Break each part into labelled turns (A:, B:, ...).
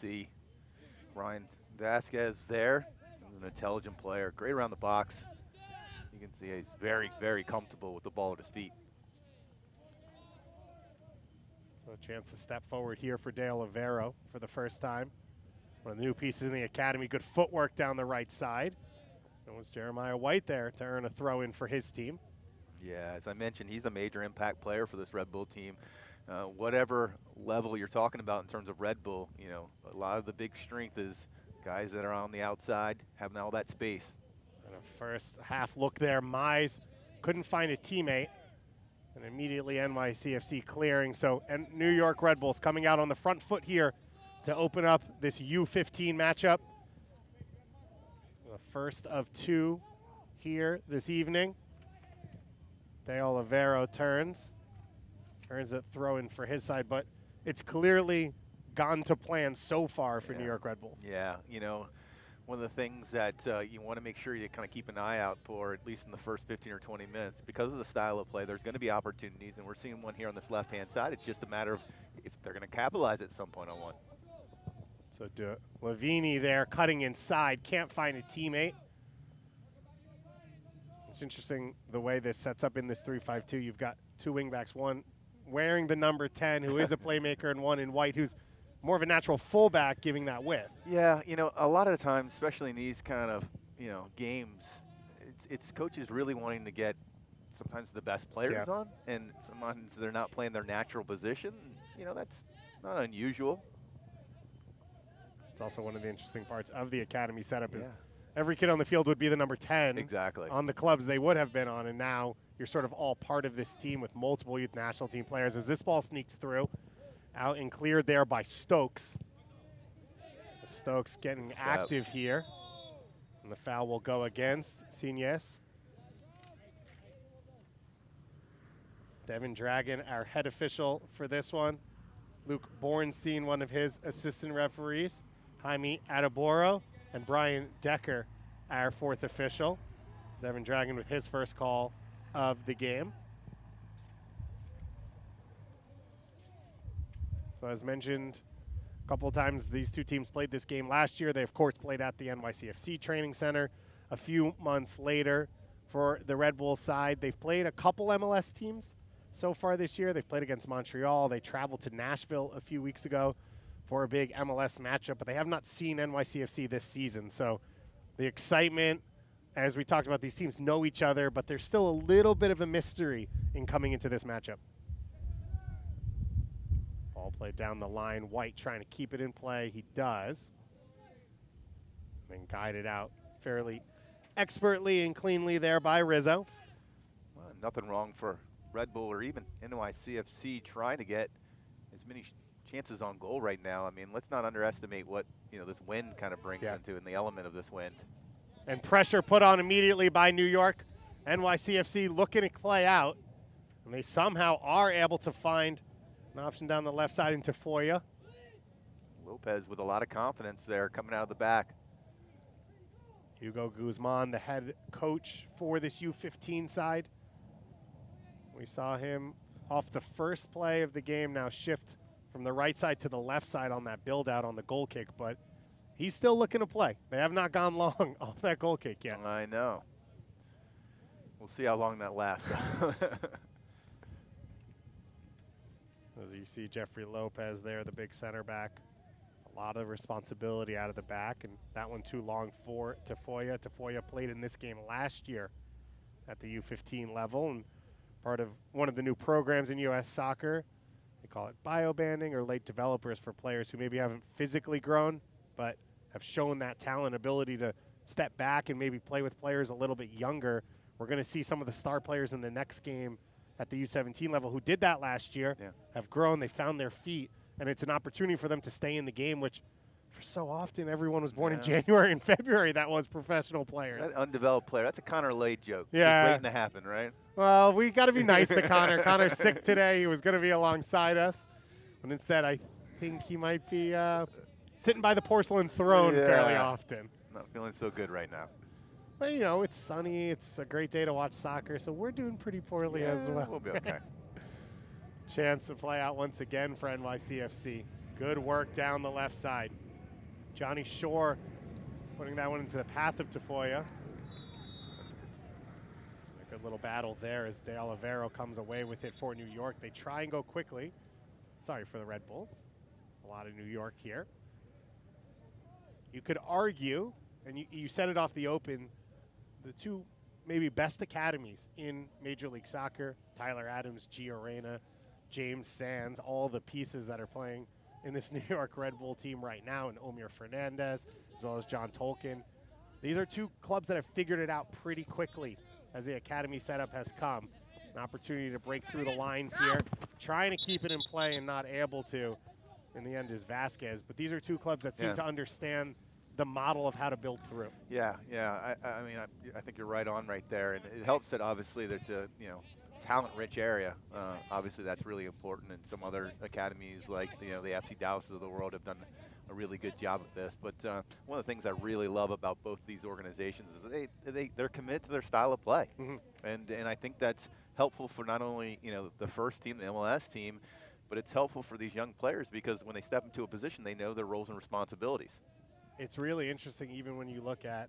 A: see Ryan Vasquez there. He's an intelligent player, great around the box. You can see he's very, very comfortable with the ball at his feet.
B: So a chance to step forward here for Dale Avero for the first time. One of the new pieces in the academy, good footwork down the right side. And was Jeremiah White there to earn a throw in for his team.
A: Yeah, as I mentioned, he's a major impact player for this Red Bull team. Whatever level you're talking about in terms of Red Bull, you know, a lot of the big strength is guys that are on the outside, having all that space.
B: And a first half look there, Mize couldn't find a teammate. And immediately NYCFC clearing. So and New York Red Bulls coming out on the front foot here to open up this U15 matchup. The first of two here this evening. Dale Avero turns a throw in for his side, but it's clearly gone to plan so far for New York Red Bulls.
A: Yeah, you know, one of the things that you want to make sure you kind of keep an eye out for, at least in the first 15 or 20 minutes, because of the style of play, there's going to be opportunities, and we're seeing one here on this left-hand side. It's just a matter of if they're going to capitalize at some point on one.
B: So Lavini there cutting inside, can't find a teammate. It's interesting the way this sets up in this 3-5-2. You've got two wingbacks, one wearing the number 10, who is a playmaker, and one in white, who's more of a natural fullback, giving that width.
A: Yeah, you know, a lot of the times, especially in these kind of, you know, games, it's coaches really wanting to get sometimes the best players on, and sometimes they're not playing their natural position. You know, that's not unusual.
B: It's also one of the interesting parts of the academy setup is every kid on the field would be the number 10.
A: Exactly.
B: On the clubs they would have been on, and now you're sort of all part of this team with multiple youth national team players. As this ball sneaks through, out and cleared there by Stokes. Stokes getting active here. And the foul will go against Signes. Devin Dragon, our head official for this one. Luke Bornstein, one of his assistant referees. Jaime Adeboro and Brian Decker, our fourth official. Devin Dragon with his first call of the game. So as mentioned a couple of times, these two teams played this game last year. They, of course, played at the NYCFC Training Center. A few months later, for the Red Bull side, they've played a couple MLS teams so far this year. They've played against Montreal. They traveled to Nashville a few weeks ago for a big MLS matchup, but they have not seen NYCFC this season. So the excitement, as we talked about, these teams know each other, but there's still a little bit of a mystery in coming into this matchup. Ball played down the line. White trying to keep it in play. He does. And guided out fairly expertly and cleanly there by Rizzo.
A: Well, nothing wrong for Red Bull or even NYCFC trying to get as many chances on goal right now. I mean, let's not underestimate what, you know, this wind kind of brings into, and the element of this wind.
B: And pressure put on immediately by New York. NYCFC looking to play out, and they somehow are able to find an option down the left side into Foya.
A: Lopez with a lot of confidence there coming out of the back.
B: Hugo Guzman, the head coach for this U15 side. We saw him off the first play of the game now shift from the right side to the left side on that build out on the goal kick, but he's still looking to play. They have not gone long off that goal kick yet.
A: I know. We'll see how long that lasts.
B: As you see Jeffrey Lopez there, the big center back. A lot of responsibility out of the back, and that one too long for Tafoya. Tafoya played in this game last year at the U15 level, and part of one of the new programs in U.S. soccer. They call it bio-banding or late developers for players who maybe haven't physically grown, but have shown that talent, ability to step back and maybe play with players a little bit younger. We're going to see some of the star players in the next game at the U17 level who did that last year, have grown, they found their feet, and it's an opportunity for them to stay in the game, which for so often everyone was born in January and February that was professional players.
A: That undeveloped player, that's a Connor Lade joke.
B: Yeah.
A: Just waiting to happen, right?
B: Well, we got to be nice to Connor. Connor's sick today. He was going to be alongside us, but instead I think he might be sitting by the porcelain throne fairly often.
A: Not feeling so good right now.
B: But, you know, it's sunny. It's a great day to watch soccer, so we're doing pretty poorly as well.
A: We'll be okay.
B: Chance to play out once again for NYCFC. Good work down the left side. Johnny Shore putting that one into the path of Tafoya. A good little battle there as De Oliveira comes away with it for New York. They try and go quickly. Sorry for the Red Bulls. A lot of New York here. You could argue, and you said it off the open, the two maybe best academies in Major League Soccer, Tyler Adams, Gio Reyna, James Sands, all the pieces that are playing in this New York Red Bull team right now, and Omir Fernandez, as well as John Tolkien. These are two clubs that have figured it out pretty quickly as the academy setup has come. An opportunity to break through the lines here, trying to keep it in play and not able to. In the end is Vasquez, but these are two clubs that seem to understand the model of how to build through.
A: Yeah. I mean, I think you're right on right there, and it helps that obviously there's a talent-rich area. Obviously, that's really important, and some other academies like the FC Dallas of the world have done a really good job of this. But one of the things I really love about both these organizations is they're committed to their style of play, and I think that's helpful for not only the first team, the MLS team, but it's helpful for these young players because when they step into a position, they know their roles and responsibilities.
B: It's really interesting even when you look at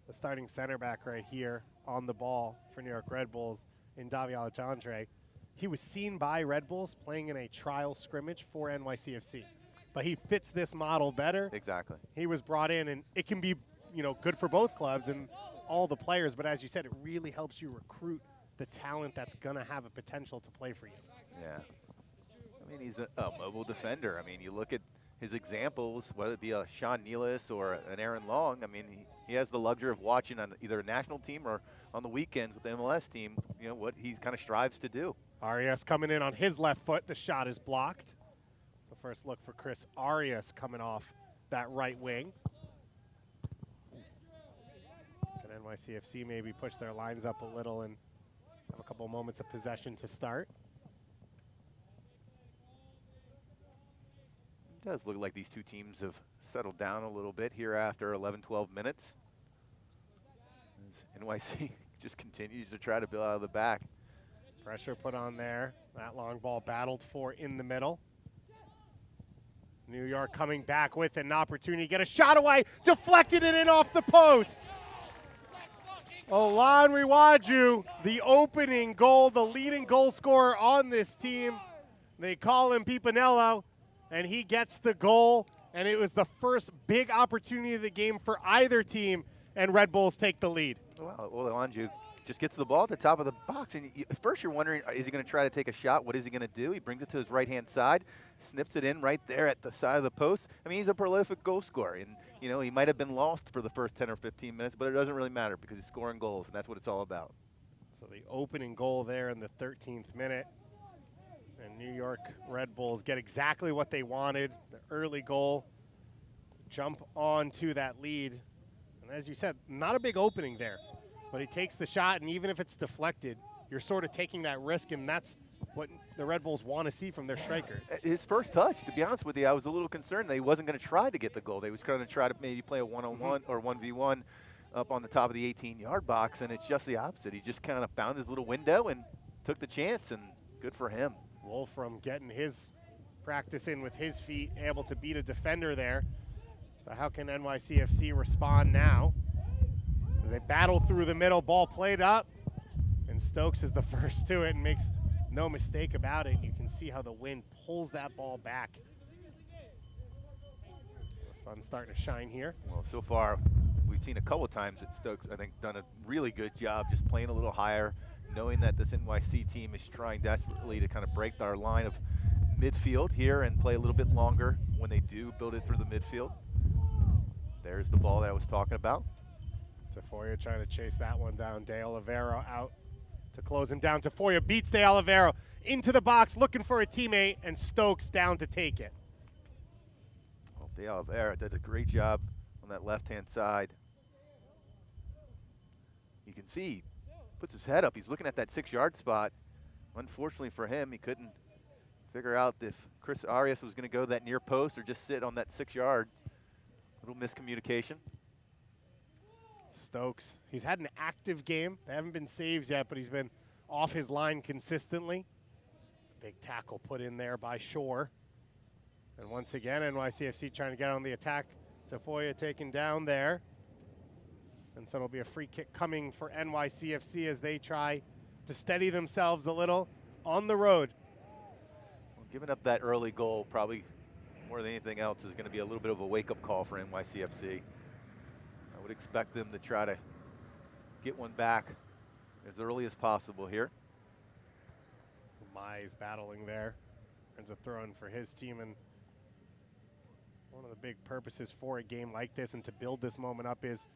B: the starting center back right here on the ball for New York Red Bulls in Davi Alejandre. He was seen by Red Bulls playing in a trial scrimmage for NYCFC, but he fits this model better.
A: Exactly.
B: He was brought in, and it can be good for both clubs and all the players, but as you said, it really helps you recruit the talent that's going to have a potential to play for you.
A: Yeah. I mean, he's a mobile defender. I mean, you look at his examples, whether it be a Sean Nealis or an Aaron Long, I mean, he has the luxury of watching on either a national team or on the weekends with the MLS team, what he kind of strives to do.
B: Arias coming in on his left foot. The shot is blocked. So first look for Chris Arias coming off that right wing. Can NYCFC maybe push their lines up a little and have a couple moments of possession to start?
A: It does look like these two teams have settled down a little bit here after 11, 12 minutes. As NYC just continues to try to build out of the back.
B: Pressure put on there. That long ball battled for in the middle. New York coming back with an opportunity to get a shot away. Deflected it in off the post. Olan Riwaju, the opening goal, the leading goal scorer on this team. They call him Pipanello, and he gets the goal, and it was the first big opportunity of the game for either team, and Red Bulls take the lead.
A: Well, Anju just gets the ball at the top of the box, and at first you're wondering, is he going to try to take a shot? What is he going to do? He brings it to his right-hand side, snips it in right there at the side of the post. I mean, he's a prolific goal scorer, and, he might have been lost for the first 10 or 15 minutes, but it doesn't really matter because he's scoring goals, and that's what it's all about.
B: So the opening goal there in the 13th minute. And New York Red Bulls get exactly what they wanted, the early goal, jump on to that lead. And as you said, not a big opening there, but he takes the shot, and even if it's deflected, you're sort of taking that risk, and that's what the Red Bulls want to see from their strikers.
A: His first touch, to be honest with you, I was a little concerned that he wasn't going to try to get the goal. They was going to try to maybe play a one-on-one or 1v1 up on the top of the 18-yard box, and it's just the opposite. He just kind of found his little window and took the chance, and good for him.
B: Wolfram getting his practice in with his feet, able to beat a defender there. So how can NYCFC respond now? They battle through the middle, ball played up, and Stokes is the first to it and makes no mistake about it. You can see how the wind pulls that ball back. The sun's starting to shine here.
A: Well, so far, we've seen a couple of times that Stokes, I think, done a really good job just playing a little higher, knowing that this NYC team is trying desperately to kind of break our line of midfield here and play a little bit longer when they do build it through the midfield. There's the ball that I was talking about.
B: Tafoya trying to chase that one down. De Oliveira out to close him down. Tafoya beats De Oliveira into the box, looking for a teammate, and Stokes down to take it.
A: Well, De Oliveira did a great job on that left-hand side. You can see puts his head up. He's looking at that 6-yard spot. Unfortunately for him, he couldn't figure out if Chris Arias was going to go that near post or just sit on that 6-yard. Little miscommunication.
B: Stokes, he's had an active game. They haven't been saves yet, but he's been off his line consistently. Big tackle put in there by Shore. And once again, NYCFC trying to get on the attack Tafoya taken down there. And so it'll be a free kick coming for NYCFC as they try to steady themselves a little on the road.
A: Well, giving up that early goal probably more than anything else is going to be a little bit of a wake-up call for NYCFC. I would expect them to try to get one back as early as possible here.
B: Mize battling there. There's a throw-in for his team, and one of the big purposes for a game like this and to build this moment up is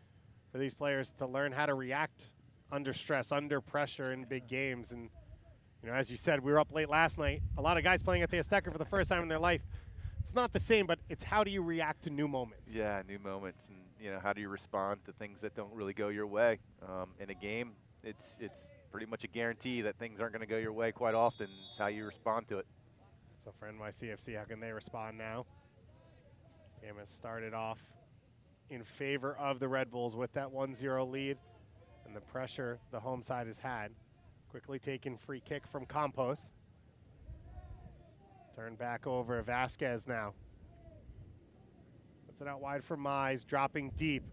B: for these players to learn how to react under stress, under pressure in big games. And, you know, as you said, we were up late last night. A lot of guys playing at the Azteca for the first time in their life. It's not the same, but it's how do you react to new moments?
A: Yeah, new moments, and you know, how do you respond to things that don't really go your way? In a game, it's pretty much a guarantee that things aren't going to go your way quite often. It's how you respond to it.
B: So for NYCFC, how can they respond now? Game has started off in favor of the Red Bulls with that 1-0 lead and the pressure the home side has had. Quickly taken free kick from Compost. Turn back over Vasquez now. Puts it out wide for Mize, dropping deep.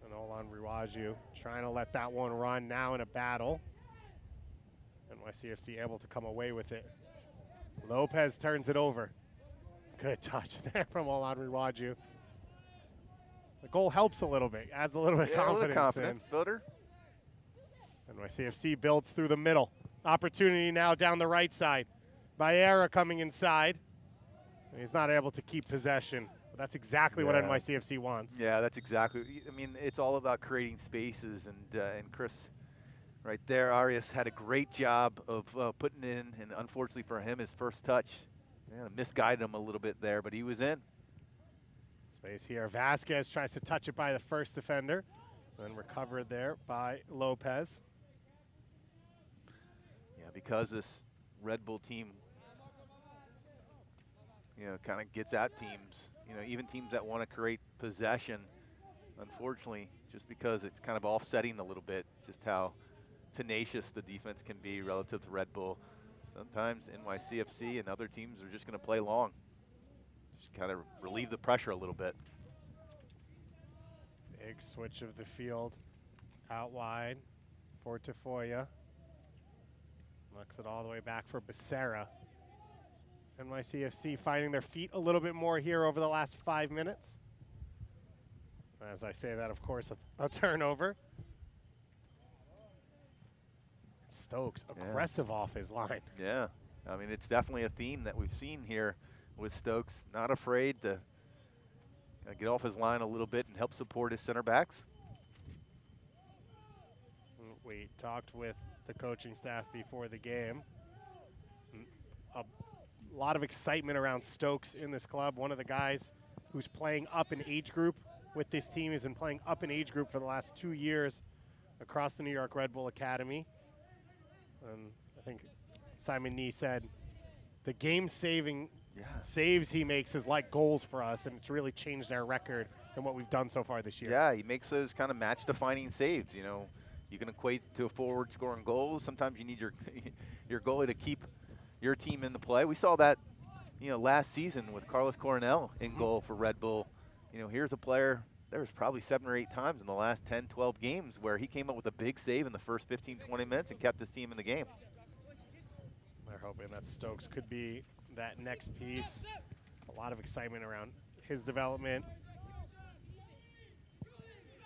B: And Olan Riwaju trying to let that one run now in a battle. NYCFC able to come away with it. Lopez turns it over. Good touch there from Olan Riwaju. The goal helps a little bit, adds a little bit of confidence.
A: Builder.
B: NYCFC builds through the middle. Opportunity now down the right side. Baera coming inside. And he's not able to keep possession. But that's exactly what NYCFC wants.
A: Yeah, that's exactly. I mean, it's all about creating spaces, and Chris, right there, Arias had a great job of putting in, and unfortunately for him, his first touch, misguided him a little bit there, but he was in.
B: Space here. Vasquez tries to touch it by the first defender, then recovered there by Lopez.
A: Yeah, because this Red Bull team, kind of gets at teams, even teams that want to create possession, unfortunately, just because it's kind of offsetting a little bit just how tenacious the defense can be relative to Red Bull. Sometimes NYCFC and other teams are just going to play long. Just kind of relieve the pressure a little bit.
B: Big switch of the field out wide for Tafoya. Looks it all the way back for Becerra. NYCFC finding their feet a little bit more here over the last 5 minutes. As I say that, of course, a turnover. Stokes aggressive off his line.
A: Yeah, I mean, it's definitely a theme that we've seen here with Stokes. Not afraid to get off his line a little bit and help support his center backs.
B: We talked with the coaching staff before the game. A lot of excitement around Stokes in this club. One of the guys who's playing up an age group with this team has been playing up an age group for the last 2 years across the New York Red Bull Academy. And I think Simon Nee said the game-saving saves he makes is like goals for us, and it's really changed our record and what we've done so far this year.
A: Yeah, he makes those kind of match-defining saves. You can equate to a forward scoring goals. Sometimes you need your goalie to keep your team in the play. We saw that, last season with Carlos Coronel in goal for Red Bull. Here's a player. There was probably 7 or 8 times in the last 10, 12 games where he came up with a big save in the first 15, 20 minutes and kept his team in the game.
B: They're hoping that Stokes could be that next piece. A lot of excitement around his development.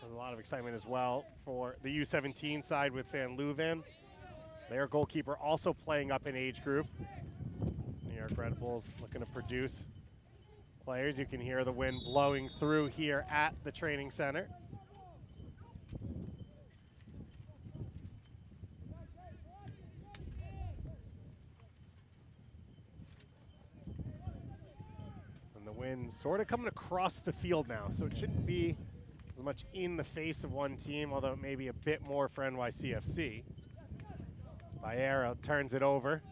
B: There's a lot of excitement as well for the U17 side with Van Leuven. Their goalkeeper also playing up in age group. New York Red Bulls looking to produce players. You can hear the wind blowing through here at the training center. And the wind sort of coming across the field now, so it shouldn't be as much in the face of one team, although it may be a bit more for NYCFC. Baera turns it over.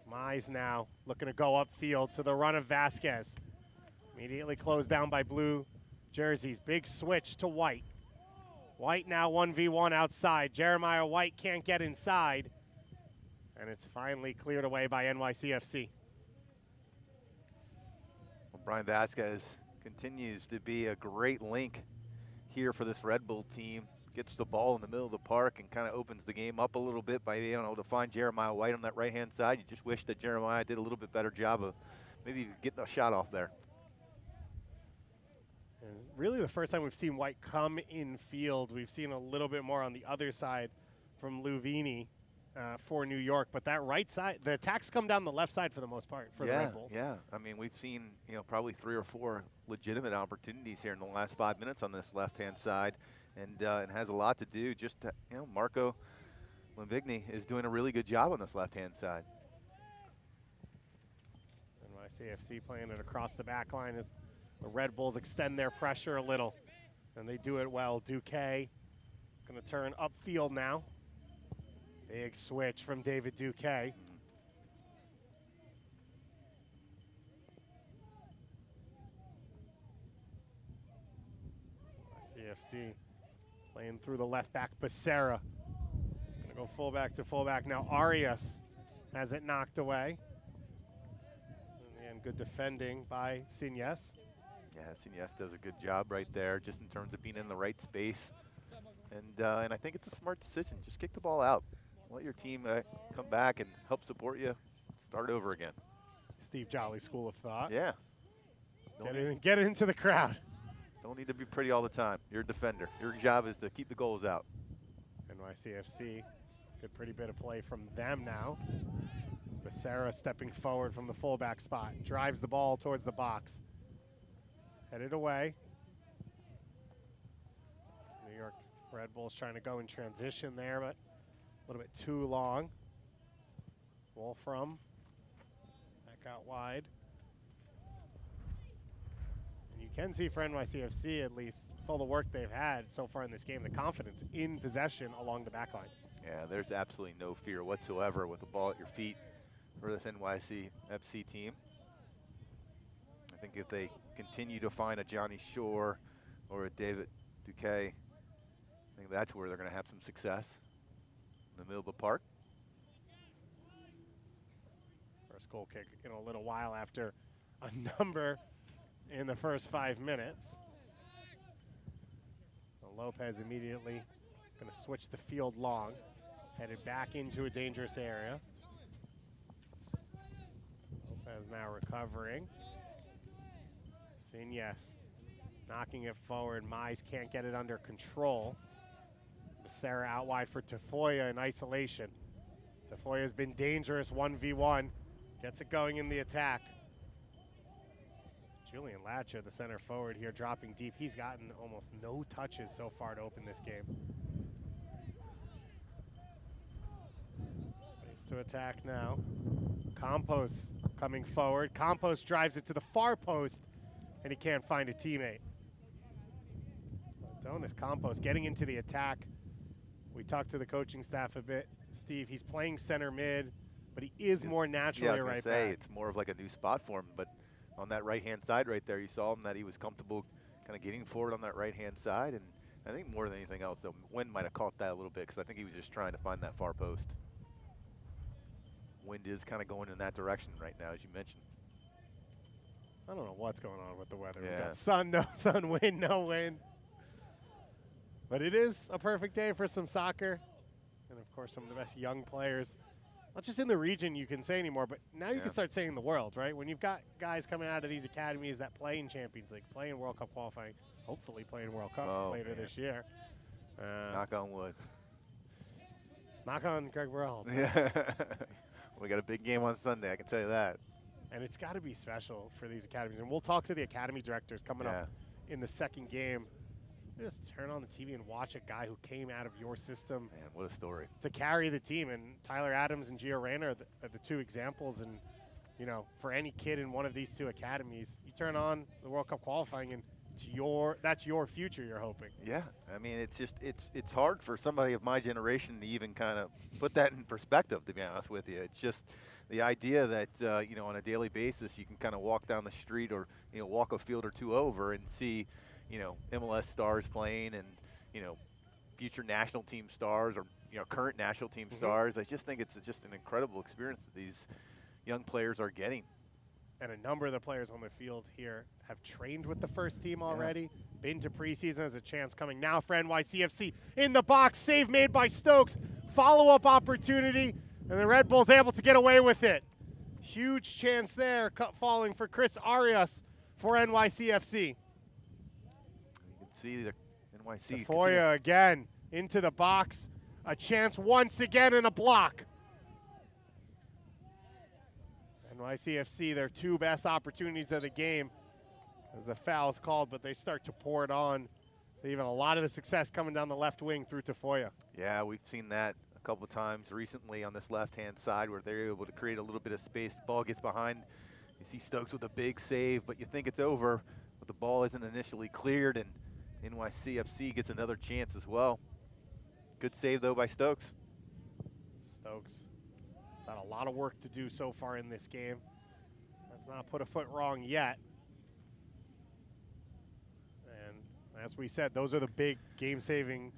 B: Mize now looking to go upfield to the run of Vasquez. Immediately closed down by blue jerseys. Big switch to White. White now 1v1 outside. Jeremiah White can't get inside. And it's finally cleared away by NYCFC.
A: Brian Vasquez continues to be a great link here for this Red Bull team. Gets the ball in the middle of the park and kind of opens the game up a little bit by being able to find Jeremiah White on that right-hand side. You just wish that Jeremiah did a little bit better job of maybe getting a shot off there.
B: And really the first time we've seen White come in field. We've seen a little bit more on the other side from Luvini for New York. But that right side, the attacks come down the left side for the most part for the Red Bulls.
A: Yeah, I mean, we've seen, probably 3 or 4 legitimate opportunities here in the last 5 minutes on this left-hand side. And it has a lot to do just to, Marco Lavigny is doing a really good job on this left-hand side.
B: NYCFC playing it across the back line as the Red Bulls extend their pressure a little, and they do it well. Duque going to turn upfield now. Big switch from David Duque. CFC playing through the left back, Becerra. Gonna go fullback to fullback now. Arias has it knocked away. And good defending by Signes.
A: Yeah, Signes does a good job right there, just in terms of being in the right space. And I think it's a smart decision. Just kick the ball out. Let your team come back and help support you. Start over again.
B: Steve Jolly school of thought.
A: Yeah.
B: Get it into the crowd.
A: Don't need to be pretty all the time. You're a defender. Your job is to keep the goals out.
B: NYCFC, good pretty bit of play from them now. Becerra stepping forward from the fullback spot. Drives the ball towards the box. Headed away. New York Red Bulls trying to go in transition there, but a little bit too long. Wolfram back out wide. And you can see for NYCFC, at least, all the work they've had so far in this game, the confidence in possession along the back line.
A: Yeah, there's absolutely no fear whatsoever with the ball at your feet for this NYCFC team. I think if they continue to find a Johnny Shore or a David Duque, I think that's where they're going to have some success in the middle of the park.
B: First goal kick in a little while after a number in the first 5 minutes. So Lopez immediately going to switch the field long, headed back into a dangerous area. Lopez now recovering. Signes knocking it forward. Mize can't get it under control. Becerra out wide for Tafoya in isolation. Tafoya's been dangerous 1v1. Gets it going in the attack. Julian Latcher, the center forward here, dropping deep. He's gotten almost no touches so far to open this game. Space to attack now. Compost coming forward. Compost drives it to the far post, and he can't find a teammate. Adonis Compost getting into the attack. We talked to the coaching staff a bit. Steve, he's playing center mid, but he is more naturally a right back.
A: It's more of like a new spot for him, but on that right-hand side right there, you saw him that he was comfortable kind of getting forward on that right-hand side, and I think more than anything else, the wind might have caught that a little bit because I think he was just trying to find that far post. Wind is kind of going in that direction right now, as you mentioned.
B: I don't know what's going on with the weather.
A: Yeah.
B: We got sun, no sun, wind, no wind. But it is a perfect day for some soccer. And, of course, some of the best young players, not just in the region you can say anymore, but now you can start saying in the world, right? When you've got guys coming out of these academies that play in Champions League, play in World Cup qualifying, hopefully play in World Cups later this year.
A: Knock on wood.
B: Knock on Greg Burrell.
A: Yeah. We got a big game on Sunday, I can tell you that.
B: And it's got to be special for these academies. And we'll talk to the academy directors coming up in the second game. Just turn on the TV and watch a guy who came out of your system.
A: Man, what a story.
B: To carry the team. And Tyler Adams and Gio Reyna are the two examples. And, you know, for any kid in one of these two academies, you turn on the World Cup qualifying and that's your future you're hoping.
A: Yeah, I mean, it's just, it's hard for somebody of my generation to even kind of put that in perspective, to be honest with you. It's just the idea that, you know, on a daily basis, you can kind of walk down the street or, you know, walk a field or two over and see, you know, MLS stars playing and, you know, future national team stars or, you know, current national team stars. I just think it's just an incredible experience that these young players are getting.
B: And a number of the players on the field here have trained with the first team already, been to preseason. As a chance coming now for NYCFC. In the box, save made by Stokes. Follow-up opportunity, and the Red Bulls able to get away with it. Huge chance there, cut falling for Chris Arias for NYCFC.
A: You can see the NYC.
B: Tafoya again into the box. A chance once again and a block. NYCFC, their 2 best opportunities of the game as the foul's called, but they start to pour it on. So even a lot of the success coming down the left wing through Tafoya.
A: Yeah, we've seen that a couple of times recently on this left-hand side where they're able to create a little bit of space. The ball gets behind. You see Stokes with a big save, but you think it's over, but the ball isn't initially cleared, and NYCFC gets another chance as well. Good save, though, by Stokes.
B: Stokes has had a lot of work to do so far in this game. Has not put a foot wrong yet. And as we said, those are the big game-saving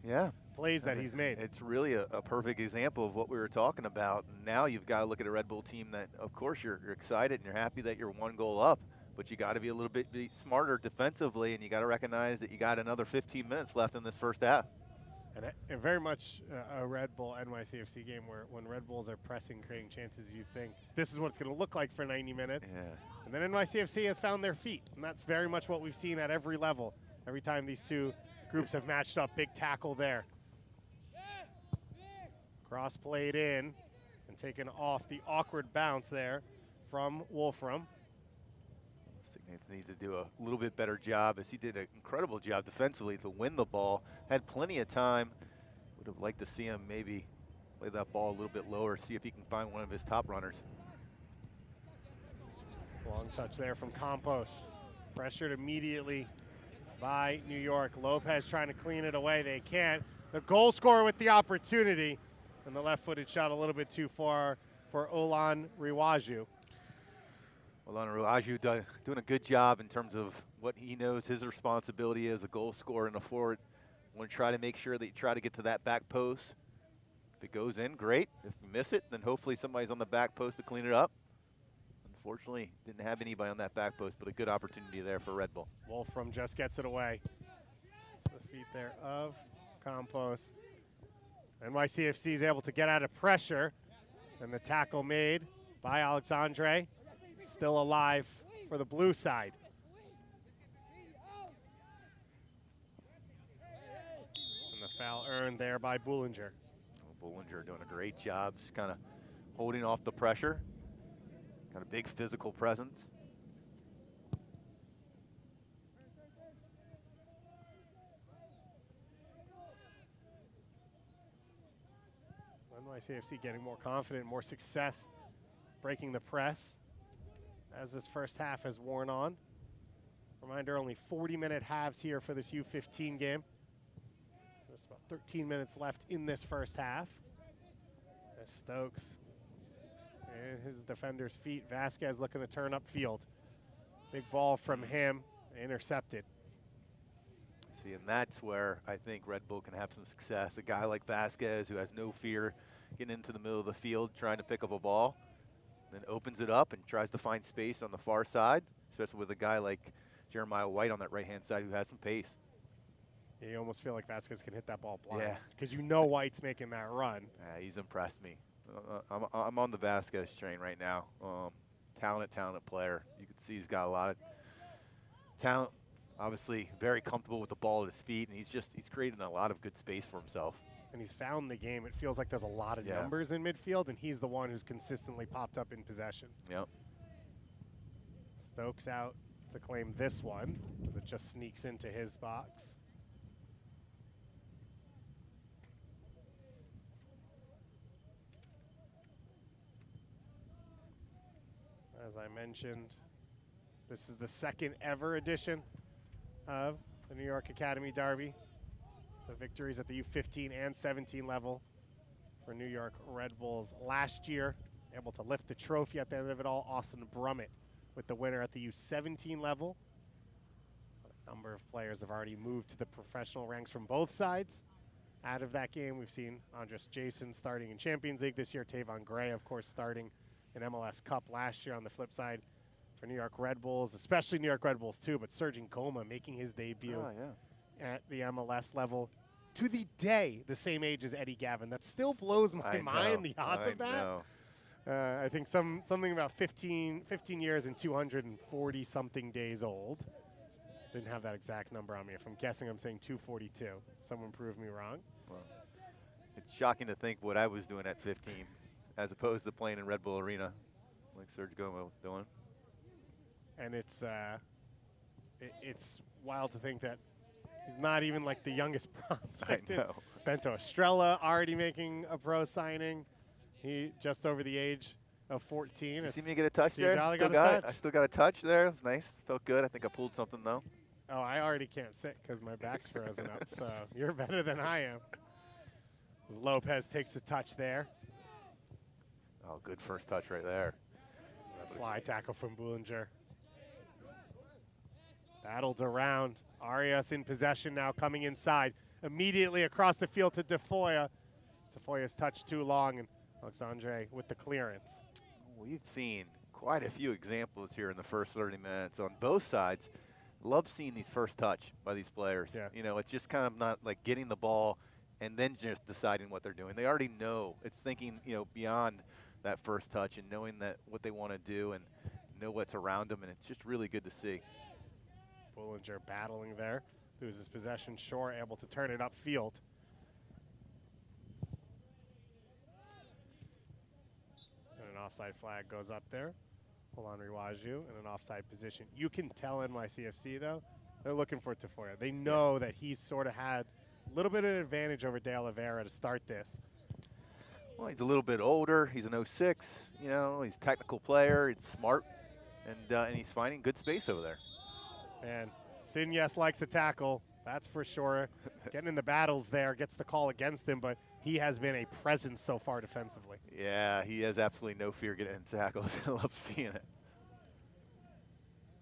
B: plays that he's made.
A: It's really a perfect example of what we were talking about. And now you've got to look at a Red Bull team that, of course, you're excited and you're happy that you're 1 goal up, but you got to be a little bit smarter defensively, and you got to recognize that you got another 15 minutes left in this first half.
B: And very much a Red Bull NYCFC game where when Red Bulls are pressing, creating chances, you think this is what it's going to look like for 90 minutes.
A: Yeah.
B: And then NYCFC has found their feet, and that's very much what we've seen at every level. Every time these 2 groups have matched up, big tackle there. Cross played in and taken off the awkward bounce there from Wolfram.
A: Needs to do a little bit better job, as he did an incredible job defensively to win the ball. Had plenty of time. Would have liked to see him maybe play that ball a little bit lower, see if he can find one of his top runners.
B: Long touch there from Compost. Pressured immediately by New York. Lopez trying to clean it away. They can't. The goal scorer with the opportunity. And the left-footed shot a little bit too far for Olan Riwaju.
A: Olan Riwaju doing a good job in terms of what he knows his responsibility as a goal scorer and a forward. Want to try to make sure that you try to get to that back post. If it goes in, great. If you miss it, then hopefully somebody's on the back post to clean it up. Unfortunately, didn't have anybody on that back post, but a good opportunity there for Red Bull.
B: Wolfram just gets it away. The feet there of Compost. NYCFC is able to get out of pressure, and the tackle made by Alexandre. Still alive for the blue side. And the foul earned there by Bullinger.
A: Bullinger doing a great job, just kind of holding off the pressure. Got a big physical presence.
B: NYCFC getting more confident, more success, breaking the press as this first half has worn on. Reminder, only 40-minute halves here for this U15 game. There's about 13 minutes left in this first half. As Stokes and his defender's feet. Vasquez looking to turn upfield. Big ball from him, intercepted.
A: See, and that's where I think Red Bull can have some success. A guy like Vasquez who has no fear getting into the middle of the field, trying to pick up a ball, then opens it up and tries to find space on the far side, especially with a guy like Jeremiah White on that right-hand side who has some pace.
B: Yeah, you almost feel like Vasquez can hit that ball blind.
A: Yeah.
B: Because you know White's making that run.
A: He's impressed me. I'm on the Vasquez train right now. Talented player. You can see he's got a lot of talent. Obviously very comfortable with the ball at his feet, and he's creating a lot of good space for himself.
B: And he's found the game. It feels like there's a lot of numbers in midfield, and he's the one who's consistently popped up in possession.
A: Yep.
B: Stokes out to claim this one as it just sneaks into his box. As I mentioned, this is the second ever edition of the New York Academy Derby. So victories at the U15 and 17 level for New York Red Bulls last year. Able to lift the trophy at the end of it all. Austin Brummett with the winner at the U17 level. A number of players have already moved to the professional ranks from both sides. Out of that game, we've seen Andres Jason starting in Champions League this year. Tavon Gray, of course, starting in MLS Cup last year. On the flip side, for New York Red Bulls, especially New York Red Bulls too, but Sergeant Goma making his debut at the MLS level to the day the same age as Eddie Gavin. That still blows my mind, the odds of that. I think something about 15 years and 240-something days old. Didn't have that exact number on me. If I'm guessing, I'm saying 242. Someone prove me wrong.
A: Well, it's shocking to think what I was doing at 15 as opposed to playing in Red Bull Arena like Serge Goma was doing.
B: And it's wild to think that he's not even like the youngest prospect.
A: I know.
B: Bento Estrella already making a pro signing. He just over the age of 14.
A: You see me get a touch
B: Steve
A: there?
B: Jolly
A: Still
B: got a touch.
A: I still got a touch there. It was nice. Felt good. I think I pulled something, though.
B: Oh, I already can't sit because my back's frozen up, so you're better than I am. As Lopez takes a touch there.
A: Oh, good first touch right there.
B: That slide tackle from Boulanger. Battled around. Arias in possession now, coming inside. Immediately across the field to Defoya. Defoya's touch too long, and Alexandre with the clearance.
A: We've seen quite a few examples here in the first 30 minutes on both sides. Love seeing these first touch by these players.
B: Yeah.
A: You know, it's just kind of not like getting the ball and then just deciding what they're doing. They already know. It's thinking, you know, beyond that first touch and knowing that what they want to do and know what's around them, and it's just really good to see.
B: Boulanger battling there. Loses possession. Shore able to turn it upfield. And an offside flag goes up there. Olan Riwaju in an offside position. You can tell NYCFC, though, they're looking for Tafoya. They know that he's sort of had a little bit of an advantage over De Oliveira to start this.
A: Well, he's a little bit older. He's an 06. You know, he's a technical player. He's smart, and he's finding good space over there.
B: And Signes likes a tackle, that's for sure. Getting in the battles there, gets the call against him, but he has been a presence so far defensively.
A: Yeah, he has absolutely no fear getting in tackles. I love seeing it.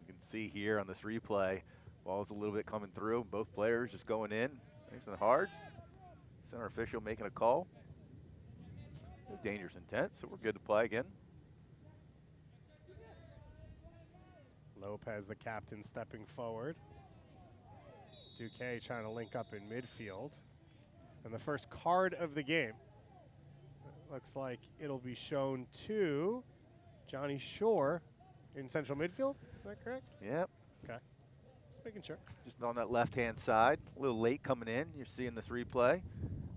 A: You can see here on this replay, ball's a little bit coming through. Both players just going in, nice and hard. Center official making a call. No dangerous intent, so we're good to play again.
B: Lopez, the captain, stepping forward. Duque trying to link up in midfield. And the first card of the game. Looks like it'll be shown to Johnny Shore in central midfield. Is that correct?
A: Yep.
B: Okay. Just making sure.
A: Just on that left-hand side. A little late coming in. You're seeing this replay.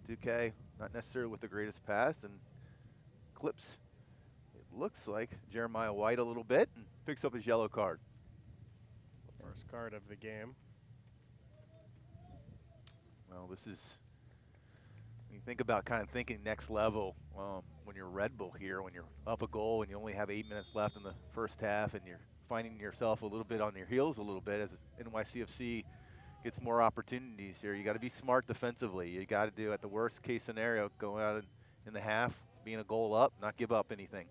A: Duque not necessarily with the greatest pass and clips. It looks like Jeremiah White a little bit and picks up his yellow card.
B: First card of the game.
A: Well, this is, when you think about kind of thinking next level, when you're Red Bull here, when you're up a goal and you only have 8 minutes left in the first half and you're finding yourself a little bit on your heels a little bit as NYCFC gets more opportunities here. You got to be smart defensively. You got to do, at the worst case scenario, go out in the half, being a goal up, not give up anything.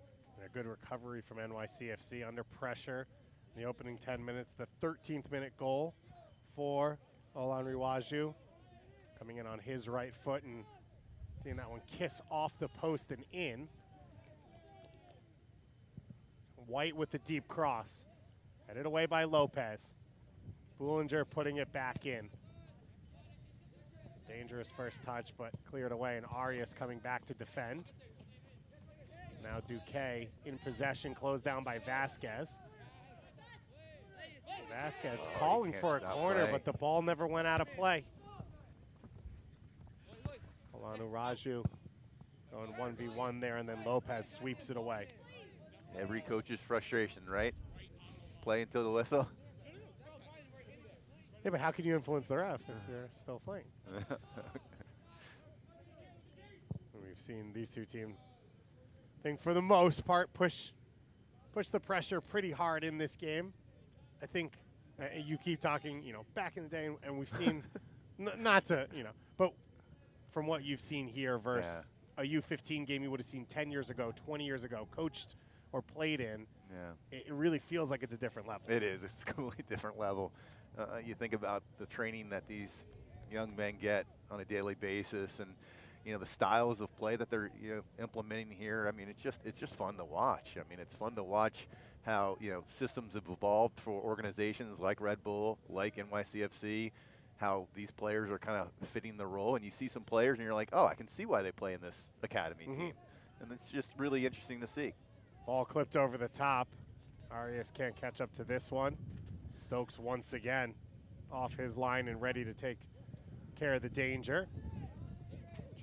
B: A good recovery from NYCFC under pressure. In the opening 10 minutes, the 13th minute goal for Olan Riwaju. Coming in on his right foot and seeing that one kiss off the post and in. White with the deep cross. Headed away by Lopez. Boulanger putting it back in. Dangerous first touch, but cleared away, and Arias coming back to defend. Now Duque in possession, closed down by Vasquez. Vasquez calling for a corner, but the ball never went out of play. Olanu Raju going 1v1 there, and then Lopez sweeps it away.
A: Every coach's frustration, right? Play until the whistle.
B: Yeah, but how can you influence the ref if you're still playing? We've seen these two teams, I think for the most part, push the pressure pretty hard in this game. I think you keep talking, you know, back in the day, and we've seen, not to, you know, but from what you've seen here versus a U15 game you would have seen 10 years ago, 20 years ago, coached or played in, it really feels like it's a different level.
A: It is. It's a completely different level. You think about the training that these young men get on a daily basis, and you know the styles of play that they're implementing here. I mean, it's just fun to watch. I mean, it's fun to watch how, systems have evolved for organizations like Red Bull, like NYCFC, how these players are kind of fitting the role. And you see some players and you're like, oh, I can see why they play in this academy team. And it's just really interesting to see.
B: Ball clipped over the top. Arias can't catch up to this one. Stokes once again off his line and ready to take care of the danger.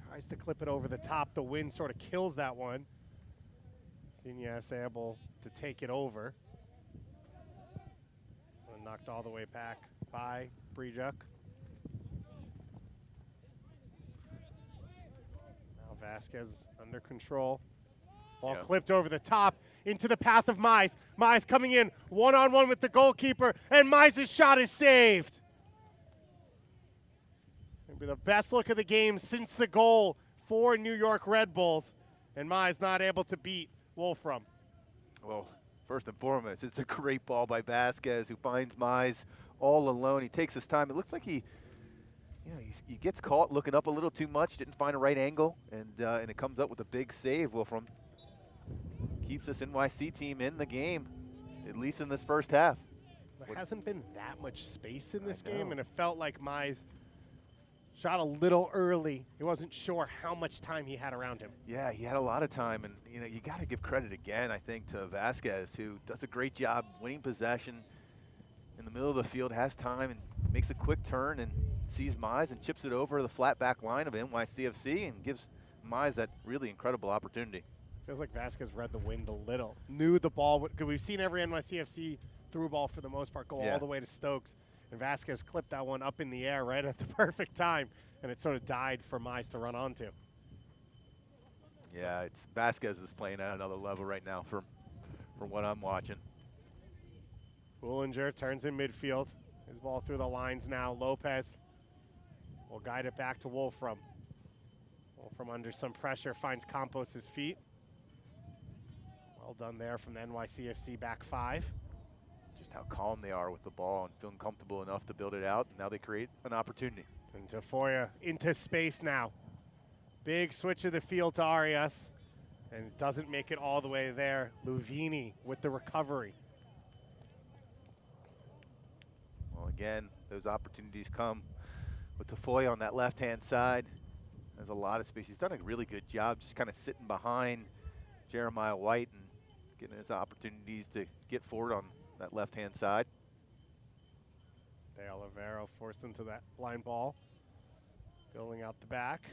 B: Tries to clip it over the top. The wind sort of kills that one. Sinias able to take it over. And knocked all the way back by Brijuk. Now Vasquez under control. Ball clipped over the top into the path of Mize. Mize coming in one-on-one with the goalkeeper, and Mize's shot is saved. Maybe the best look of the game since the goal for New York Red Bulls, and Mize not able to beat Wolfram.
A: Well, first and foremost, it's a great ball by Vasquez, who finds Mize all alone. He takes his time. It looks like he gets caught looking up a little too much, didn't find a right angle, and it comes up with a big save. Wolfram keeps this NYC team in the game, at least in this first half.
B: There hasn't been that much space in this game, and it felt like Mize shot a little early. He wasn't sure how much time he had around him.
A: Yeah, he had a lot of time, and you got to give credit again, I think, to Vasquez, who does a great job winning possession in the middle of the field, has time, and makes a quick turn and sees Mize and chips it over the flat back line of NYCFC and gives Mize that really incredible opportunity.
B: Feels like Vasquez read the wind a little. Knew the ball would, because we've seen every NYCFC through ball for the most part go all the way to Stokes. And Vasquez clipped that one up in the air right at the perfect time, and it sort of died for Mize to run onto.
A: Yeah, it's Vasquez is playing at another level right now from what I'm watching.
B: Boulanger turns in midfield. His ball through the lines now. Lopez will guide it back to Wolfram. Wolfram under some pressure finds Compost's feet. Well done there from the NYCFC back five.
A: Just how calm they are with the ball and feeling comfortable enough to build it out. And now they create an opportunity.
B: And Tafoya into space now. Big switch of the field to Arias. And it doesn't make it all the way there. Luvini with the recovery.
A: Well, again, those opportunities come with Tafoya on that left-hand side. There's a lot of space. He's done a really good job just kind of sitting behind Jeremiah White and getting his opportunities to get forward on that left-hand side.
B: De Oliveira forced into that blind ball. Building out the back.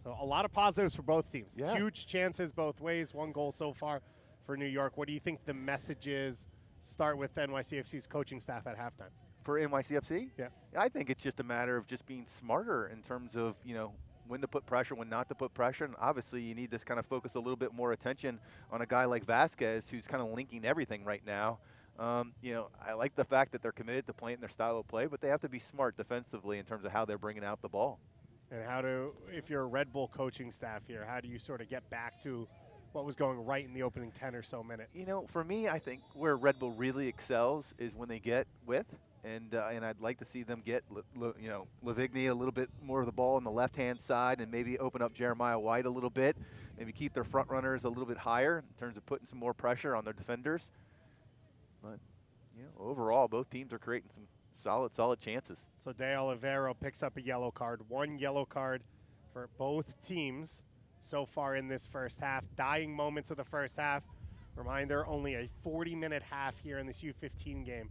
B: So a lot of positives for both teams.
A: Yeah.
B: Huge chances both ways. One goal so far for New York. What do you think the message is? Start with NYCFC's coaching staff at halftime.
A: For NYCFC?
B: Yeah.
A: I think it's just a matter of just being smarter in terms of, when to put pressure, when not to put pressure. And obviously you need to kind of focus a little bit more attention on a guy like Vasquez, who's kind of linking everything right now. I like the fact that they're committed to playing their style of play, but they have to be smart defensively in terms of how they're bringing out the ball.
B: And if you're a Red Bull coaching staff here, how do you sort of get back to what was going right in the opening 10 or so minutes?
A: For me, I think where Red Bull really excels is when they get width. And I'd like to see them get, Lavigny a little bit more of the ball on the left-hand side and maybe open up Jeremiah White a little bit, maybe keep their front runners a little bit higher in terms of putting some more pressure on their defenders. But, overall, both teams are creating some solid chances.
B: So De Oliveira picks up a yellow card. One yellow card for both teams so far in this first half. Dying moments of the first half. Reminder, only a 40-minute half here in this U15 game.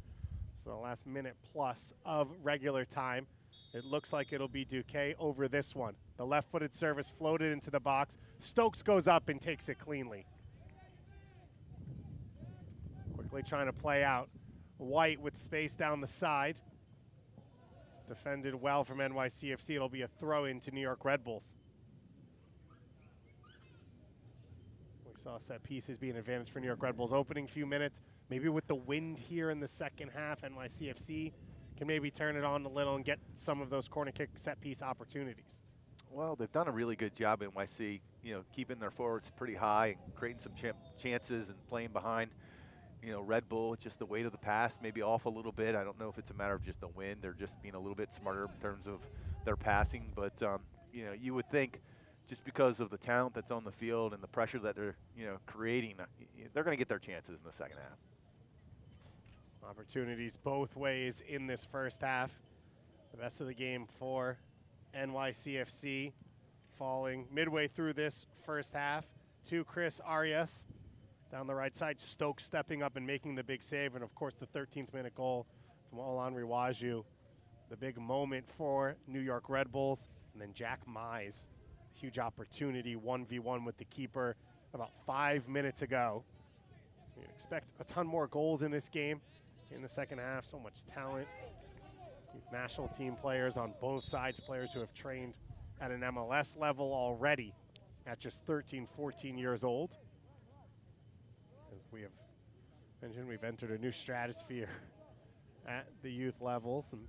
B: So the last minute plus of regular time. It looks like it'll be Duque over this one. The left-footed service floated into the box. Stokes goes up and takes it cleanly. Quickly trying to play out. White with space down the side. Defended well from NYCFC. It'll be a throw into New York Red Bulls. We saw set pieces be an advantage for New York Red Bulls. Opening few minutes, maybe with the wind here in the second half, NYCFC can maybe turn it on a little and get some of those corner kick set piece opportunities.
A: Well, they've done a really good job in NYC, keeping their forwards pretty high, creating some chances and playing behind, Red Bull. Just the weight of the pass maybe off a little bit. I don't know if it's a matter of just the wind. They're just being a little bit smarter in terms of their passing. But, you would think just because of the talent that's on the field and the pressure that they're, creating, they're going to get their chances in the second half.
B: Opportunities both ways in this first half. The best of the game for NYCFC, falling midway through this first half to Chris Arias down the right side. Stokes stepping up and making the big save, and of course the 13th minute goal from Olan Riwaju, the big moment for New York Red Bulls. And then Jack Mize, huge opportunity, 1v1 with the keeper about 5 minutes ago. So you expect a ton more goals in this game in the second half. So much talent. National team players on both sides, players who have trained at an MLS level already at just 13, 14 years old. As we have mentioned, we've entered a new stratosphere at the youth levels. And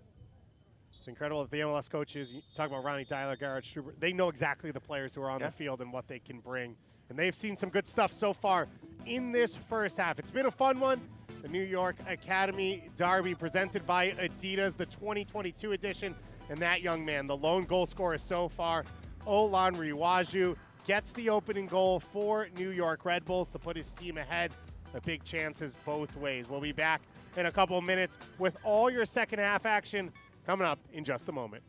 B: it's incredible that the MLS coaches, you talk about Ronnie Tyler, Garrett Struber, they know exactly the players who are on the field and what they can bring. And they've seen some good stuff so far in this first half. It's been a fun one. The New York Academy Derby presented by Adidas, the 2022 edition. And that young man, the lone goal scorer so far, Olan Riwaju, gets the opening goal for New York Red Bulls to put his team ahead. The big chances both ways. We'll be back in a couple of minutes with all your second half action coming up in just a moment.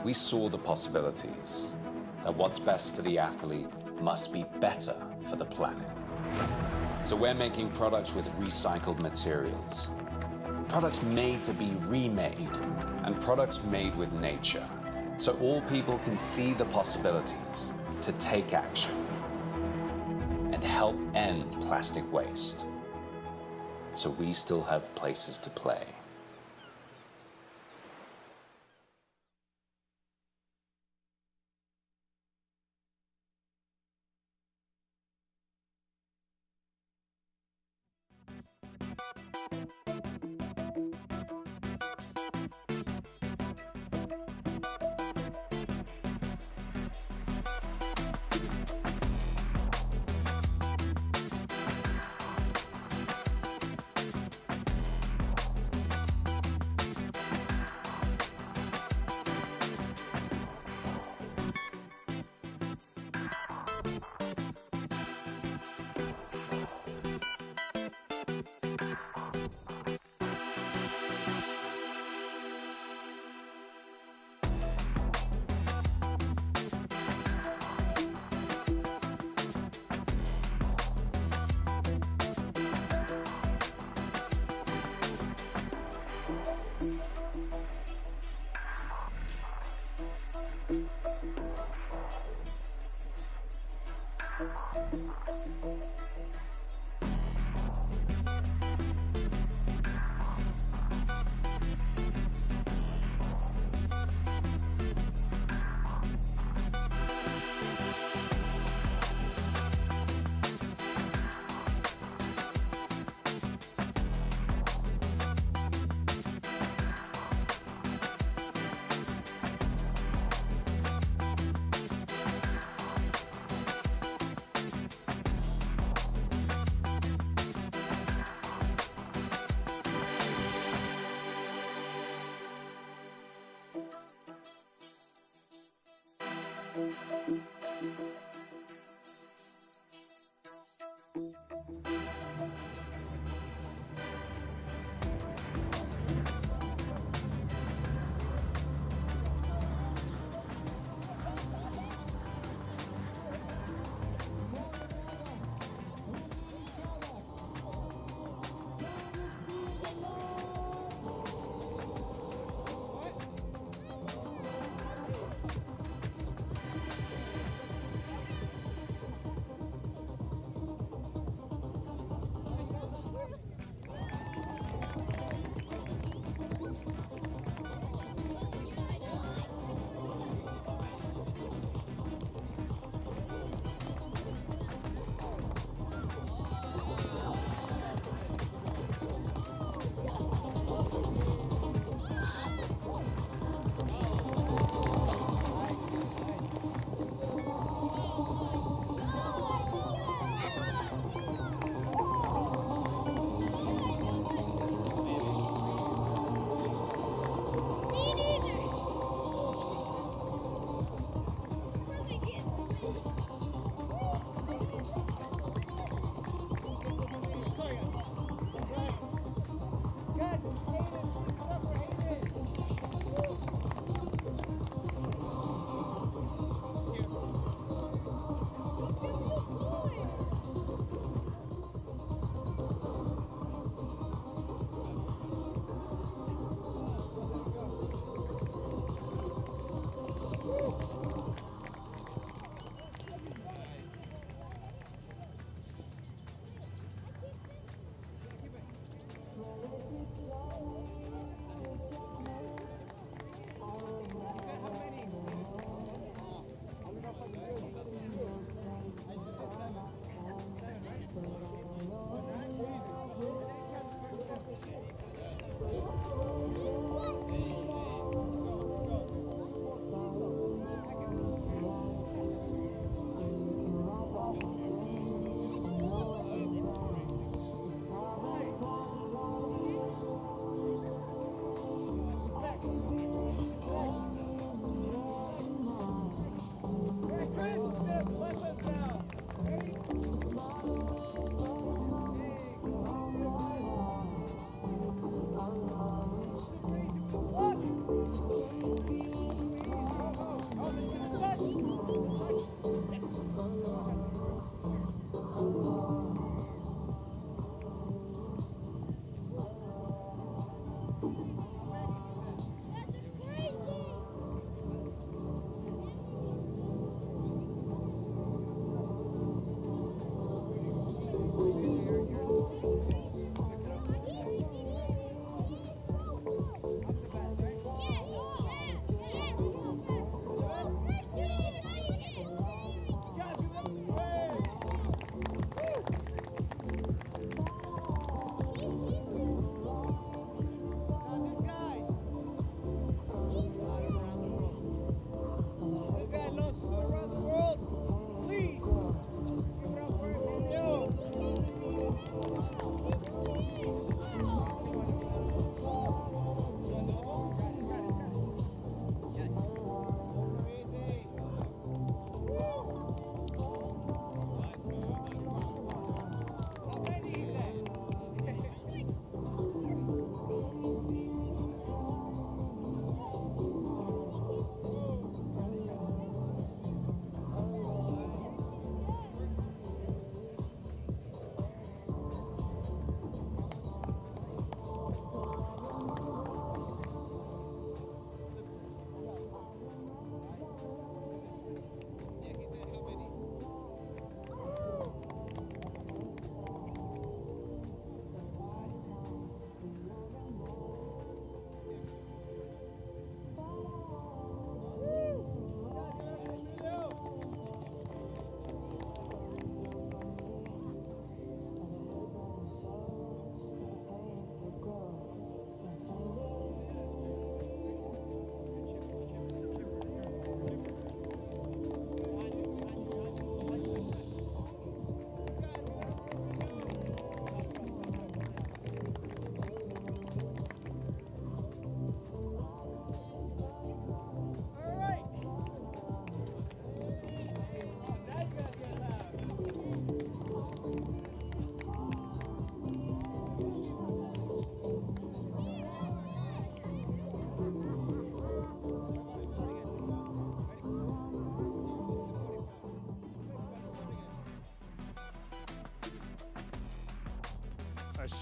C: We saw the possibilities, that what's best for the athlete must be better for the planet. So we're making products with recycled materials, products made to be remade, and products made with nature, so all people can see the possibilities to take action and help end plastic waste, so we still have places to play.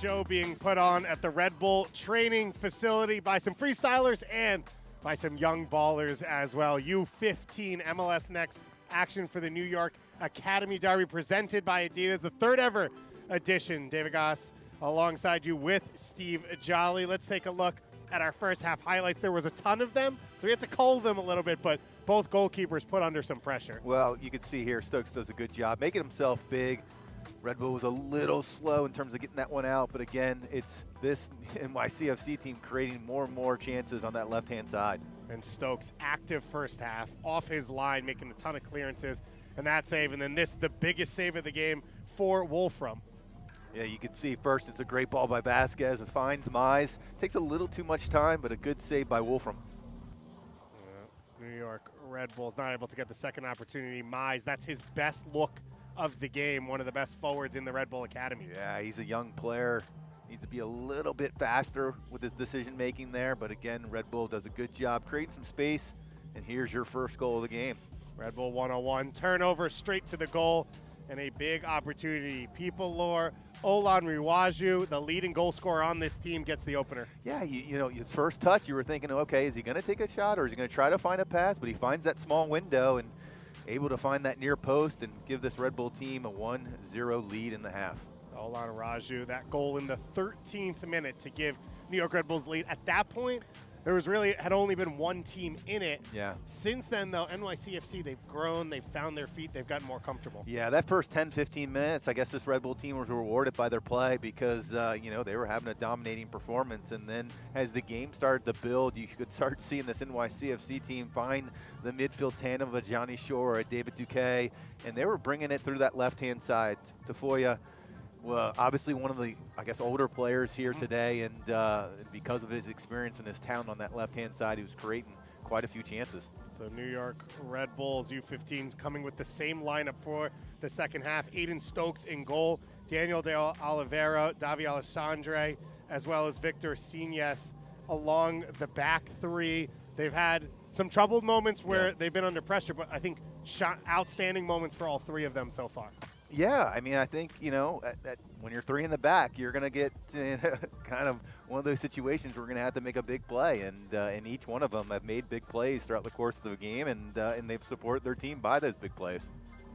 B: show being put on at the Red Bull training facility by some freestylers and by some young ballers as well. U15 MLS Next action for the New York Academy Derby presented by Adidas, the third ever edition. David Goss alongside you with Steve Jolly. Let's take a look at our first half highlights. There was a ton of them, so we had to cull them a little bit, but both goalkeepers put under some pressure.
A: Well, you can see here Stokes does a good job making himself big. Red Bull was a little slow in terms of getting that one out, but again, it's this NYCFC team creating more and more chances on that left-hand side.
B: And Stokes active first half, off his line, making a ton of clearances, and that save, and then this, the biggest save of the game for Wolfram.
A: Yeah, you can see first it's a great ball by Vasquez. It finds Mize. Takes a little too much time, but a good save by Wolfram.
B: New York Red Bulls not able to get the second opportunity. Mize, that's his best look of the game, one of the best forwards in the Red Bull Academy.
A: Yeah, he's a young player. Needs to be a little bit faster with his decision-making there, but again, Red Bull does a good job creating some space, and here's your first goal of the game.
B: Red Bull 101, turnover straight to the goal, and a big opportunity. People lore, Olan Riwaju, the leading goal scorer on this team, gets the opener.
A: Yeah, you know, his first touch, you were thinking, okay, is he going to take a shot or is he going to try to find a pass? But he finds that small window and able to find that near post and give this Red Bull team a 1-0 lead in the half.
B: Olan Raju, that goal in the 13th minute to give New York Red Bulls the lead. At that point, there was really had only been one team in it.
A: Yeah.
B: Since then, though, NYCFC, they've grown, they've found their feet, they've gotten more comfortable.
A: Yeah, that first 10, 15 minutes, I guess this Red Bull team was rewarded by their play because, you know, they were having a dominating performance. And then as the game started to build, you could start seeing this NYCFC team find the midfield tandem of Johnny Shore, David Duque, and they were bringing it through that left-hand side. Tafoya, well, obviously one of the, I guess, older players here today, and because of his experience and his talent on that left-hand side, he was creating quite a few chances.
B: So New York Red Bulls U15s coming with the same lineup for the second half. Aiden Stokes in goal, Daniel de Oliveira, Davi Alessandre, as well as Victor Signes along the back three. They've had some troubled moments where they've been under pressure, but I think outstanding moments for all three of them so far.
A: Yeah, I mean, I think, you know, when you're three in the back, you're going to get kind of one of those situations where we're going to have to make a big play, and each one of them have made big plays throughout the course of the game, and they've supported their team by those big plays.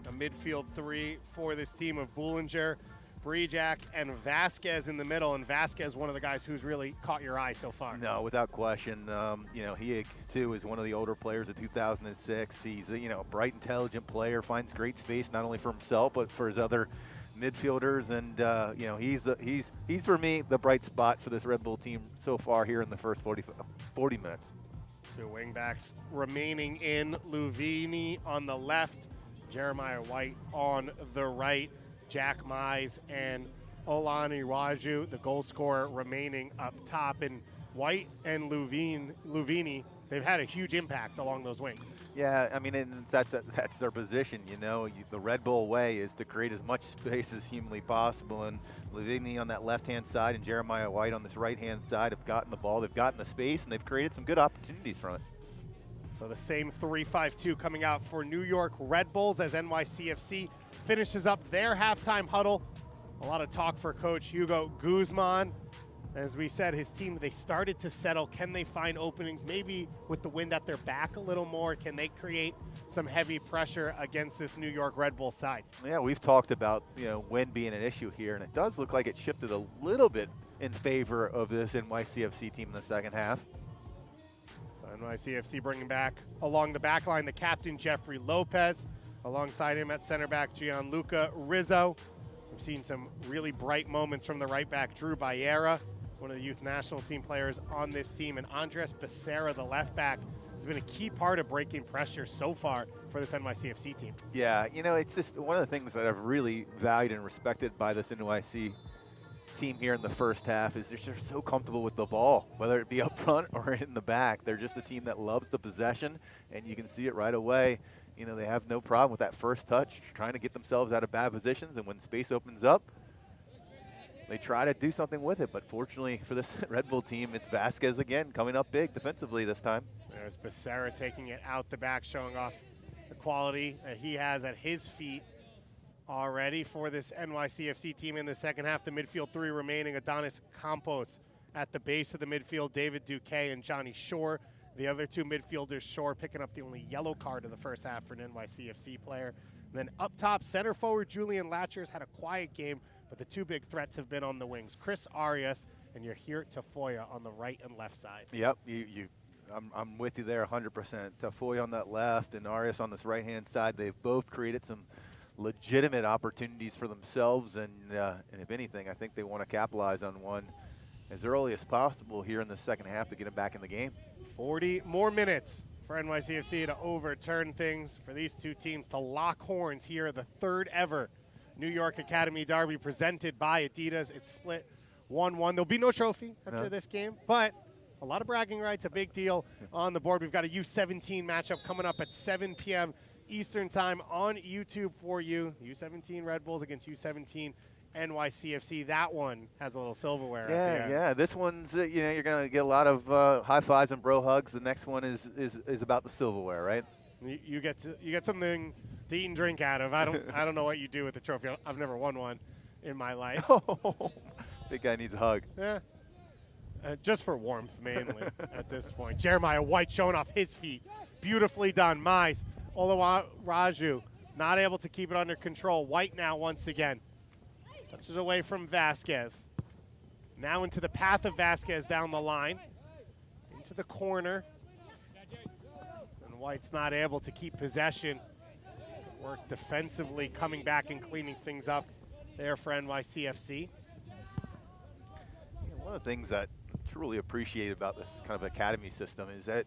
B: A midfield three for this team of Boulanger, Brijak, and Vasquez in the middle, and Vasquez, one of the guys who's really caught your eye so far.
A: No, without question. You know, he, too, is one of the older players of 2006. He's, you know, a bright, intelligent player, finds great space not only for himself but for his other midfielders, and, you know, he's, for me, the bright spot for this Red Bull team so far here in the first 40 minutes.
B: Two wingbacks remaining in, Luvini on the left, Jeremiah White on the right. Jack Mize and Olani Raju, the goal scorer, remaining up top. And White and Luvini, they've had a huge impact along those wings.
A: Yeah, I mean, and that's their position, you know. The Red Bull way is to create as much space as humanly possible. And Luvini on that left-hand side and Jeremiah White on this right-hand side have gotten the ball, they've gotten the space, and they've created some good opportunities from it.
B: So the same 3-5-2 coming out for New York Red Bulls as NYCFC finishes up their halftime huddle. A lot of talk for Coach Hugo Guzman. As we said, his team, they started to settle. Can they find openings, maybe with the wind at their back a little more? Can they create some heavy pressure against this New York Red Bull side?
A: Yeah, we've talked about, you know, wind being an issue here, and it does look like it shifted a little bit in favor of this NYCFC team in the second half.
B: So NYCFC bringing back along the back line the captain, Jeffrey Lopez. Alongside him at center back, Gianluca Rizzo. We've seen some really bright moments from the right back, Drew Bayera, one of the youth national team players on this team, and Andres Becerra, the left back, has been a key part of breaking pressure so far for this NYCFC team.
A: Yeah, you know, it's just one of the things that I've really valued and respected by this NYC team here in the first half is they're just so comfortable with the ball, whether it be up front or in the back. They're just a team that loves the possession, and you can see it right away. You know, they have no problem with that first touch, trying to get themselves out of bad positions, and when space opens up, they try to do something with it. But fortunately for this Red Bull team, it's Vasquez again coming up big defensively this time.
B: There's Becerra taking it out the back, showing off the quality that he has at his feet. already for this NYCFC team in the second half. The midfield three remaining: Adrian Compost at the base of the midfield, David Duque and Johnny Shore. The other two midfielders, Shore picking up the only yellow card of the first half for an NYCFC player. And then up top, center forward Julian Latcher's had a quiet game, but the two big threats have been on the wings. Chris Arias and Yahir Tafoya on the right and left side.
A: Yep, I'm with you there 100%. Tafoya on that left and Arias on this right-hand side. They've both created some legitimate opportunities for themselves, and if anything, I think they want to capitalize on one as early as possible here in the second half to get them back in the game.
B: 40 more minutes for NYCFC to overturn things, for these two teams to lock horns here, the third ever New York Academy Derby presented by Adidas. It's split 1-1. There'll be no trophy after this game, but a lot of bragging rights, a big deal on the board. We've got a U17 matchup coming up at 7 p.m. Eastern time on YouTube for you. U17 Red Bulls against U17 NYCFC. That one has a little silverware at the end.
A: Yeah. This one's, you're going to get a lot of high fives and bro hugs. The next one is about the silverware, right?
B: You get something to eat and drink out of. I don't know what you do with the trophy. I've never won one in my life.
A: Big guy needs a hug.
B: Yeah. Just for warmth, mainly, at this point. Jeremiah White showing off his feet. Beautifully done. Mais Oluwaraju not able to keep it under control. White now once again. Touches away from Vasquez. Now into the path of Vasquez down the line. Into the corner. And White's not able to keep possession. Work defensively, coming back and cleaning things up there for NYCFC.
A: One of the things that I truly appreciate about this kind of academy system is that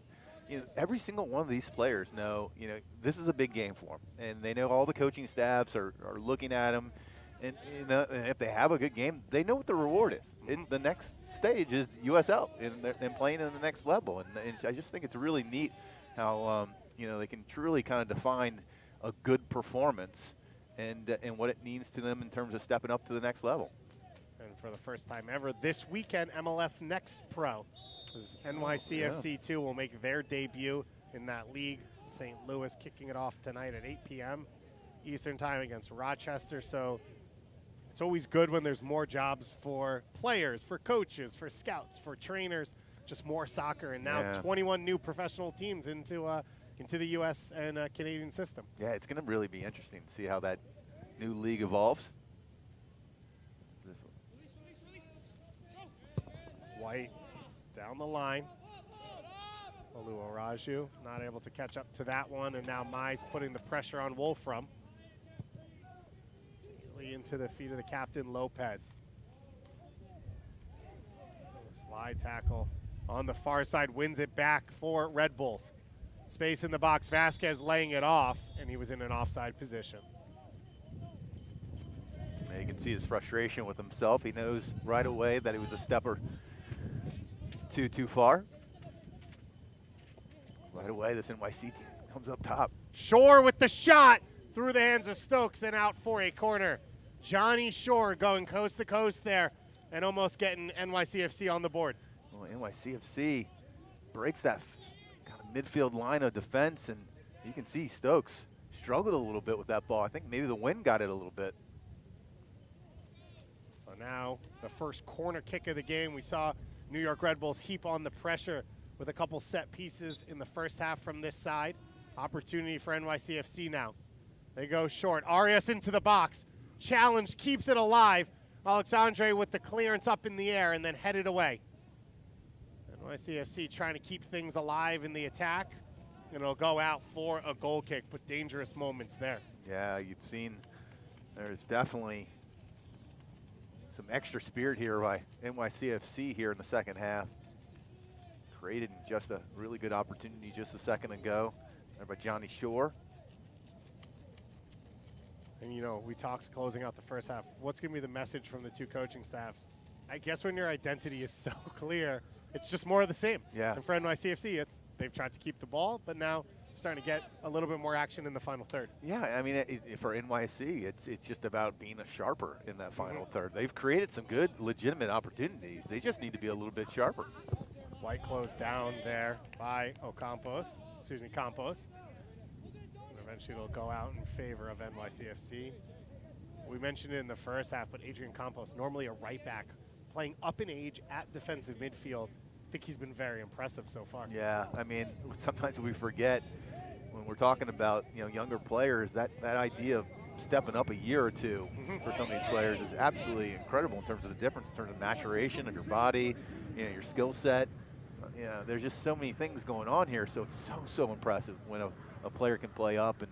A: every single one of these players know, this is a big game for them, and they know all the coaching staffs are looking at them, and if they have a good game, they know what the reward is. The next stage is USL and playing in the next level, and I just think it's really neat how they can truly kind of define a good performance and what it means to them in terms of stepping up to the next level.
B: And for the first time ever this weekend, MLS Next Pro. NYCFC 2 will make their debut in that league. St. Louis kicking it off tonight at 8 p.m. Eastern time against Rochester. So it's always good when there's more jobs for players, for coaches, for scouts, for trainers, just more soccer. And now 21 new professional teams into the U.S. and Canadian system. Yeah,
A: it's going to really be interesting to see how that new league evolves.
B: White down the line. Oluwaraju not able to catch up to that one, and now Mais putting the pressure on Wolfram. Immediately into the feet of the captain, Lopez. Slide tackle on the far side, wins it back for Red Bulls. Space in the box, Vasquez laying it off, and he was in an offside position.
A: You can see his frustration with himself. He knows right away that he was a stepper too far. Right away, this NYC team comes up top.
B: Shore with the shot through the hands of Stokes and out for a corner. Johnny Shore going coast to coast there and almost getting NYCFC on the board.
A: Well, NYCFC breaks that kind of midfield line of defense, and you can see Stokes struggled a little bit with that ball. I think maybe the wind got it a little bit.
B: So now the first corner kick of the game. We saw New York Red Bulls heap on the pressure with a couple set pieces in the first half from this side. Opportunity for NYCFC now. They go short. Arias into the box. Challenge, keeps it alive. Alexandre with the clearance up in the air and then headed away. NYCFC trying to keep things alive in the attack. And it'll go out for a goal kick, but dangerous moments there.
A: Yeah, you've seen there's definitely some extra spirit here by NYCFC here in the second half. Created just a really good opportunity just a second ago there by Johnny Shore.
B: And we talked closing out the first half. What's going to be the message from the two coaching staffs? I guess when your identity is so clear, it's just more of the same.
A: Yeah.
B: And for NYCFC, they've tried to keep the ball, but now starting to get a little bit more action in the final third.
A: Yeah, I mean, for NYC, it's just about being a sharper in that final third. They've created some good, legitimate opportunities. They just need to be a little bit sharper.
B: White closed down there by Compost. And eventually it'll go out in favor of NYCFC. We mentioned it in the first half, but Adrian Compost, normally a right back, playing up in age at defensive midfield. I think he's been very impressive so far.
A: Yeah, I mean, sometimes we forget when we're talking about, you know, younger players, that idea of stepping up a year or two for some of these players is absolutely incredible in terms of the difference in terms of maturation of your body, you know, your skill set. You know, there's just so many things going on here, so it's so impressive when a player can play up, and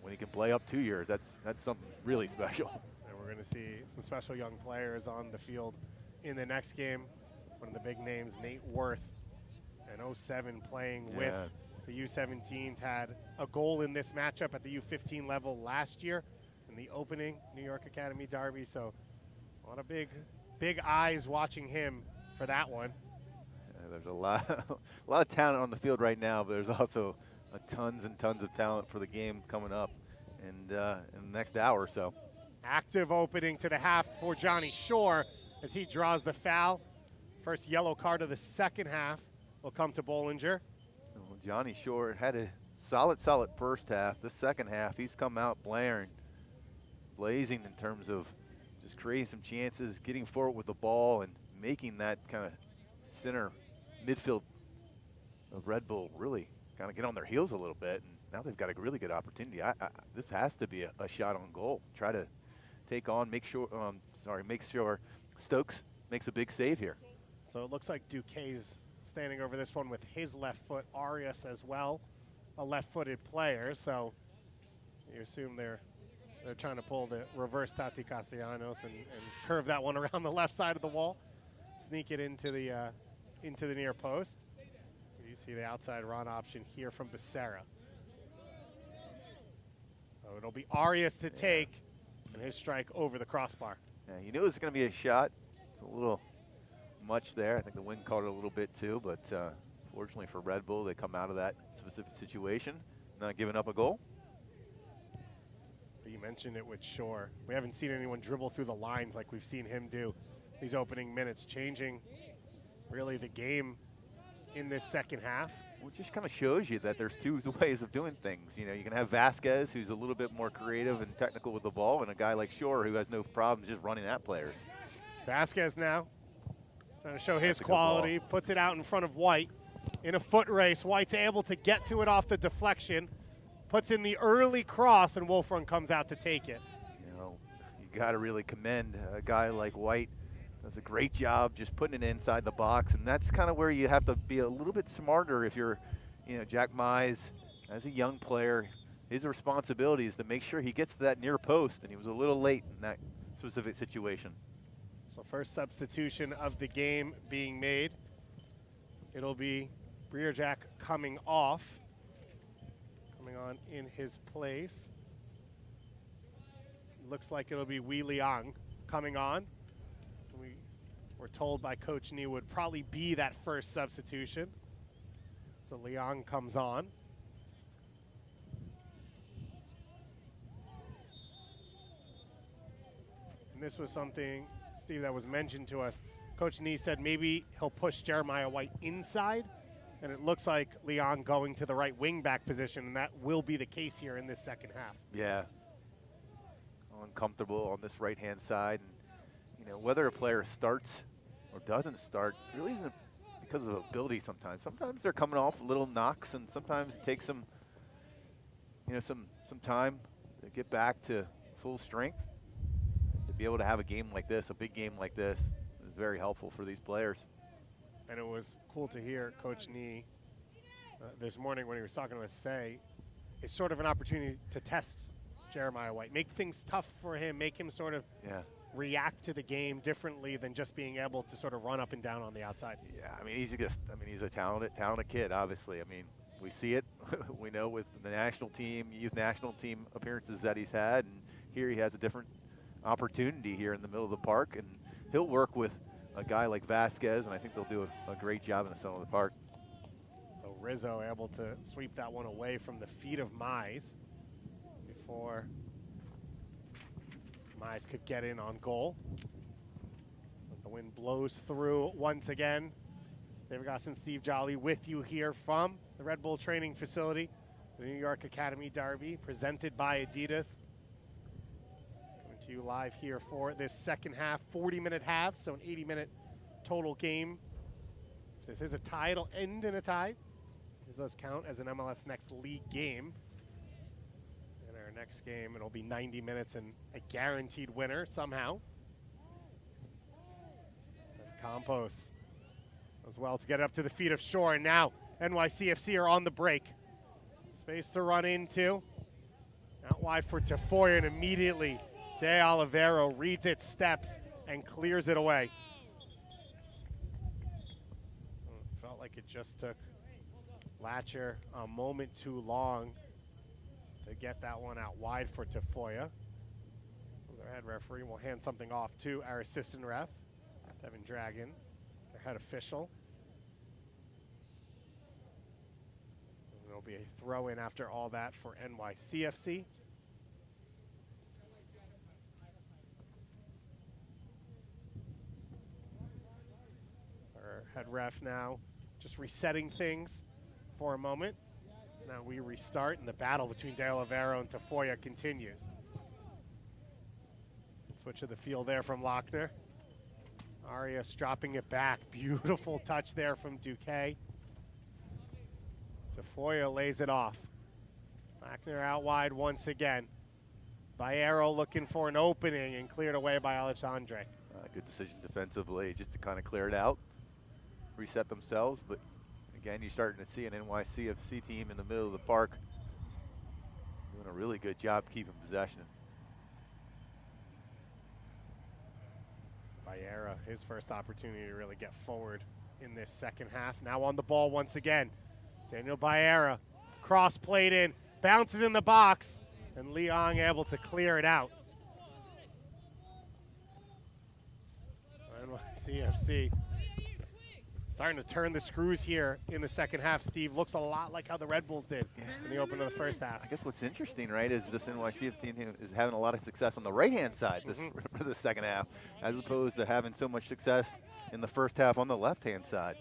A: when he can play up 2 years, that's something really special.
B: And we're going to see some special young players on the field in the next game. One of the big names, Nate Worth, an 07 playing with the U17s, had a goal in this matchup at the U15 level last year in the opening New York Academy Derby. So a lot of big eyes watching him for that one.
A: There's a lot of talent on the field right now, but there's also tons and tons of talent for the game coming up and in the next hour or so.
B: Active opening to the half for Johnny Shore as he draws the foul. First yellow card of the second half will come to Bollinger.
A: Well, Johnny Shore had a solid first half. The second half, he's come out blazing in terms of just creating some chances, getting forward with the ball, and making that kind of center midfield of Red Bull really kind of get on their heels a little bit. And now they've got a really good opportunity. This has to be a shot on goal. Try to take on, make sure Stokes makes a big save here.
B: So it looks like Duquesne's standing over this one with his left foot. Arias as well, a left-footed player. So you assume they're trying to pull the reverse Tati Castellanos and curve that one around the left side of the wall, sneak it into the near post. You see the outside run option here from Becerra. So it'll be Arias to take, and his strike over the crossbar.
A: Yeah, you knew it was going to be a shot. It's a little much there. I think the wind caught it a little bit too, but fortunately for Red Bull, they come out of that specific situation, not giving up a goal.
B: But you mentioned it with Shore. We haven't seen anyone dribble through the lines like we've seen him do these opening minutes, changing really the game in this second half.
A: Well, it just kind of shows you that there's two ways of doing things. You know, you can have Vasquez, who's a little bit more creative and technical with the ball, and a guy like Shore who has no problems just running at players.
B: Vasquez now trying to show his quality, puts it out in front of White in a foot race. White's able to get to it off the deflection, puts in the early cross, and Wolfrun comes out to take it.
A: You know, you got to really commend a guy like White. Does a great job just putting it inside the box, and that's kind of where you have to be a little bit smarter if you're, you know, Jack Mize as a young player. His responsibility is to make sure he gets to that near post, and he was a little late in that specific situation.
B: So first substitution of the game being made. It'll be Breerjack coming off. Coming on in his place. Looks like it'll be Wei Liang coming on. We're told by Coach Nee would probably be that first substitution. So Liang comes on. And this was something, Steve, that was mentioned to us. Coach Nee said maybe he'll push Jeremiah White inside, and it looks like Liang going to the right wing back position, and that will be the case here in this second half.
A: Yeah. Uncomfortable on this right-hand side. And, you know, whether a player starts or doesn't start really isn't because of ability sometimes. Sometimes they're coming off little knocks, and sometimes it takes them, you know, some time to get back to full strength. To be able to have a game like this, a big game like this, is very helpful for these players.
B: And it was cool to hear Coach Nee this morning when he was talking to us say it's sort of an opportunity to test Jeremiah White, make things tough for him, make him sort of react to the game differently than just being able to sort of run up and down on the outside.
A: Yeah, I mean, he's a talented kid, obviously. I mean, we see it. We know with the national team, youth national team appearances that he's had, and here he has a different opportunity here in the middle of the park, and he'll work with a guy like Vasquez, and I think they'll do a great job in the center of the park.
B: So Rizzo able to sweep that one away from the feet of Mize before Mize could get in on goal. As the wind blows through once again. David Goss and Steve Jolly with you here from the Red Bull training facility, the New York Academy Derby, presented by Adidas. Coming to you live here for this second half, 40-minute half, so an 80-minute total game. If this is a tie, it'll end in a tie. This does count as an MLS Next League game. In our next game, it'll be 90 minutes and a guaranteed winner somehow. As Compost as well to get it up to the feet of Shore, and now NYCFC are on the break. Space to run into. Out wide for Tafoya, and immediately De Oliveira reads its steps and clears it away. Felt like it just took Latcher a moment too long to get that one out wide for Tafoya. Our head referee will hand something off to our assistant ref, Devin Dragon, our head official. And there'll be a throw in after all that for NYCFC. Our head ref now just resetting things for a moment. Now we restart, and the battle between De Oliveira and Tafoya continues. Switch of the field there from Lochner. Arias dropping it back. Beautiful touch there from Duque. Tafoya lays it off. Lochner out wide once again. Baero looking for an opening and cleared away by Alexandre.
A: Good decision defensively just to kind of clear it out, reset themselves. But again, you're starting to see an NYCFC team in the middle of the park doing a really good job keeping possession.
B: Baera, his first opportunity to really get forward in this second half. Now on the ball once again. Daniel Baera, cross played in, bounces in the box, and Leong able to clear it out. NYCFC starting to turn the screws here in the second half, Steve. Looks a lot like how the Red Bulls did in the opening of the first half.
A: I guess what's interesting, right, is this NYCFC team is having a lot of success on the right-hand side for the second half, as opposed to having so much success in the first half on the left-hand side.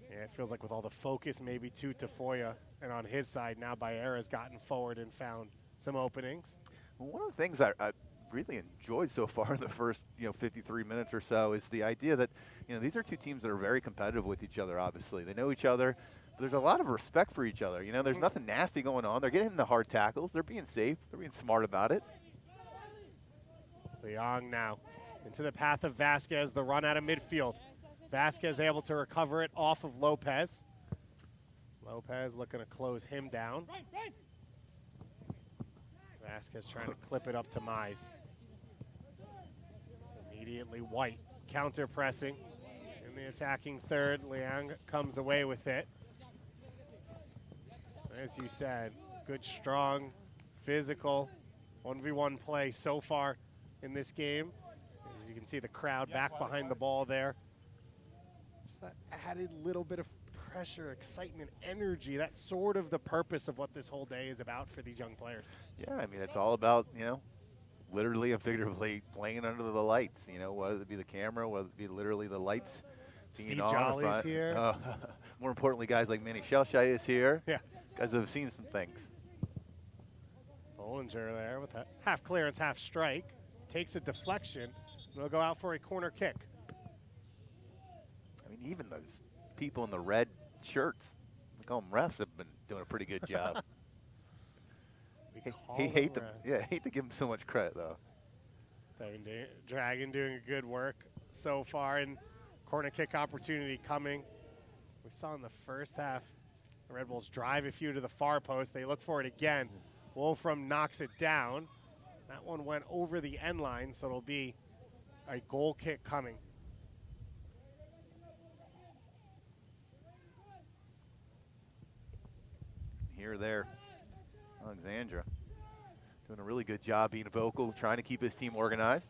B: Yeah, it feels like with all the focus maybe to Tafoya, and on his side now Baera's gotten forward and found some openings.
A: Well, one of the things I really enjoyed so far in the first 53 minutes or so is the idea that these are two teams that are very competitive with each other. Obviously they know each other, but there's a lot of respect for each other. There's nothing nasty going on. They're getting into hard tackles, they're being safe, they're being smart about it.
B: Leong now into the path of Vasquez, the run out of midfield. Vasquez able to recover it off of Lopez. Lopez looking to close him down. Vasquez trying to clip it up to Mize. Immediately White counter pressing in the attacking third. Leong comes away with it. As you said, good, strong, physical 1v1 play so far in this game. As you can see the crowd back behind the ball there. Just that added little bit of pressure, excitement, energy. That's sort of the purpose of what this whole day is about for these young players.
A: Yeah, I mean, it's all about, literally and figuratively playing under the lights, whether it be the camera, whether it be literally the lights being
B: Steve
A: on.
B: Jolly's here.
A: More importantly, guys like Manny Shellshay is here.
B: Yeah.
A: Guys have seen some things.
B: Bollinger there with a half clearance, half strike. Takes a deflection, and will go out for a corner kick.
A: I mean, even those people in the red shirts, we call them refs, have been doing a pretty good job. Hate to give him so much credit, though.
B: Dragon doing good work so far, and corner kick opportunity coming. We saw in the first half, the Red Bulls drive a few to the far post. They look for it again. Wolfram knocks it down. That one went over the end line, so it'll be a goal kick coming.
A: Here, there, Alexandra doing a really good job being vocal, trying to keep his team organized.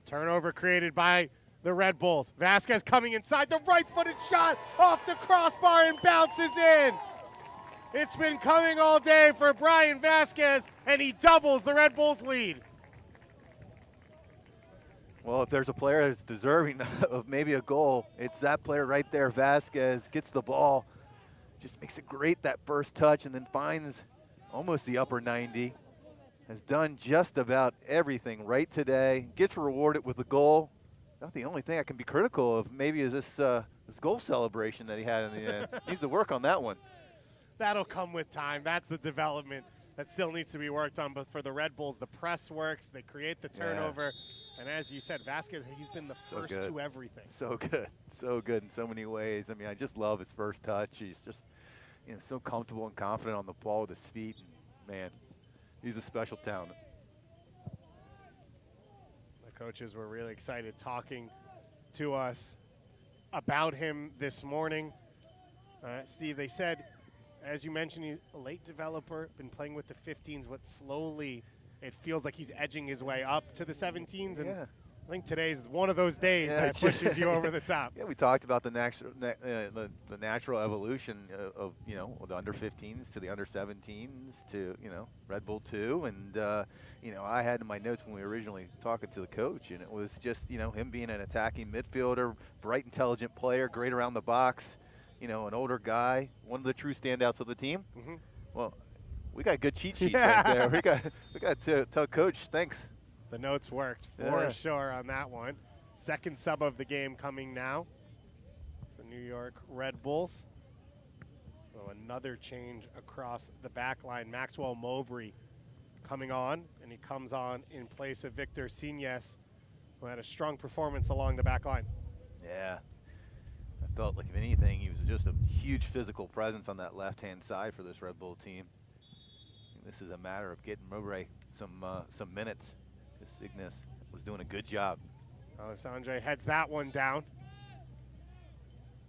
B: Turnover created by the Red Bulls. Vasquez coming inside, the right-footed shot off the crossbar and bounces in. It's been coming all day for Brian Vasquez, and he doubles the Red Bulls lead.
A: Well, if there's a player that's deserving of maybe a goal, it's that player right there. Vasquez gets the ball, just makes it great that first touch, and then finds almost the upper 90. has done just about everything right today. Gets rewarded with a goal. Not the only thing I can be critical of maybe is this goal celebration that he had in the end. Needs to work on that one.
B: That'll come with time. That's the development that still needs to be worked on. But for the Red Bulls, the press works. They create the turnover. Yeah. And as you said, Vasquez, he's been the first to everything.
A: So good. So good in so many ways. I mean, I just love his first touch. He's just, so comfortable and confident on the ball with his feet. And, man, he's a special talent.
B: The coaches were really excited talking to us about him this morning. Steve, they said, as you mentioned, he's a late developer, been playing with the 15s, but slowly it feels like he's edging his way up to the 17s. And I think today's one of those days that pushes you over the top.
A: Yeah, we talked about the natural evolution of the under 15s to the under 17s to Red Bull 2, and I had in my notes when we were originally talking to the coach, and it was just him being an attacking midfielder, bright, intelligent player, great around the box, an older guy, one of the true standouts of the team.
B: Mm-hmm.
A: Well, we got good cheat sheets right there. We got to tell coach thanks.
B: The notes worked for sure on that one. Second sub of the game coming now for New York Red Bulls. So another change across the back line. Maxwell Mowbray coming on, and he comes on in place of Victor Signes, who had a strong performance along the back line.
A: Yeah. I felt like, if anything, he was just a huge physical presence on that left-hand side for this Red Bull team. This is a matter of getting Mowbray some minutes. Signes was doing a good job.
B: Alessandre heads that one down.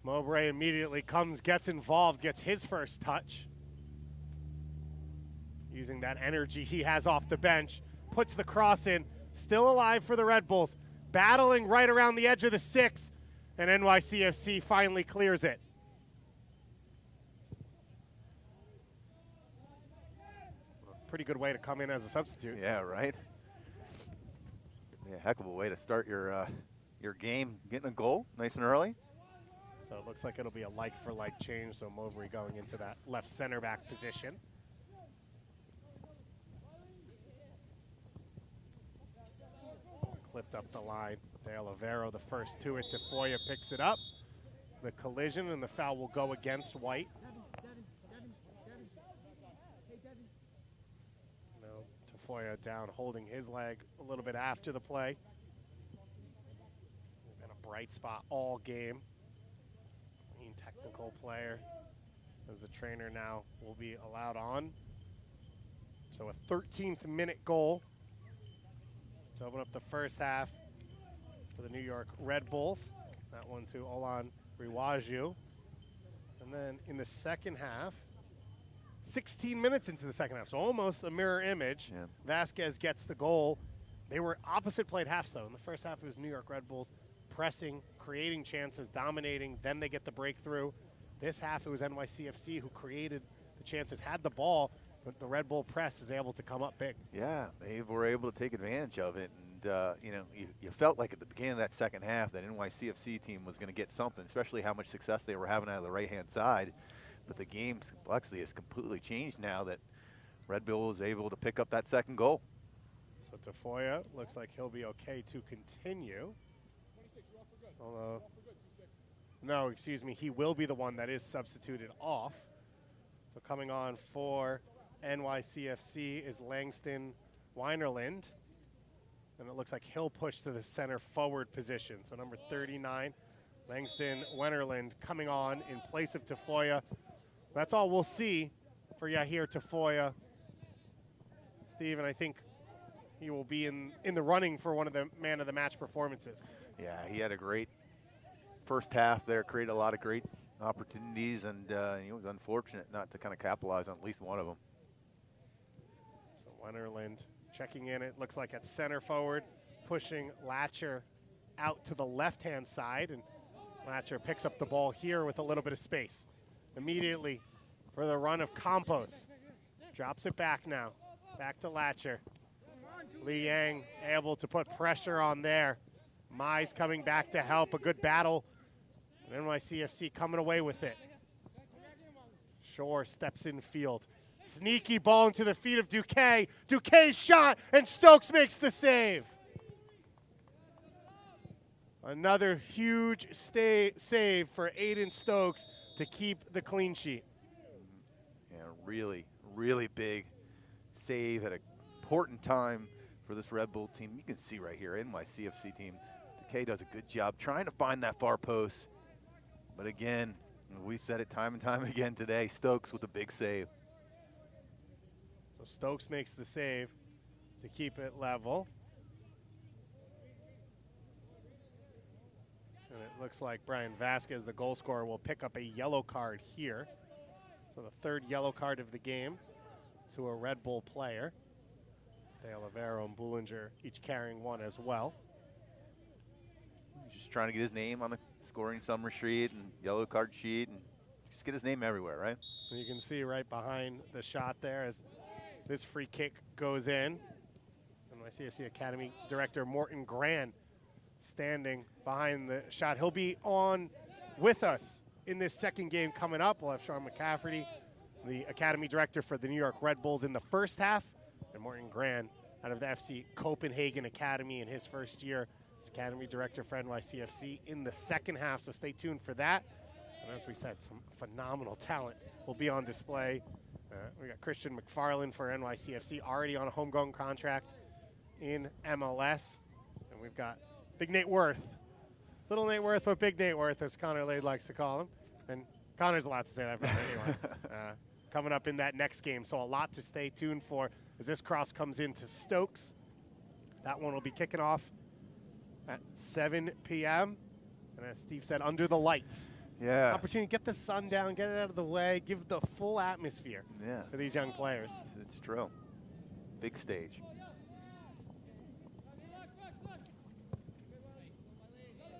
B: Mowbray immediately gets involved, gets his first touch. Using that energy he has off the bench, puts the cross in, still alive for the Red Bulls, battling right around the edge of the 6, and NYCFC finally clears it. Pretty good way to come in as a substitute.
A: Yeah, right. Yeah, heck of a way to start your game, getting a goal nice and early.
B: So it looks like it'll be a like-for-like change, so Mowbray going into that left center back position. Clipped up the line. De Oliveira, the first to it. Tafoya picks it up. The collision and the foul will go against White. Tafoya down, holding his leg a little bit after the play. Been a bright spot all game. Mean technical player, as the trainer now will be allowed on. So a 13th minute goal to open up the first half for the New York Red Bulls. That one to Olan Riwaju. And then in the second half, 16 minutes into the second half, so almost a mirror image.
A: Yeah.
B: Vasquez gets the goal. They were opposite played halves, though. In the first half, it was New York Red Bulls pressing, creating chances, dominating. Then they get the breakthrough. This half, it was NYCFC who created the chances, had the ball, but the Red Bull press is able to come up big.
A: Yeah, they were able to take advantage of it. And, you felt like at the beginning of that second half that NYCFC team was going to get something, especially how much success they were having out of the right-hand side. But the game's complexity has completely changed now that Red Bull was able to pick up that second goal.
B: So Tafoya looks like he'll be okay to continue. Although, no, excuse me, he will be the one that is substituted off. So coming on for NYCFC is Langston Weinerland. And it looks like he'll push to the center forward position. So number 39, Langston Weinerland coming on in place of Tafoya. That's all we'll see for Yahir Tafoya. Steve, and I think he will be in the running for one of the man of the match performances.
A: Yeah, he had a great first half there, created a lot of great opportunities, and he was unfortunate not to kind of capitalize on at least one of them.
B: So Weinerland checking in, it looks like at center forward, pushing Latcher out to the left-hand side, and Latcher picks up the ball here with a little bit of space. Immediately for the run of Compost. Drops it back now. Back to Latcher. Li Yang able to put pressure on there. Mize coming back to help. A good battle. And NYCFC coming away with it. Shore steps in field. Sneaky ball into the feet of Duque. Duque's shot, and Stokes makes the save. Another huge save for Aiden Stokes to keep the clean sheet.
A: Yeah, really, really big save at an important time for this Red Bull team. You can see right here, NYCFC team, Duque does a good job trying to find that far post. But again, we said it time and time again today, Stokes with a big save.
B: So Stokes makes the save to keep it level. And it looks like Brian Vasquez, the goal scorer, will pick up a yellow card here. So the third yellow card of the game to a Red Bull player. De Oliveira and Bullinger each carrying one as well.
A: Just trying to get his name on the scoring summary sheet and yellow card sheet and just get his name everywhere, right?
B: And you can see right behind the shot there as this free kick goes in. NYCFC Academy Director Morton Gran standing behind the shot. He'll be on with us in this second game coming up. We'll have Sean McCafferty, the Academy Director for the New York Red Bulls in the first half, and Morton Gran out of the FC Copenhagen Academy in his first year as Academy Director for NYCFC in the second half, so stay tuned for that. And as we said, some phenomenal talent will be on display. We got Christian McFarland for NYCFC, already on a homegrown contract in MLS. And we've got Big Nate Worth. Little Nate Worth, but Big Nate Worth, as Connor Lade likes to call him. And Connor's allowed to say that for anyone. Coming up in that next game, so a lot to stay tuned for as this cross comes into Stokes. That one will be kicking off at 7 p.m. And as Steve said, under the lights.
A: Yeah.
B: Opportunity to get the sun down, get it out of the way, give the full atmosphere for these young players.
A: It's true. Big stage.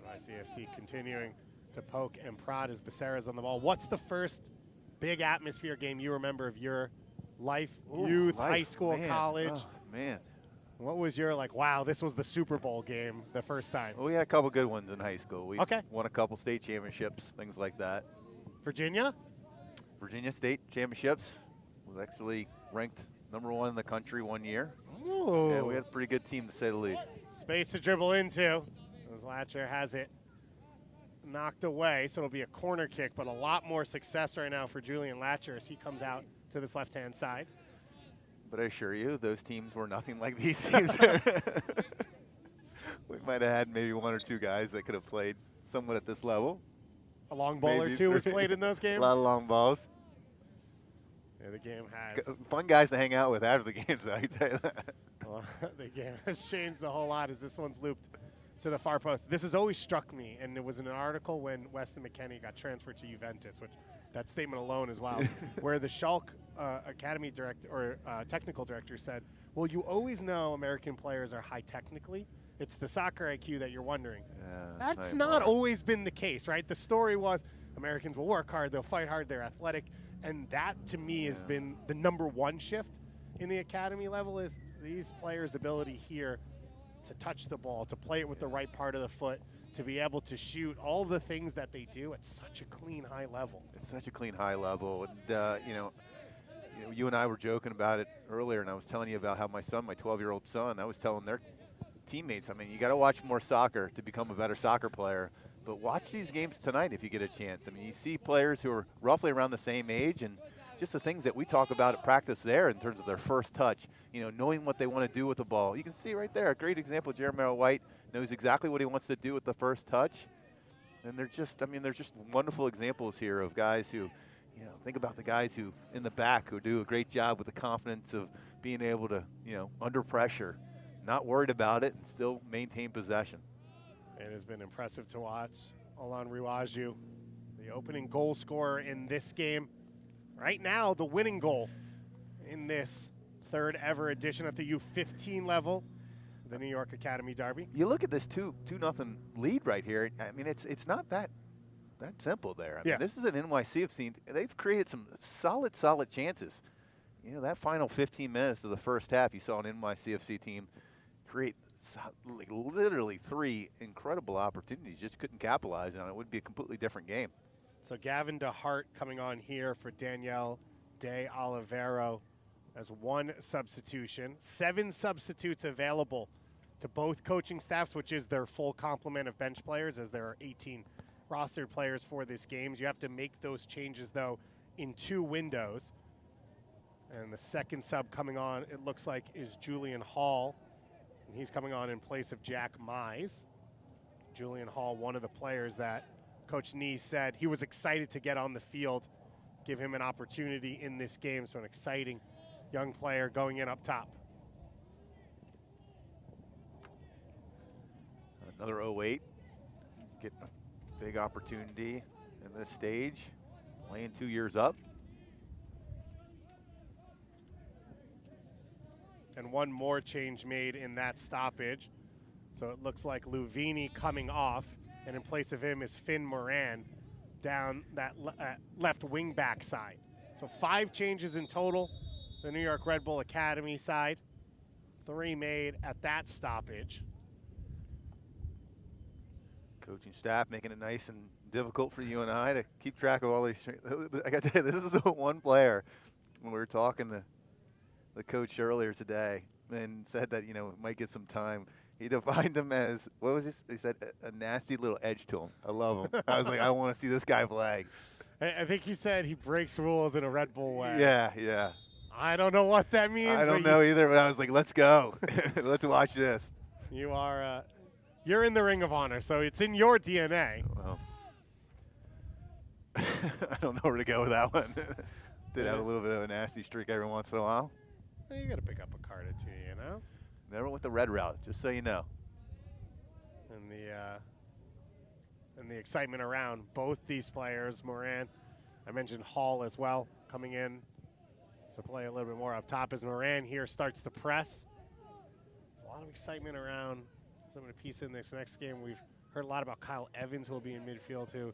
B: NYCFC continuing to poke and prod as Becerra's on the ball. What's the first big atmosphere game you remember of your life, youth, high school, college?
A: Oh, man.
B: What was your, like, wow, this was the Super Bowl game the first time?
A: Well, we had a couple good ones in high school. We
B: Okay.
A: won a couple state championships, things like that.
B: Virginia?
A: Virginia State Championships was actually ranked #1 in the country one year.
B: Ooh.
A: Yeah, we had a pretty good team, to say the least.
B: Space to dribble into as Latcher has it knocked away, so it'll be a corner kick, but a lot more success right now for Julian Latcher as he comes out to this left-hand side.
A: But I assure you, those teams were nothing like these teams. We might have had maybe one or two guys that could have played somewhat at this level.
B: A long ball or two was played in those games?
A: A lot of long balls.
B: Yeah, the game has.
A: Fun guys to hang out with after the games, I can tell you that.
B: Well, the game has changed a whole lot as this one's looped to the far post. This has always struck me, and it was in an article when Weston McKennie got transferred to Juventus, which that statement alone is wild, where the Schalke Academy director or technical director said, well, you always know American players are high technically. It's the soccer IQ that you're wondering.
A: Yeah,
B: that's not always been the case, right? The story was Americans will work hard, they'll fight hard, they're athletic, and that to me has been the #1 shift in the academy level is these players' ability here to touch the ball, to play it with the right part of the foot, to be able to shoot, all the things that they do at such a clean, high level.
A: It's such a clean, high level. And, you and I were joking about it earlier, and I was telling you about how my son, my 12-year-old son, I was telling their teammates, I mean, you got to watch more soccer to become a better soccer player. But watch these games tonight if you get a chance. I mean, you see players who are roughly around the same age, and just the things that we talk about at practice there in terms of their first touch, knowing what they want to do with the ball. You can see right there, a great example, Jeremiah White knows exactly what he wants to do with the first touch. And they're just wonderful examples here of guys who, think about the guys who in the back who do a great job with the confidence of being able to, under pressure, not worried about it and still maintain possession.
B: It has been impressive to watch. Olan Riwaju, the opening goal scorer in this game. Right now, the winning goal in this third ever edition at the U15 level, the New York Academy Derby.
A: You look at this 2-0 lead right here. I mean, it's not that simple there. I mean, this is an NYCFC. They've created some solid chances. That final 15 minutes of the first half, you saw an NYCFC team create literally 3 incredible opportunities. Just couldn't capitalize on it. It would be a completely different game.
B: So Gavin DeHart coming on here for Danielle De Olivero as one substitution. 7 substitutes available to both coaching staffs, which is their full complement of bench players, as there are 18 rostered players for this game. You have to make those changes, though, in 2 windows. And the second sub coming on, it looks like, is Julian Hall. And he's coming on in place of Jack Mize. Julian Hall, one of the players that Coach Nee said he was excited to get on the field, give him an opportunity in this game. So an exciting young player going in up top.
A: Another 08. Getting a big opportunity in this stage. Playing 2 years up.
B: And one more change made in that stoppage. So it looks like Luvini coming off, and in place of him is Finn Moran down that left wing back side. So 5 changes in total, the New York Red Bull Academy side. 3 made at that stoppage.
A: Coaching staff making it nice and difficult for you and I to keep track of all these. I got to tell you, this is the one player when we were talking to the coach earlier today and said that, you know, might get some time. He defined him as, what was this? He said a nasty little edge to him. I love him. I was like, I want to see this guy play.
B: I think he said he breaks rules in a Red Bull way.
A: Yeah, yeah.
B: I don't know what that means.
A: I don't know either, but I was like, let's go. Let's watch this.
B: You are, you're in the Ring of Honor, so it's in your DNA.
A: Well, I don't know where to go with that one. Did have a little bit of a nasty streak every once in a while.
B: Well, you got to pick up a card or two, you know?
A: Never with the red route, just so you know.
B: And the excitement around both these players, Moran, I mentioned Hall as well, coming in to play a little bit more up top as Moran here starts to press. There's a lot of excitement around some of the pieces in this next game. We've heard a lot about Kyle Evans, who will be in midfield too.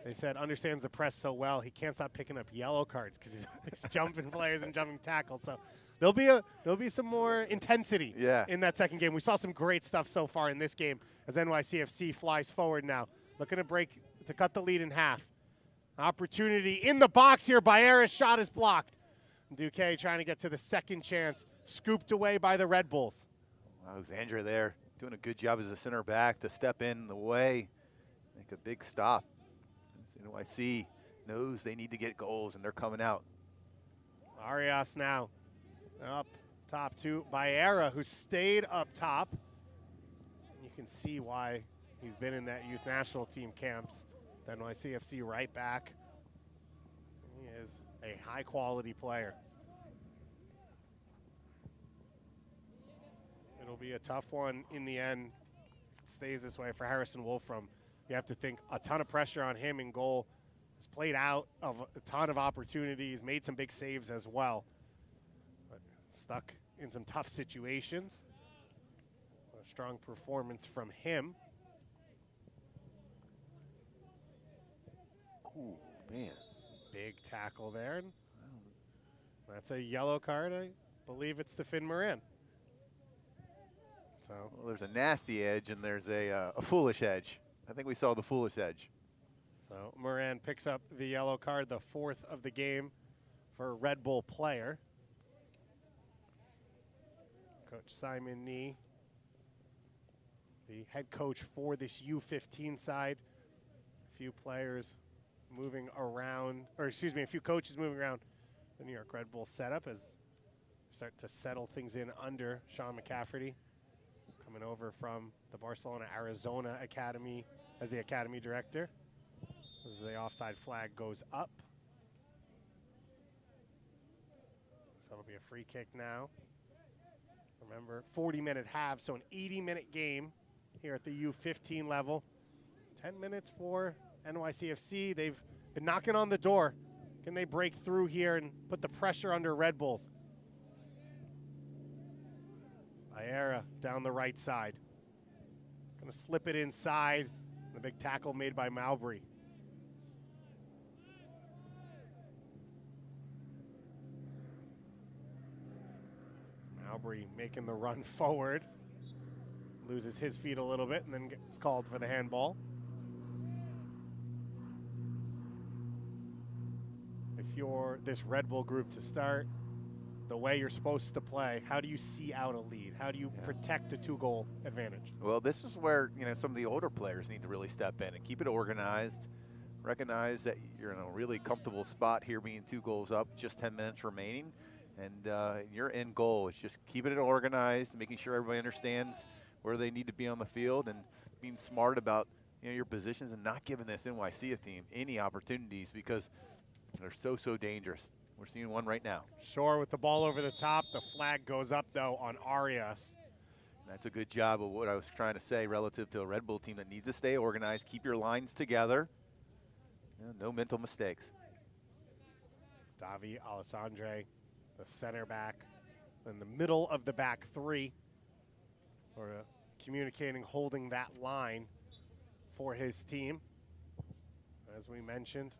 B: They said understands the press so well, he can't stop picking up yellow cards because he's jumping players and jumping tackles. So there'll be some more intensity in that second game. We saw some great stuff so far in this game as NYCFC flies forward now, looking to cut the lead in half. Opportunity in the box here. Baera's shot is blocked. Duque trying to get to the second chance, scooped away by the Red Bulls.
A: Alexandra there doing a good job as a center back to step in the way, make a big stop. NYC knows they need to get goals, and they're coming out.
B: Arias now up top to Baera, who stayed up top. You can see why he's been in that youth national team camps. Then NYCFC right back. He is a high-quality player. It'll be a tough one in the end. If it stays this way for Harrison Wolfram. You have to think a ton of pressure on him in goal. He's played out of a ton of opportunities, made some big saves as well. But stuck in some tough situations. A strong performance from him.
A: Ooh, man.
B: Big tackle there. That's a yellow card. I believe it's to Finn Moran. So
A: well, there's a nasty edge and there's a foolish edge. I think we saw the foolish edge.
B: So Moran picks up the yellow card, the 4th of the game for a Red Bull player. Coach Simon Nee, the head coach for this U15 side. A few players moving around, or excuse me, a few coaches moving around the New York Red Bull setup as we start to settle things in under Sean McCafferty, coming over from the Barcelona, Arizona Academy as the Academy director. As the offside flag goes up. So it'll be a free kick now. Remember, 40-minute halves, so an 80-minute game here at the U15 level. 10 minutes for NYCFC. They've been knocking on the door. Can they break through here and put the pressure under Red Bulls? Baera down the right side. Gonna slip it inside. The big tackle made by Mowbray. Mowbray making the run forward. Loses his feet a little bit and then gets called for the handball. A you're this Red Bull group to start the way you're supposed to play, how do you see out a lead? How do you protect a 2-goal advantage?
A: Well, this is where, you know, some of the older players need to really step in and keep it organized. Recognize that you're in a really comfortable spot here, being 2 goals up, just 10 minutes remaining, and your end goal is just keeping it organized, making sure everybody understands where they need to be on the field, and being smart about, you know, your positions, and not giving this NYCF team any opportunities, because they're so dangerous. We're seeing one right now.
B: Shore with the ball over the top. The flag goes up, though, on Arias.
A: That's a good job of what I was trying to say relative to a Red Bull team that needs to stay organized, keep your lines together. No mental mistakes.
B: Davi Alessandre, the center back, in the middle of the back three, or communicating, holding that line for his team. As we mentioned,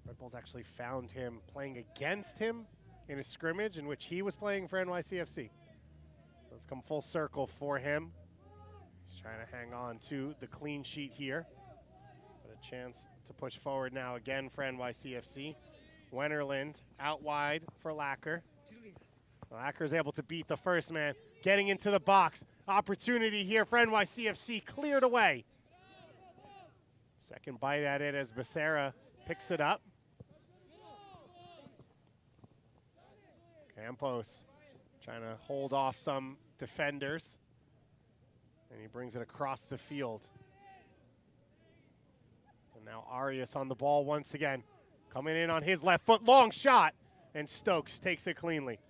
B: Red Bulls actually found him playing against him in a scrimmage in which he was playing for NYCFC. So it's come full circle for him. He's trying to hang on to the clean sheet here. But a chance to push forward now again for NYCFC. Wennerland out wide for Lacker. Lacker is able to beat the first man, getting into the box. Opportunity here for NYCFC, cleared away. Second bite at it as Becerra picks it up. Campos trying to hold off some defenders, and he brings it across the field. And now Arias on the ball once again, coming in on his left foot, long shot, and Stokes takes it cleanly.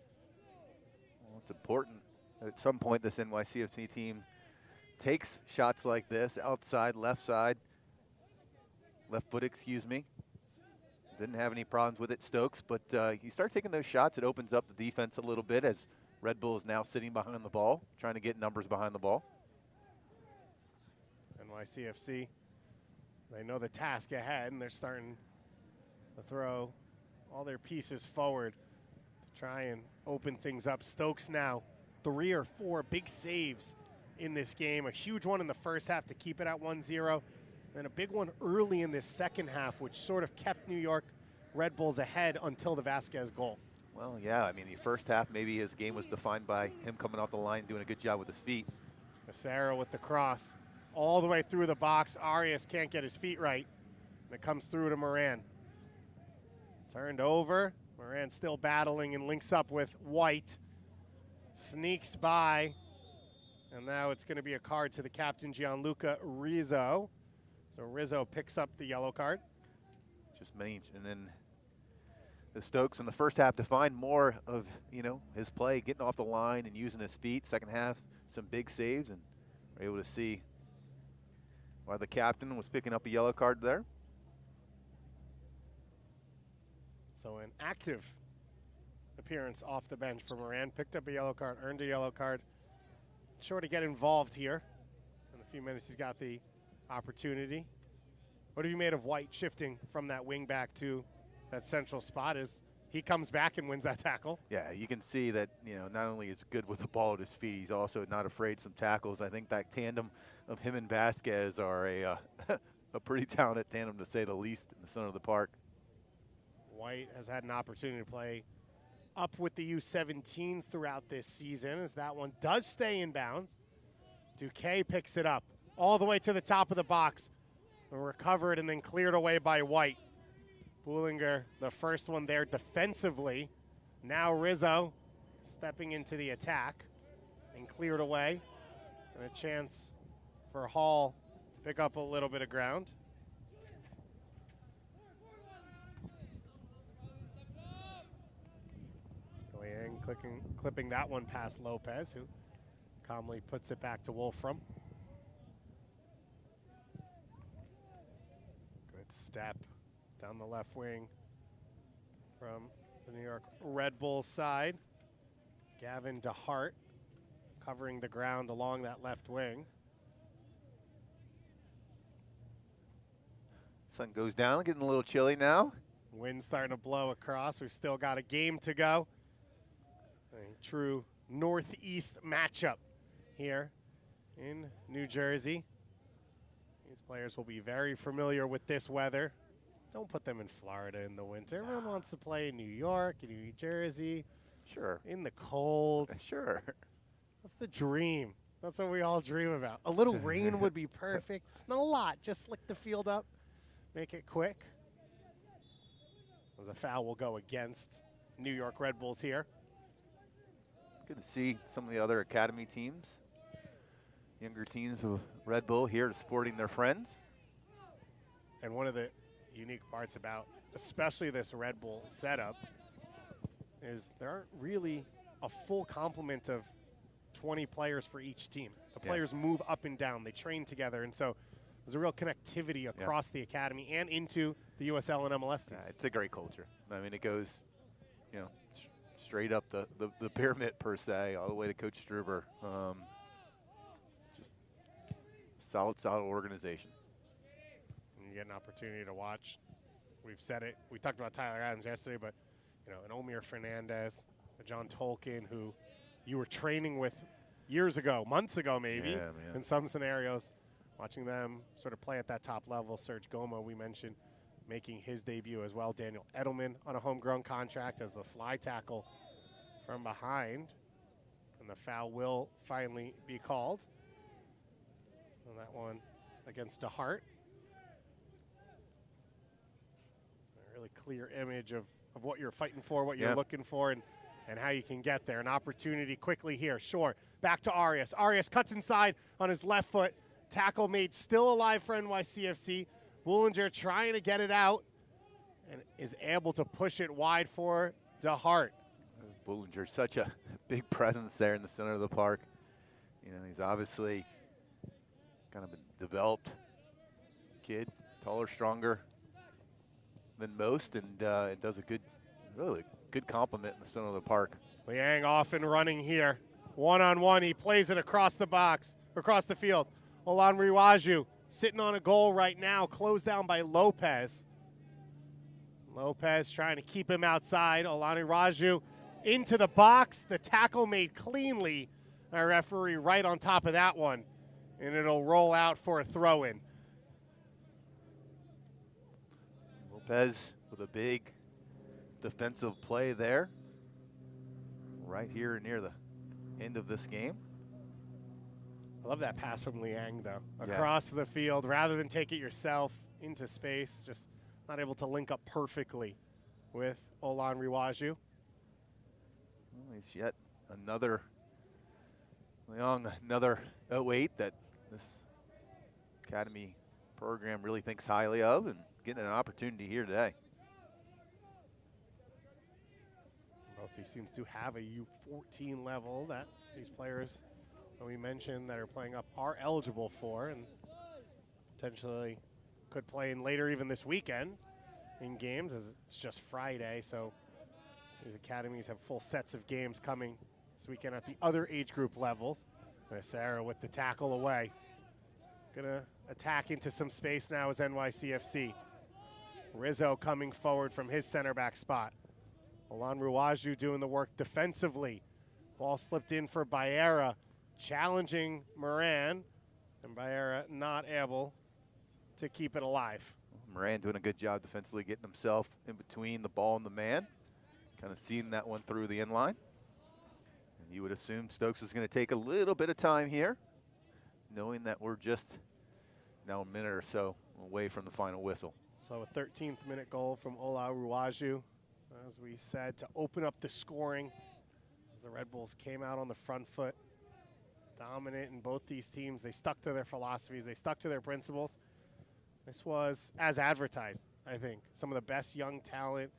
A: Well, it's important that at some point this NYCFC team takes shots like this, outside, left side, left foot, excuse me. Didn't have any problems with it, Stokes, but you start taking those shots, it opens up the defense a little bit, as Red Bull is now sitting behind the ball, trying to get numbers behind the ball.
B: NYCFC, they know the task ahead, and they're starting to throw all their pieces forward to try and open things up. Stokes now 3 or 4 big saves in this game. A huge one in the first half to keep it at 1-0. And a big one early in this second half, which sort of kept New York Red Bulls ahead until the Vasquez goal.
A: Well, yeah, I mean, the first half, maybe his game was defined by him coming off the line, doing a good job with his feet.
B: Becerra with the cross all the way through the box. Arias can't get his feet right, and it comes through to Moran. Turned over. Moran still battling and links up with White. Sneaks by, and now it's going to be a card to the captain, Gianluca Rizzo. So Rizzo picks up the yellow card.
A: Just mange. And then the Stokes in the first half to find more of, you know, his play, getting off the line and using his feet. Second half, some big saves, and we're able to see why the captain was picking up a yellow card there.
B: So an active appearance off the bench for Moran. Picked up a yellow card, earned a yellow card. Sure to get involved here. In a few minutes, he's got the opportunity. What have you made of White shifting from that wing back to that central spot as he comes back and wins that tackle?
A: Yeah, you can see that, you know, not only is good with the ball at his feet, he's also not afraid some tackles. I think that tandem of him and Vasquez are a pretty talented tandem, to say the least, in the center of the park.
B: White has had an opportunity to play up with the U17s throughout this season, as that one does stay in bounds. Duque picks it up all the way to the top of the box, recovered and then cleared away by White. Boolinger, the first one there defensively. Now Rizzo stepping into the attack and cleared away. And a chance for Hall to pick up a little bit of ground. Goyang clipping that one past Lopez, who calmly puts it back to Wolfram. Good step down the left wing from the New York Red Bulls side. Gavin DeHart covering the ground along that left wing.
A: Sun goes down, getting a little chilly now.
B: Wind starting to blow across. We've still got a game to go. A true northeast matchup here in New Jersey. These players will be very familiar with this weather. don't put them in Florida in the winter. Everyone wants to play in New York, in New Jersey.
A: Sure.
B: In the cold.
A: Sure.
B: That's the dream. That's what we all dream about. A little rain would be perfect. Not a lot. Just slick the field up. Make it quick. As a foul will go against New York Red Bulls here.
A: Good to see some of the other academy teams, younger teams of Red Bull here supporting their friends.
B: And one of the unique parts about especially this Red Bull setup is there aren't really a full complement of 20 players for each team. The players move up and down. They train together. And so there's a real connectivity across the academy and into the USL and MLS teams.
A: Yeah, it's a great culture. I mean, it goes, you know, straight up the pyramid per se, all the way to Coach Struber. Just solid organization.
B: And you get an opportunity to watch. We've said it. We talked about Tyler Adams yesterday, but you know, an Omir Fernandez, a John Tolkien, who you were training with years ago, months ago maybe, in some scenarios, watching them sort of play at that top level. Serge Goma, we mentioned, making his debut as well. Daniel Edelman on a homegrown contract as the slide tackle from behind. And the foul will finally be called. And that one against DeHart. A really clear image of what you're fighting for, what you're looking for, and how you can get there. An opportunity quickly here. Shore back to Arias. Arias cuts inside on his left foot. Tackle made, still alive for NYCFC. Boulanger trying to get it out and is able to push it wide for DeHart.
A: Boulanger, such a big presence there in the center of the park. You know, he's obviously kind of a developed kid, taller, stronger than most, and it does a really good compliment in the center of the park.
B: Liang off and running here. One-on-one, he plays it across the box, across the field. Olan Riwaju sitting on a goal right now, closed down by Lopez. Lopez trying to keep him outside. Olan Riwaju into the box. The tackle made cleanly. Our referee right on top of that one, and it'll roll out for a throw-in.
A: Lopez with a big defensive play there, right here near the end of this game.
B: I love that pass from Liang, though. Across the field, rather than take it yourself into space, just not able to link up perfectly with Olan Riwaju.
A: Well, he's yet another 08 that this academy program really thinks highly of, and getting an opportunity here today.
B: Both these teams do have a U14 level that these players that we mentioned that are playing up are eligible for, and potentially could play in later even this weekend in games, as it's just Friday, so these academies have full sets of games coming this weekend at the other age group levels. Sarah with the tackle away. Gonna attack into some space now as NYCFC. Rizzo coming forward from his center back spot. Olan Riwaju doing the work defensively. Ball slipped in for Baera, challenging Moran, and Baera not able to keep it alive.
A: Moran doing a good job defensively, getting himself in between the ball and the man. Kind of seeing that one through the end line. And you would assume Stokes is going to take a little bit of time here, knowing that we're just now a minute or so away from the final whistle.
B: So a 13th minute goal from Ola Riwaju, as we said, to open up the scoring. As the Red Bulls came out on the front foot, dominant in both these teams. They stuck to their philosophies. They stuck to their principles. This was as advertised, I think. Some of the best young talent,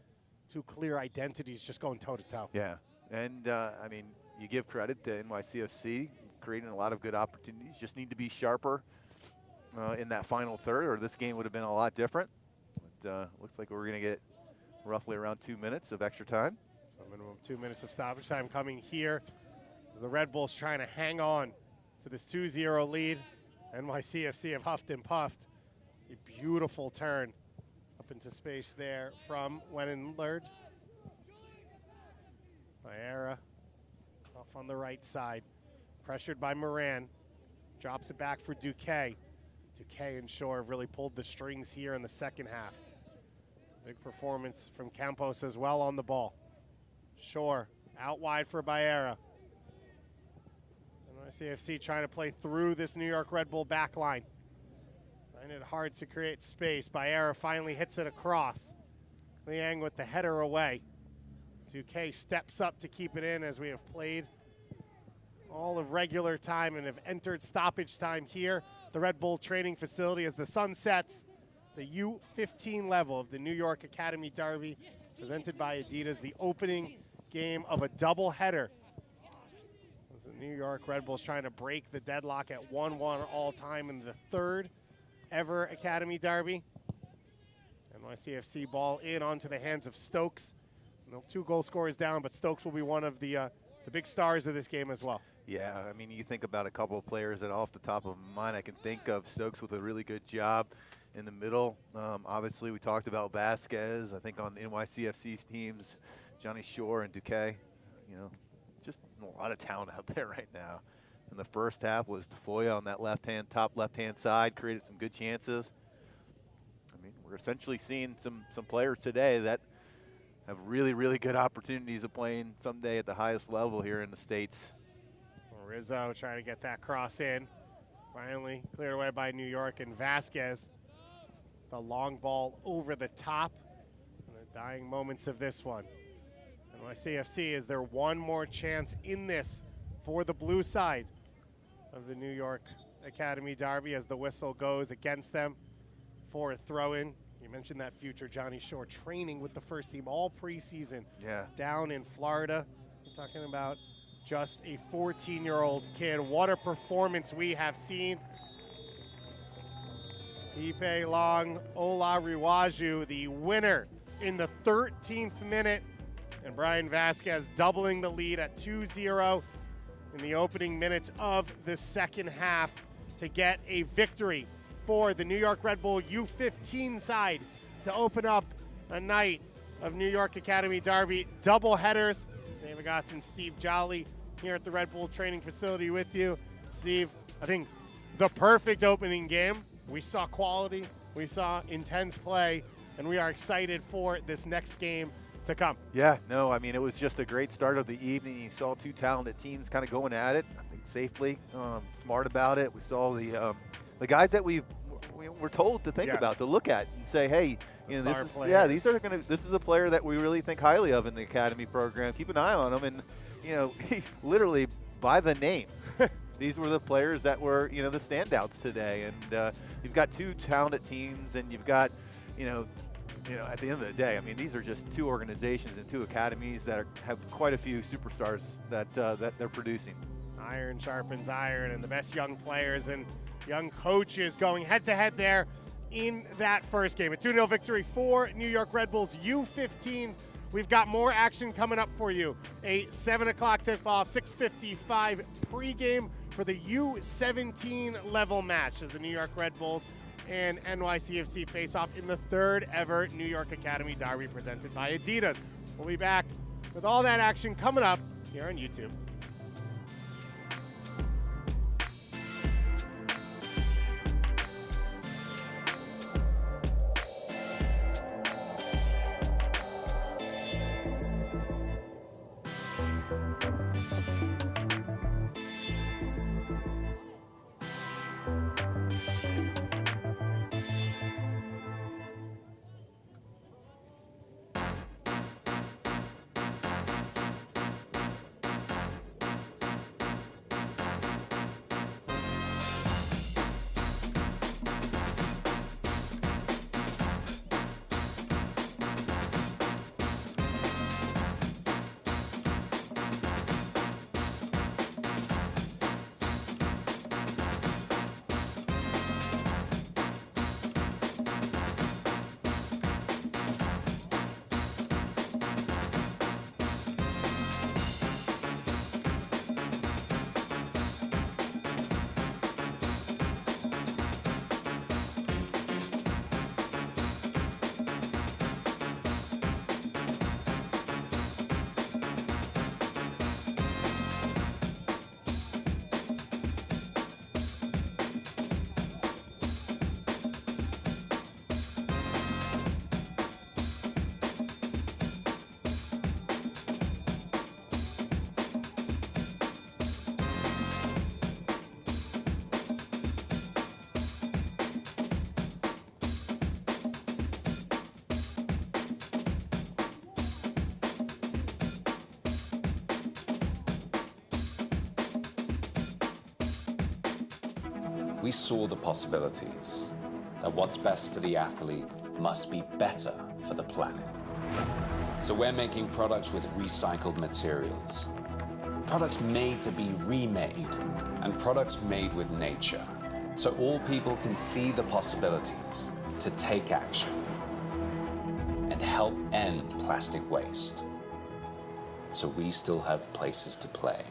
B: two clear identities just going toe-to-toe.
A: Yeah, and I mean, you give credit to NYCFC, creating a lot of good opportunities. Just need to be sharper in that final third, or this game would have been a lot different. But looks like we're going to get roughly around 2 minutes of extra time.
B: So a minimum of 2 minutes of stoppage time coming here as the Red Bulls trying to hang on to this 2-0 lead. NYCFC have huffed and puffed. A beautiful turn up into space there from Wenenlerd. Baera off on the right side. Pressured by Moran. Drops it back for Duque. Duque and Shore have really pulled the strings here in the second half. Big performance from Compost as well on the ball. Shore out wide for Baera. NYCFC trying to play through this New York Red Bull back line. Find it hard to create space. Baera finally hits it across. Liang with the header away. 2K steps up to keep it in as we have played all of regular time and have entered stoppage time here. The Red Bull training facility as the sun sets. The U15 level of the New York Academy Derby presented by Adidas. The opening game of a doubleheader. As the New York Red Bulls trying to break the deadlock at 1-1 all time in the third ever Academy Derby. NYCFC ball in onto the hands of Stokes. No 2 goal scorers down, but Stokes will be one of the big stars of this game as well.
A: Yeah, I mean, you think about a couple of players that off the top of mind I can think of. Stokes with a really good job in the middle. Obviously, we talked about Vasquez. I think on NYCFC's teams, Johnny Shore and Duque. You know, just a lot of talent out there right now. In the first half was Tafoya on that top left-hand side, created some good chances. I mean, we're essentially seeing some players today that have really, really good opportunities of playing someday at the highest level here in the States.
B: Rizzo trying to get that cross in. Finally cleared away by New York, and Vasquez, the long ball over the top in the dying moments of this one. NYCFC, is there one more chance in this for the blue side of the New York Academy Derby as the whistle goes against them for a throw-in. You mentioned that future Johnny Shore training with the first team all preseason down in Florida. We're talking about just a 14-year-old kid. What a performance we have seen. Ipe Long Olariwaju, the winner in the 13th minute. And Brian Vasquez doubling the lead at 2-0 in the opening minutes of the second half to get a victory for the New York Red Bull U15 side to open up a night of New York Academy Derby double headers. David Gotts and Steve Jolly here at the Red Bull training facility with you. Steve, I think the perfect opening game. We saw quality, we saw intense play, and we are excited for this next game to come.
A: Yeah, no, I mean, it was just a great start of the evening. You saw 2 talented teams kind of going at it, I think safely, smart about it. We saw the guys that we were told to think about, to look at and say, hey, you know, this is a player that we really think highly of in the academy program. Keep an eye on him, and you know, literally by the name. These were the players that were, you know, the standouts today. And you've got 2 talented teams, and you've got, you know, at the end of the day, I mean, these are just 2 organizations and 2 academies that have quite a few superstars that they're producing.
B: Iron sharpens iron, and the best young players and young coaches going head-to-head there in that first game. A 2-0 victory for New York Red Bulls U15s. We've got more action coming up for you. A 7 o'clock tip-off, 6:55 pregame for the U17 level match as the New York Red Bulls and NYCFC face off in the 3rd ever New York Academy Derby presented by Adidas. We'll be back with all that action coming up here on YouTube.
C: we saw the possibilities, that what's best for the athlete must be better for the planet. So we're making products with recycled materials, products made to be remade, and products made with nature, so all people can see the possibilities to take action and help end plastic waste, so we still have places to play.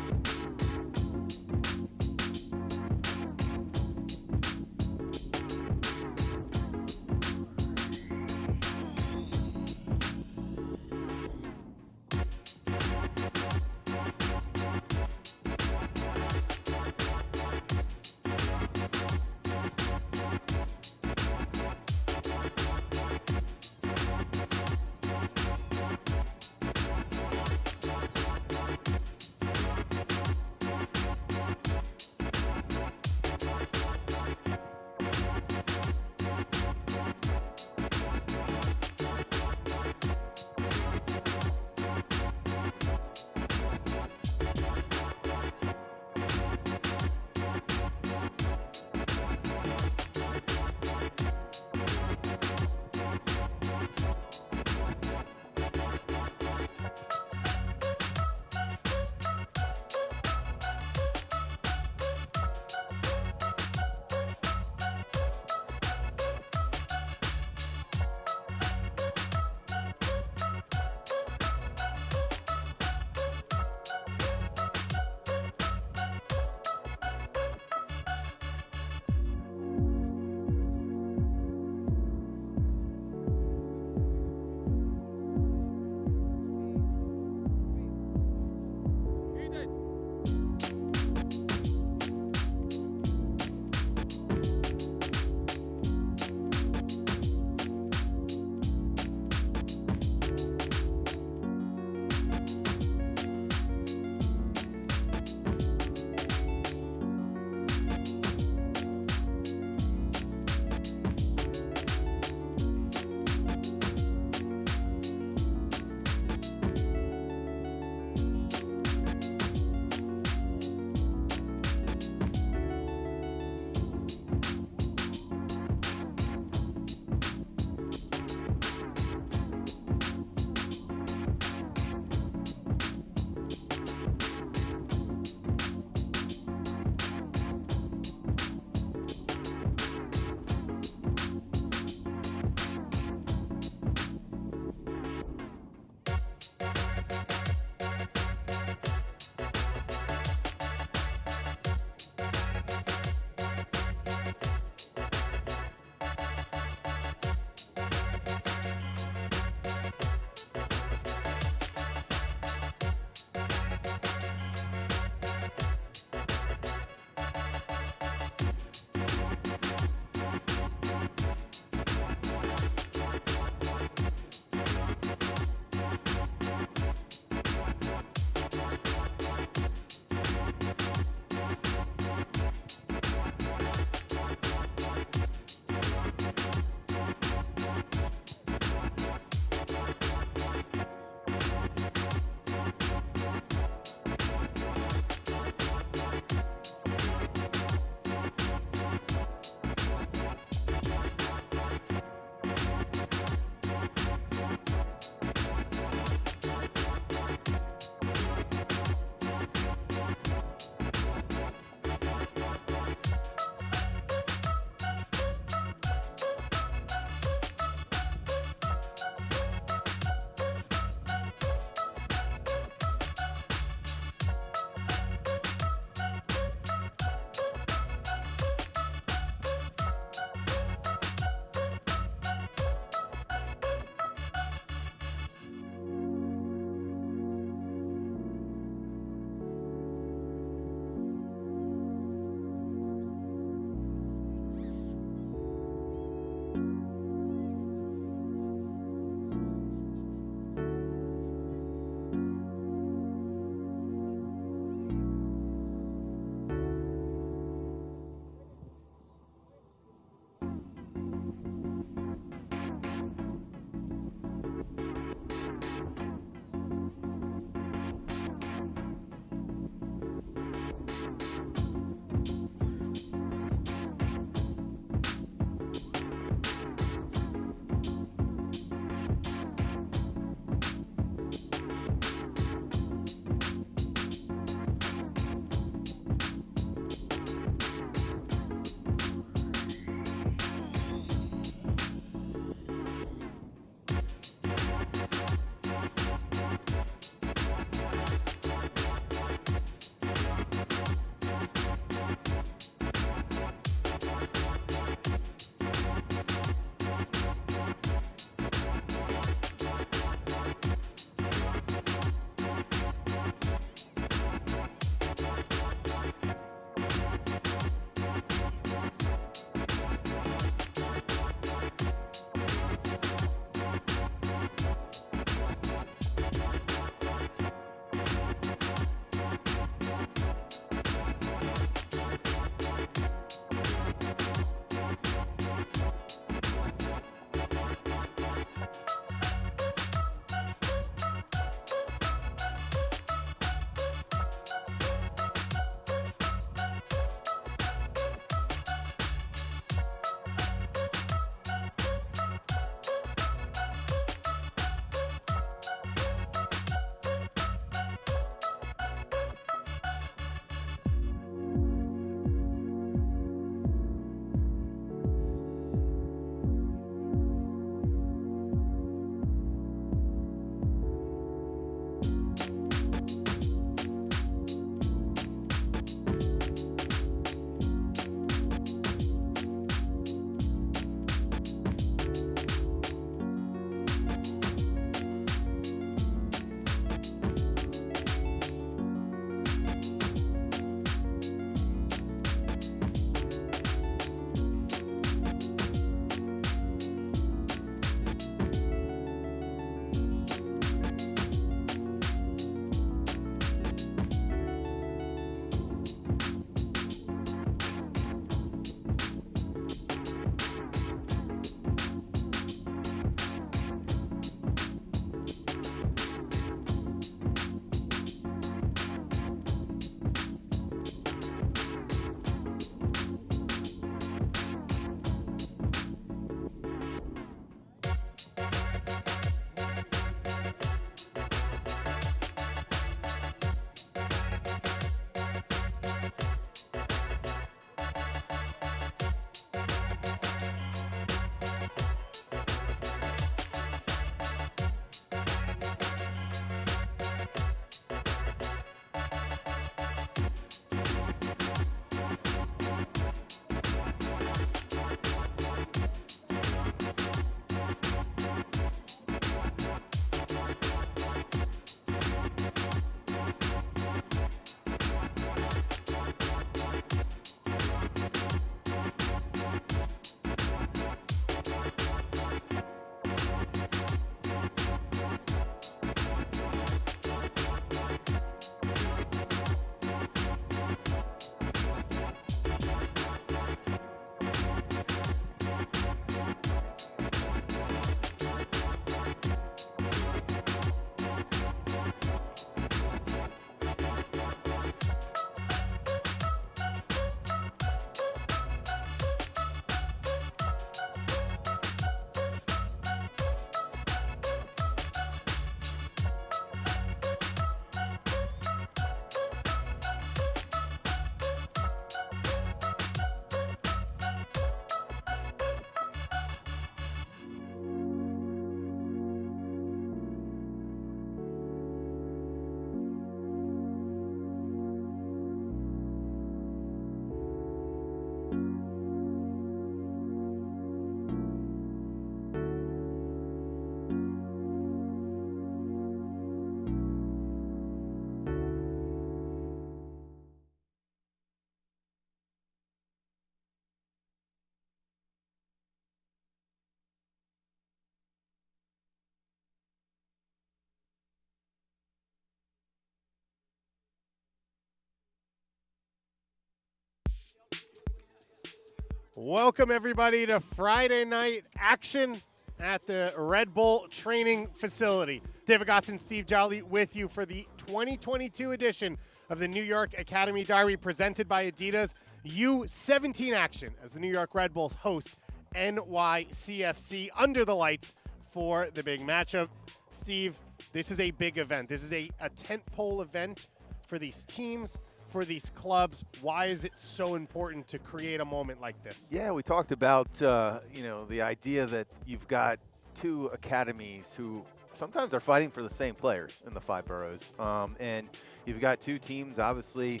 B: Welcome, everybody, to Friday night action at the Red Bull training facility. David Gosson, Steve Jolly with you for the 2022 edition of the New York Academy Derby presented by Adidas. U17 action as the New York Red Bulls host NYCFC under the lights for the big matchup. Steve, this is a big event. This is a tentpole event for these teams, for these clubs. Why is it so important to create a moment like this?
A: Yeah, we talked about, the idea that you've got two academies who sometimes are fighting for the same players in the five boroughs. And you've got two teams, obviously,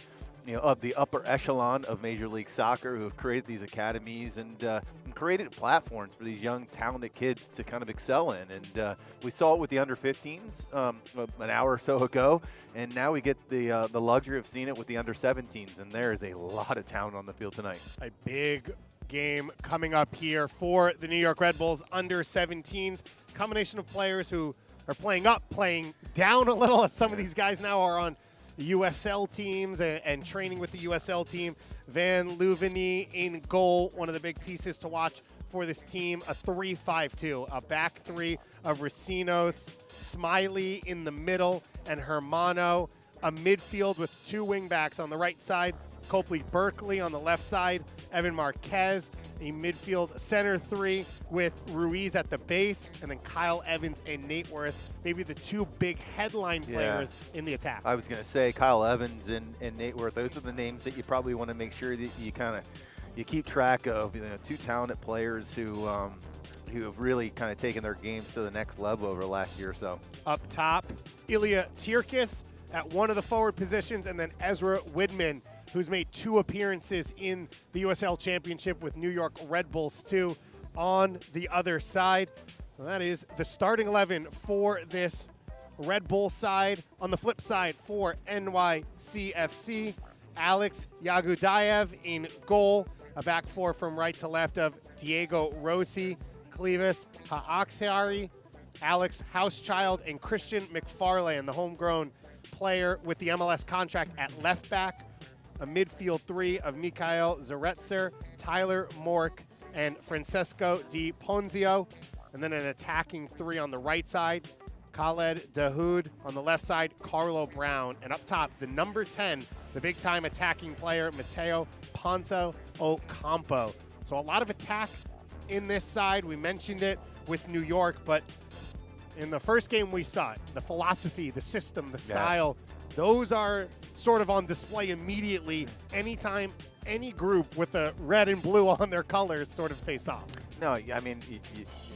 A: of the upper echelon of Major League Soccer who have created these academies and created platforms for these young, talented kids to kind of excel in. And we saw it with the under-15s an hour or so ago, and now we get the luxury of seeing it with the under-17s, and there is a lot of talent on the field tonight.
B: A big game coming up here for the New York Red Bulls under-17s. Combination of players who are playing up, playing down a little. Some of these guys now are on USL teams and training with the USL team. Van Louveny in goal, one of the big pieces to watch for this team. A 3-5-2, a back three of Racinos, Smiley in the middle, and Hermano. A midfield with two wingbacks on the right side, Copley Berkeley on the left side, Evan Marquez. A midfield center three with Ruiz at the base, and then Kyle Evans and Nate Worth, maybe the two big headline players in the attack.
A: I was going to say Kyle Evans and Nate Worth, those are the names that you probably want to make sure that you keep track of. Two talented players who have really kind of taken their games to the next level over the last year or so.
B: Up top, Ilya Tirkis at one of the forward positions, and then Ezra Whitman, who's made two appearances in the USL Championship with New York Red Bulls 2 on the other side. So that is the starting 11 for this Red Bull side. On the flip side for NYCFC, Alex Yagudayev in goal. A back four from right to left of Diego Rossi, Clevis Haaksari, Alex Housechild, and Christian McFarlane, the homegrown player with the MLS contract at left back. A midfield three of Mikhail Zaretzer, Tyler Mork, and Francesco Di Ponzio. And then an attacking three on the right side, Khaled Dahoud. On the left side, Carlo Brown. And up top, the number 10, the big-time attacking player, Mateo Ponzo Ocampo. So a lot of attack in this side. We mentioned it with New York, but in the first game we saw it. The philosophy, the system, the style, those are sort of on display immediately anytime any group with the red and blue on their colors sort of face off.
A: No, I mean,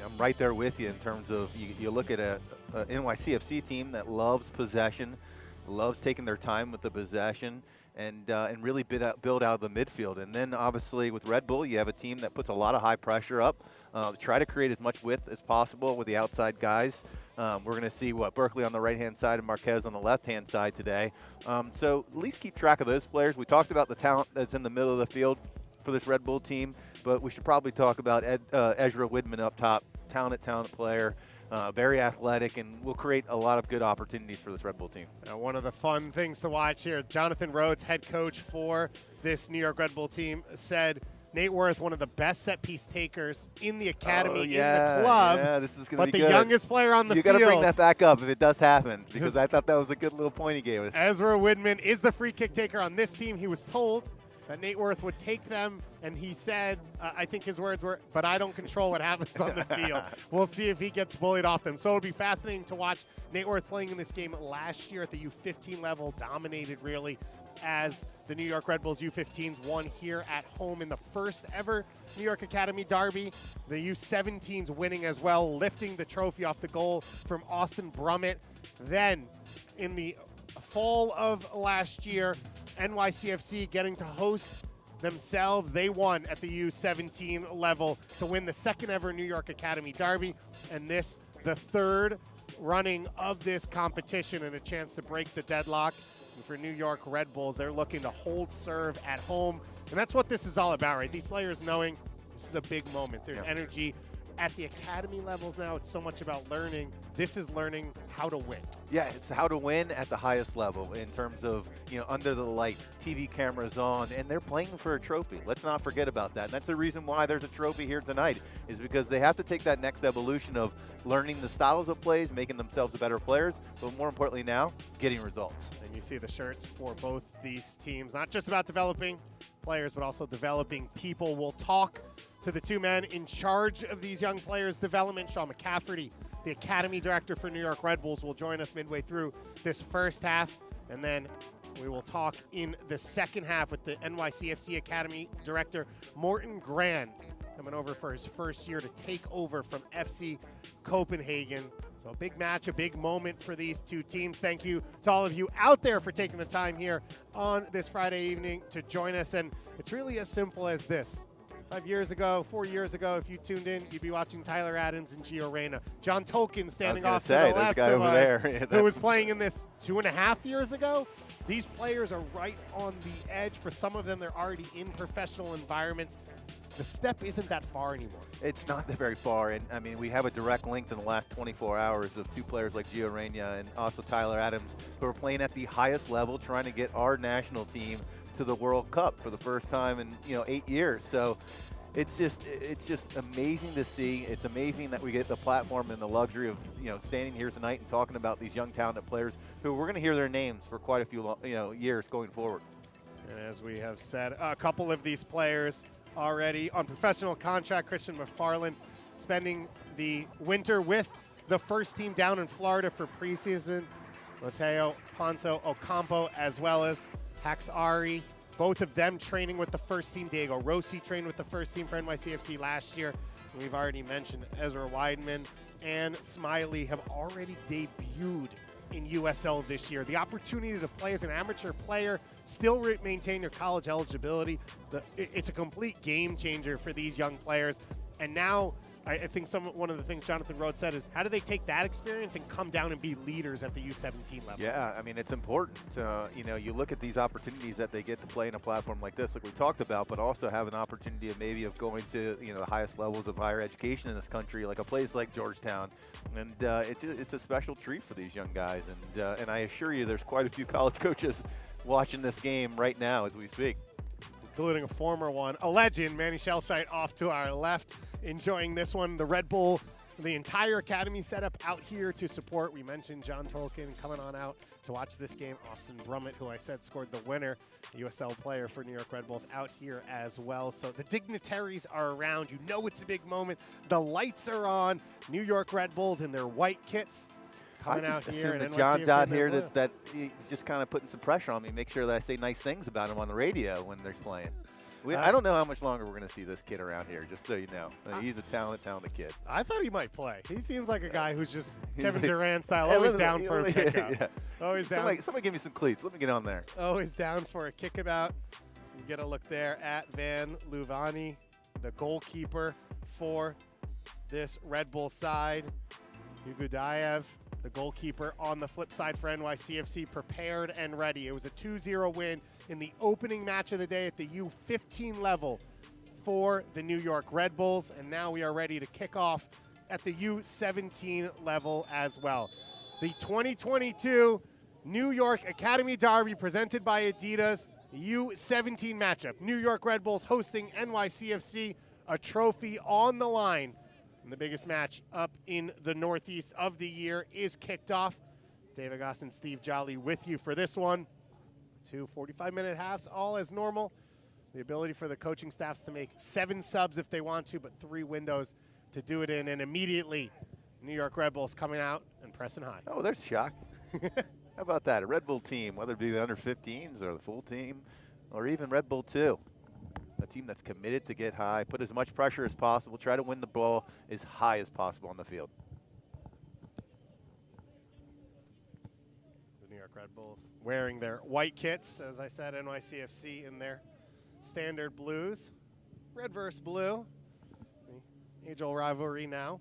A: I'm right there with you in terms of you look at a NYCFC team that loves possession, loves taking their time with the possession, and really build out the midfield. And then obviously with Red Bull, you have a team that puts a lot of high pressure up, try to create as much width as possible with the outside guys. We're going to see Berkeley on the right-hand side and Marquez on the left-hand side today. So at least keep track of those players. We talked about the talent that's in the middle of the field for this Red Bull team, but we should probably talk about Ezra Whitman up top. Talented player, very athletic, and will create a lot of good opportunities for this Red Bull team.
B: One of the fun things to watch here, Jonathan Rhodes, head coach for this New York Red Bull team, said Nate Worth, one of the best set-piece takers in the academy, in the club,
A: yeah, this is
B: but
A: be
B: the
A: good.
B: Youngest player on the field.
A: You got to bring that back up if it does happen, because I thought that was a good little point he gave us.
B: Ezra Whitman is the free kick taker on this team. He was told that Nate Worth would take them, and he said, I think his words were, but I don't control what happens on the field. We'll see if he gets bullied off them. So it'll be fascinating to watch Nate Worth playing in this game last year at the U15 level, dominated really as the New York Red Bulls U15s won here at home in the first ever New York Academy Derby. The U17s winning as well, lifting the trophy off the goal from Austin Brummett. Then in the fall of last year, NYCFC getting to host themselves. They won at the U17 level to win the second ever New York Academy Derby, and this the third running of this competition and a chance to break the deadlock. And for New York Red Bulls, they're looking to hold serve at home, and that's what this is all about, right? These players knowing this is a big moment. There's energy at the academy levels now. It's so much about learning. This is learning how to win.
A: Yeah, it's how to win at the highest level in terms of, under the light, TV cameras on, and they're playing for a trophy. Let's not forget about that. And that's the reason why there's a trophy here tonight, is because they have to take that next evolution of learning the styles of plays, making themselves better players, but more importantly now, getting results.
B: And you see the shirts for both these teams, not just about developing players, but also developing people. We'll talk to the two men in charge of these young players' development. Sean McCafferty, the Academy Director for New York Red Bulls, will join us midway through this first half. And then we will talk in the second half with the NYCFC Academy Director, Morten Grand, coming over for his first year to take over from FC Copenhagen. So a big match, a big moment for these two teams. Thank you to all of you out there for taking the time here on this Friday evening to join us. And it's really as simple as this. 5 years ago, 4 years ago, if you tuned in, you'd be watching Tyler Adams and Gio Reyna. John Tolkien standing off to the left of us, who was playing in this 2.5 years ago. These players are right on the edge. For some of them, they're already in professional environments. The step isn't that far anymore.
A: It's not that very far, and I mean, we have a direct link in the last 24 hours of two players like Gio Reyna and also Tyler Adams, who are playing at the highest level, trying to get our national team to the World Cup for the first time in 8 years. So it's just amazing to see. It's amazing that we get the platform and the luxury of standing here tonight and talking about these young talented players who we're going to hear their names for quite a few years going forward.
B: And as we have said, a couple of these players already on professional contract. Christian McFarland spending the winter with the first team down in Florida for preseason. Mateo Ponzo Ocampo, as well as Hax Ari, both of them training with the first team. Diego Rossi trained with the first team for NYCFC last year. We've already mentioned Ezra Whitman and Smiley have already debuted in USL this year. The opportunity to play as an amateur player, still maintain your college eligibility. It's a complete game changer for these young players. And now I think one of the things Jonathan Rhodes said is, how do they take that experience and come down and be leaders at the U17 level?
A: Yeah, I mean, it's important. You look at these opportunities that they get to play in a platform like this, like we talked about, but also have an opportunity of maybe going to the highest levels of higher education in this country, like a place like Georgetown, and it's a special treat for these young guys. And I assure you, there's quite a few college coaches watching this game right now as we speak,
B: including a former one, a legend, Manny Schelscheid, off to our left, enjoying this one. The Red Bull, the entire academy set up out here to support. We mentioned John Tolkien coming on out to watch this game. Austin Brummett, who I said scored the winner, USL player for New York Red Bulls, out here as well. So the dignitaries are around. It's a big moment. The lights are on. New York Red Bulls in their white kits coming out here.
A: And John's out here that he's just kind of putting some pressure on me, make sure that I say nice things about him on the radio when they're playing. I don't know how much longer we're going to see this kid around here, just so you know. He's a talented kid.
B: I thought he might play. He seems like a guy who's just Kevin Durant style, always down for a kick-out. Yeah. Always down.
A: Somebody give me some cleats. Let me get on there.
B: Always down for a kick-about. You get a look there at Van Luvani, the goalkeeper for this Red Bull side. Yugudayev, the goalkeeper on the flip side for NYCFC, prepared and ready. It was a 2-0 win in the opening match of the day at the U15 level for the New York Red Bulls, and now we are ready to kick off at the U17 level as well. The 2022 New York Academy Derby presented by Adidas, U17 matchup. New York Red Bulls hosting NYCFC, a trophy on the line. And the biggest match up in the Northeast of the year is kicked off. David Goss and Steve Jolly with you for this one. 2 45-minute halves, all as normal. The ability for the coaching staffs to make 7 subs if they want to, but 3 windows to do it in. And immediately, New York Red Bulls coming out and pressing high.
A: Oh, there's shock. How about that? A Red Bull team, whether it be the under-15s or the full team, or even Red Bull 2. A team that's committed to get high, put as much pressure as possible, try to win the ball as high as possible on the field.
B: The New York Red Bulls wearing their white kits, as I said, NYCFC in their standard blues. Red versus blue, the age-old rivalry now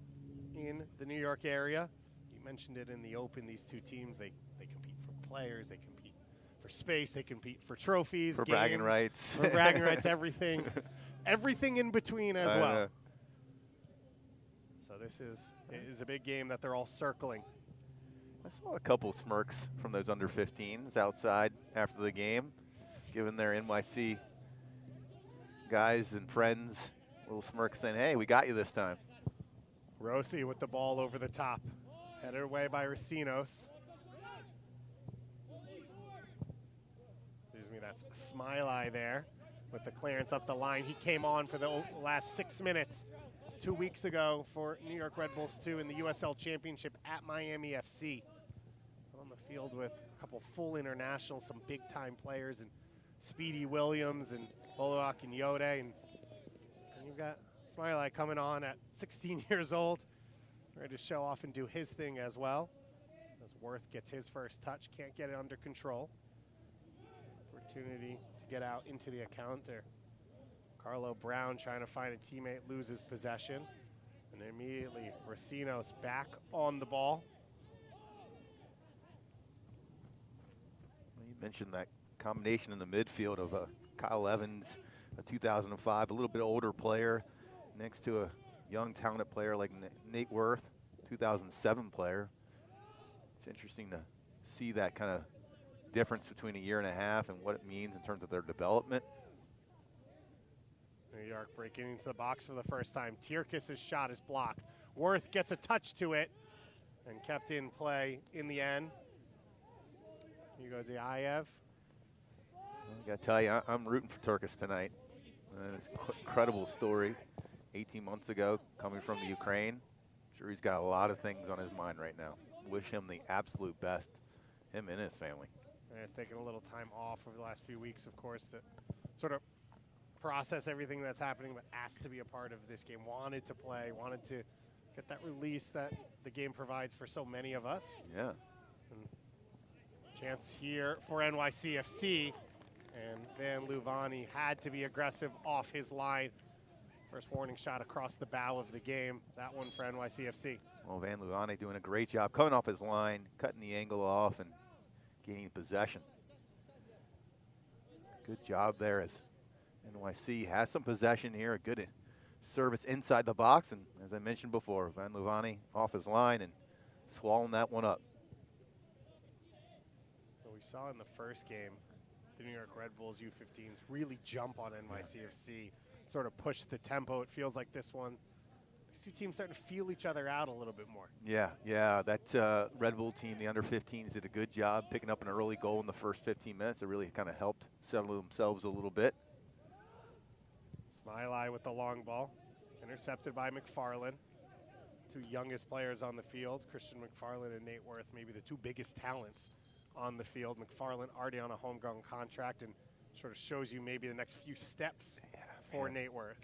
B: in the New York area. You mentioned it in the open, these two teams, they compete for players, they compete for space, they compete for trophies,
A: for
B: games,
A: bragging rights,
B: for bragging rights, everything in between as well. So this is a big game that they're all circling
A: I saw a couple smirks from those under 15s outside after the game, giving their NYC guys and friends a little smirk saying, hey, we got you this time.
B: Rossi with the ball over the top. Headed away by Racinos. Excuse me, that's Smiley there with the clearance up the line. He came on for the last 6 minutes 2 weeks ago for New York Red Bulls 2 in the USL Championship at Miami FC. On the field with a couple full internationals, some big-time players, and Speedy Williams and Bolo Akinyode. And you've got Smiley coming on at 16 years old, ready to show off and do his thing as well. As Worth gets his first touch, can't get it under control. Opportunity to get out into the counter. Carlo Brown trying to find a teammate, loses possession. And immediately Racinos back on the ball.
A: You mentioned that combination in the midfield of Kyle Evans, a 2005, a little bit older player, next to a young, talented player like Nate Worth, 2007 player. It's interesting to see that kind of difference between a year and a half and what it means in terms of their development.
B: New York breaking into the box for the first time. Tierkis' shot is blocked. Worth gets a touch to it and kept in play in the end. You go to Ayev.
A: I got to tell you, I'm rooting for Turkis tonight. It's an incredible story. 18 months ago, coming from the Ukraine. I'm sure he's got a lot of things on his mind right now. Wish him the absolute best, him and his family.
B: And it's taken a little time off over the last few weeks, of course, to sort of process everything that's happening, but asked to be a part of this game, wanted to play, wanted to get that release that the game provides for so many of us.
A: Yeah.
B: And chance here for NYCFC, and Van Luvani had to be aggressive off his line. First warning shot across the bow of the game. That one for NYCFC.
A: Well, Van Luvani doing a great job coming off his line, cutting the angle off and gaining possession. Good job there as NYC has some possession here, a good service inside the box, and as I mentioned before, Van Luvani off his line and swallowing that one up.
B: So we saw in the first game, the New York Red Bulls U15s really jump on NYCFC, sort of push the tempo. It feels like this one, these two teams starting to feel each other out a little bit more.
A: Yeah, that Red Bull team, the under 15s, did a good job picking up an early goal in the first 15 minutes. It really kind of helped settle themselves a little bit.
B: Smiley with the long ball, intercepted by McFarland. Two youngest players on the field, Christian McFarland and Nate Worth, maybe the two biggest talents on the field. McFarland already on a homegrown contract and sort of shows you maybe the next few steps for Nate Worth.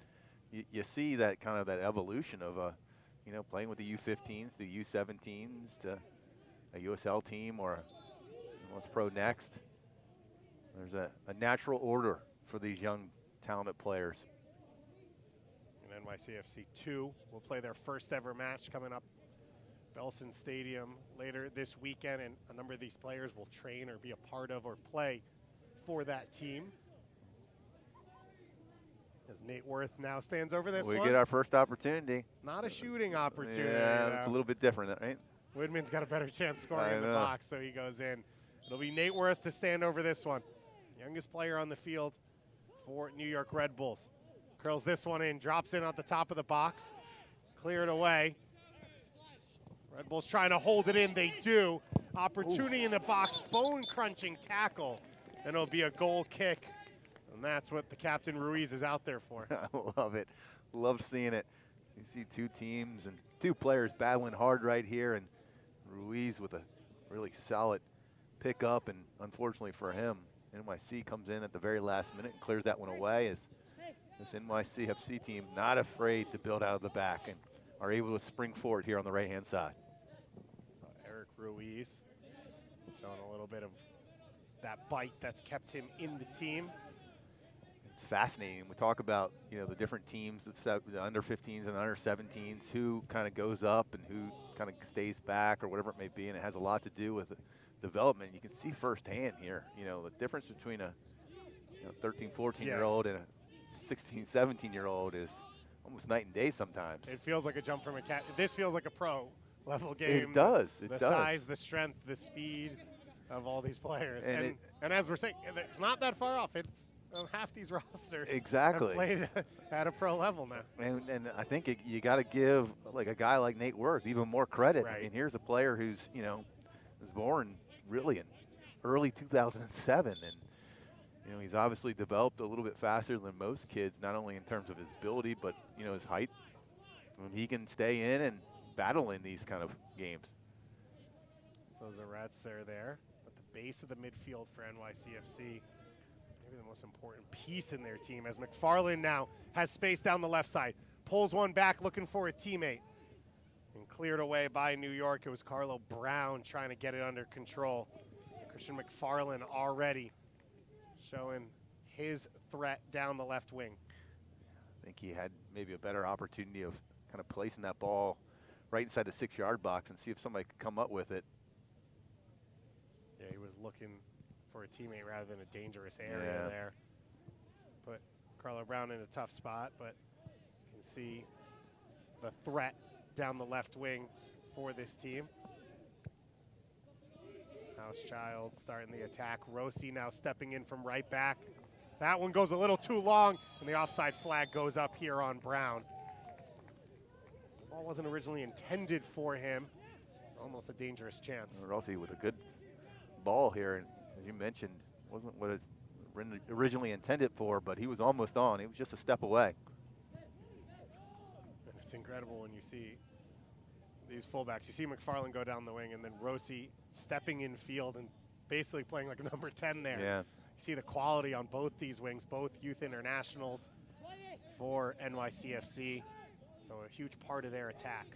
A: You see that kind of that evolution of, you know, playing with the U15s, the U17s, to a USL team or what's pro next. There's a natural order for these young, talented players.
B: And NYCFC 2 will play their first ever match coming up Belson Stadium later this weekend, and a number of these players will train or be a part of or play for that team. As Nate Worth now stands over this one.
A: We get our first opportunity.
B: Not a shooting opportunity.
A: Yeah, it's a little bit different, right?
B: Whitman's got a better chance scoring in the box, so he goes in. It'll be Nate Worth to stand over this one. Youngest player on the field for New York Red Bulls. Curls this one in, drops in at the top of the box. Cleared away. Red Bulls trying to hold it in, they do. Opportunity in the box, bone-crunching tackle. And it'll be a goal kick. And that's what the captain Ruiz is out there for.
A: I love it. Love seeing it. You see two teams and two players battling hard right here, and Ruiz with a really solid pickup, and unfortunately for him, NYC comes in at the very last minute and clears that one away as this NYCFC team not afraid to build out of the back and are able to spring forward here on the right-hand side.
B: So Eric Ruiz showing a little bit of that bite that's kept him in the team.
A: It's fascinating. We talk about, you know, the different teams, the under 15s and under 17s, who kind of goes up and who kind of stays back or whatever it may be, and it has a lot to do with development. You can see firsthand here, you know, the difference between a 13, 14-year-old and a 16, 17-year-old is almost night and day sometimes.
B: It feels like a jump from a cat. This feels like a pro level game.
A: It does.
B: The size, the strength, the speed of all these players. And as we're saying, it's not that far off. It's half these rosters
A: exactly
B: have played at a pro level now.
A: And I think you got to give like a guy like Nate Worth even more credit.
B: Right.
A: I mean, here's a player who's was born really in early 2007, and he's obviously developed a little bit faster than most kids, not only in terms of his ability, but his height. When he can stay in and battle in these kind of games.
B: So Zarets are there at the base of the midfield for NYCFC. Maybe the most important piece in their team, as McFarland now has space down the left side. Pulls one back looking for a teammate. And cleared away by New York. It was Carlo Brown trying to get it under control. Christian McFarland already showing his threat down the left wing.
A: I think he had maybe a better opportunity of kind of placing that ball right inside the 6-yard box and see if somebody could come up with it.
B: Yeah, he was looking for a teammate rather than a dangerous area there. Put Carlo Brown in a tough spot, but you can see the threat down the left wing for this team. Housechild starting the attack. Rossi now stepping in from right back. That one goes a little too long, and the offside flag goes up here on Brown. The ball wasn't originally intended for him. Almost a dangerous chance.
A: Rossi with a good ball here, and as you mentioned, wasn't what it's originally intended for, but he was almost on. It was just a step away.
B: And it's incredible when you see these fullbacks. You see McFarland go down the wing, and then Rossi stepping in field and basically playing like a number 10 there.
A: Yeah.
B: You see the quality on both these wings, both youth internationals for NYCFC. So a huge part of their attack.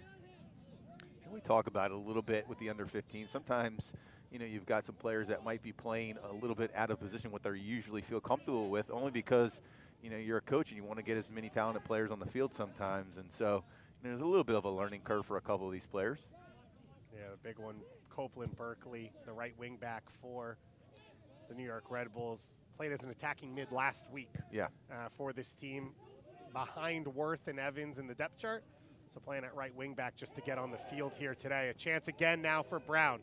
A: Can we talk about it a little bit with the under 15? Sometimes, you've got some players that might be playing a little bit out of position what they usually feel comfortable with, only because, you're a coach and you want to get as many talented players on the field sometimes. And so there's a little bit of a learning curve for a couple of these players.
B: Yeah, the big one, Copeland Berkeley, the right wing back for the New York Red Bulls, played as an attacking mid last week for this team, behind Worth and Evans in the depth chart. So playing at right wing back just to get on the field here today. A chance again now for Brown.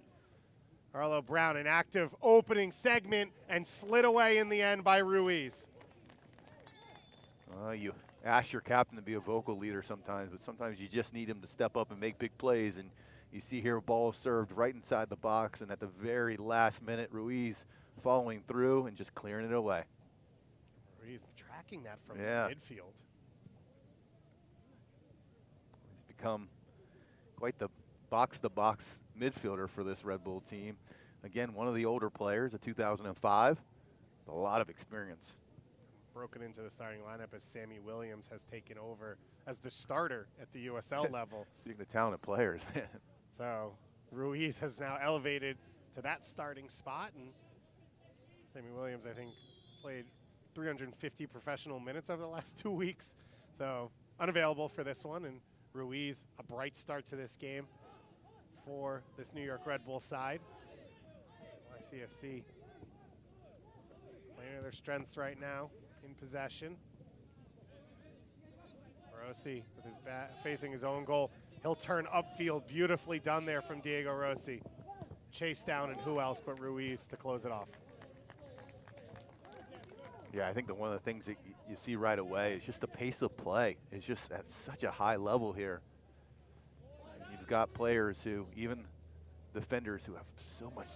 B: Carlo Brown, an active opening segment and slid away in the end by Ruiz.
A: You ask your captain to be a vocal leader sometimes, but sometimes you just need him to step up and make big plays. And you see here a ball served right inside the box, and at the very last minute, Ruiz following through and just clearing it away.
B: Ruiz tracking that from the midfield.
A: He's become quite the box-to-box midfielder for this Red Bull team. Again, one of the older players, a 2005, with a lot of experience.
B: Broken into the starting lineup as Sammy Williams has taken over as the starter at the USL level.
A: Speaking of talented players.
B: So Ruiz has now elevated to that starting spot, and Sammy Williams, I think, played 350 professional minutes over the last 2 weeks. So unavailable for this one, and Ruiz, a bright start to this game for this New York Red Bull side. YCFC playing to their strengths right now in possession. Rossi with his bat facing his own goal. He'll turn upfield. Beautifully done there from Diego Rossi. Chase down, and who else but Ruiz to close it off.
A: Yeah, I think that one of the things that you see right away is just the pace of play. It's just at such a high level here. You've got players who, even defenders who have so much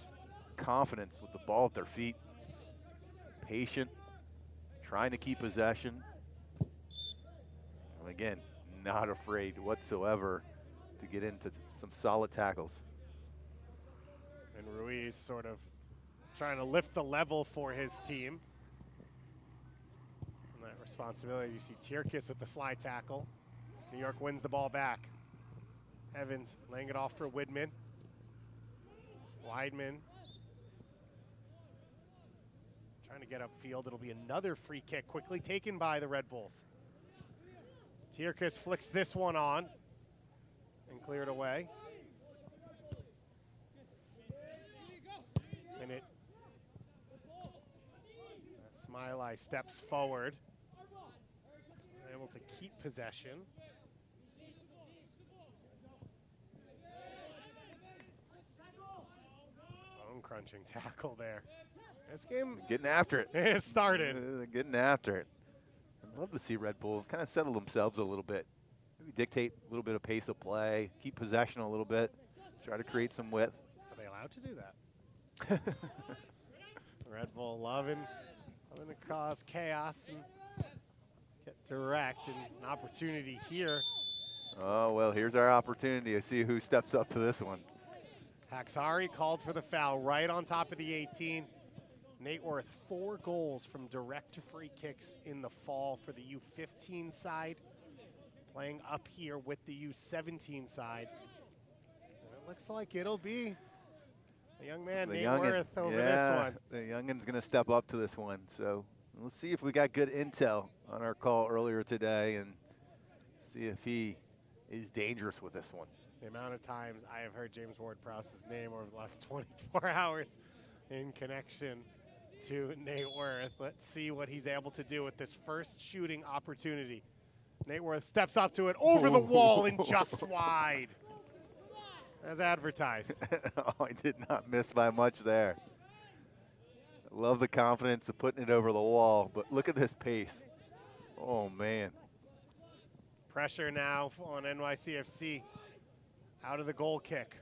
A: confidence with the ball at their feet, patient, trying to keep possession. And again, not afraid whatsoever to get into some solid tackles.
B: And Ruiz sort of trying to lift the level for his team. And that responsibility, you see Tierkis with the slide tackle. New York wins the ball back. Evans laying it off for Whitman. Weidman trying to get upfield. It'll be another free kick quickly taken by the Red Bulls. Tierkis flicks this one on and cleared away. And it, Smiley steps forward, able to keep possession. Tongue-crunching tackle there. This game
A: getting after it.
B: It started.
A: Getting after it. I'd love to see Red Bull kind of settle themselves a little bit. Maybe dictate a little bit of pace of play, keep possession a little bit, try to create some width.
B: Are they allowed to do that? Red Bull loving to cause chaos and get direct, and an opportunity here.
A: Oh, well, here's our opportunity to see who steps up to this one.
B: Haxari called for the foul right on top of the 18. Nate Worth, 4 goals from direct to free kicks in the fall for the U15 side, playing up here with the U17 side. And it looks like it'll be the young man, Nate Worth, over this one.
A: The youngin's going to step up to this one. So we'll see if we got good intel on our call earlier today and see if he is dangerous with this one.
B: The amount of times I have heard James Ward-Prowse's name over the last 24 hours in connection to Nate Worth. Let's see what he's able to do with this first shooting opportunity. Nate Worth steps up to it, over the wall and just wide. As advertised.
A: Oh, I did not miss by much there. I love the confidence of putting it over the wall, but look at this pace. Oh, man.
B: Pressure now on NYCFC out of the goal kick.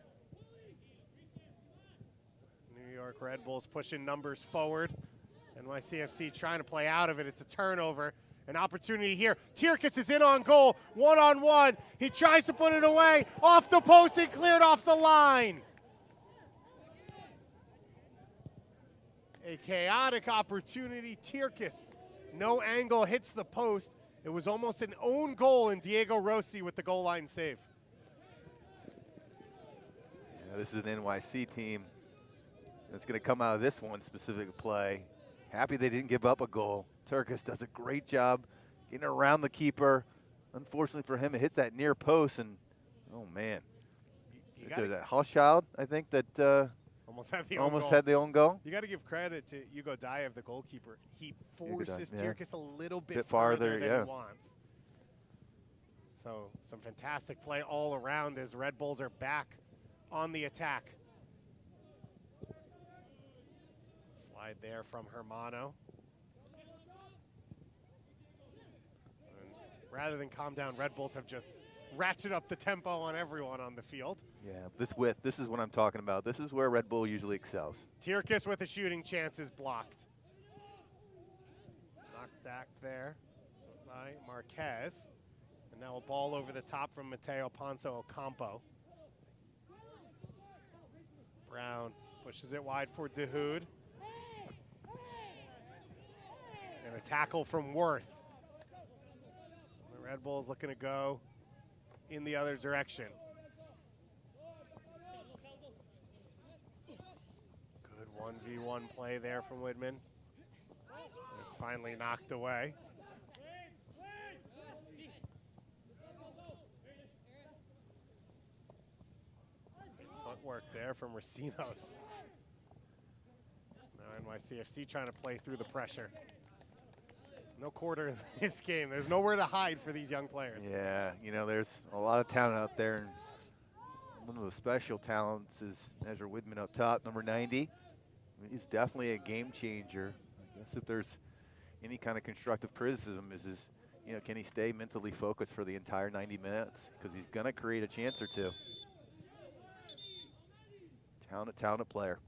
B: New York Red Bulls pushing numbers forward. NYCFC trying to play out of it. It's a turnover. An opportunity here. Tierkes is in on goal, one-on-one. He tries to put it away, off the post and cleared off the line. A chaotic opportunity. Tierkes, no angle, hits the post. It was almost an own goal, and Diego Rossi with the goal line save.
A: Yeah, this is an NYC team that's going to come out of this one specific play. Happy they didn't give up a goal. Tierkes does a great job getting around the keeper. Unfortunately for him, it hits that near post, and oh man, that Hochschild, I think that
B: almost had the own goal. You got to give credit to Hugo Dyev, the goalkeeper. He forces Tierkes a little bit farther than he wants. So some fantastic play all around as Red Bulls are back on the attack. Slide there from Hermano. Rather than calm down, Red Bulls have just ratcheted up the tempo on everyone on the field.
A: Yeah, this is what I'm talking about. This is where Red Bull usually excels.
B: Tierkes with a shooting chance is blocked. Knocked back there by Marquez. And now a ball over the top from Mateo Ponzo Ocampo. Brown pushes it wide for Dahoud. And a tackle from Worth. Red Bulls looking to go in the other direction. Good 1v1 play there from Whitman. And it's finally knocked away. Good footwork there from Racinos. Now NYCFC trying to play through the pressure. No quarter in this game. There's nowhere to hide for these young players.
A: Yeah, you know, there's a lot of talent out there. And one of the special talents is Ezra Whitman up top, number 90. I mean, he's definitely a game changer. I guess if there's any kind of constructive criticism is you know, can he stay mentally focused for the entire 90 minutes? Because he's going to create a chance or two. Talented player.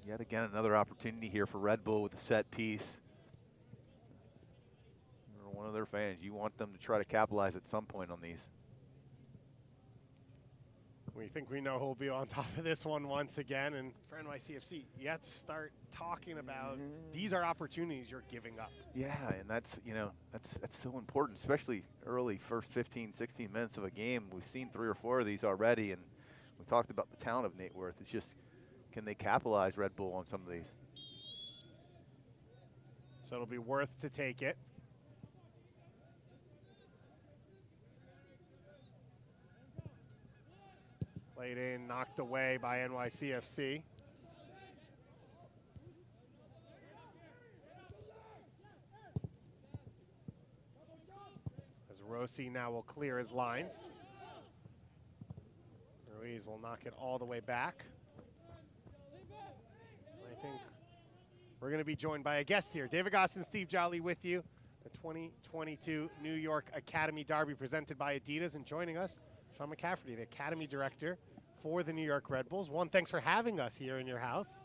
A: Yet again, another opportunity here for Red Bull with a set piece. You're one of their fans. You want them to try to capitalize at some point on these.
B: We think we know who'll be on top of this one once again. And for NYCFC, you have to start talking about these are opportunities you're giving up.
A: Yeah, and that's, you know, that's so important, especially early first 15, 16 minutes of a game. We've seen 3 or 4 of these already, and we talked about the talent of Nate Worth. It's just, can they capitalize, Red Bull, on some of these?
B: So it'll be Worth to take it. Played in, knocked away by NYCFC. As Rossi now will clear his lines. Ruiz will knock it all the way back. I think we're going to be joined by a guest here. David Goss and Steve Jolly with you. The 2022 New York Academy Derby presented by Adidas. And joining us, Sean McCafferty, the Academy Director for the New York Red Bulls. One, thanks for having us here in your house.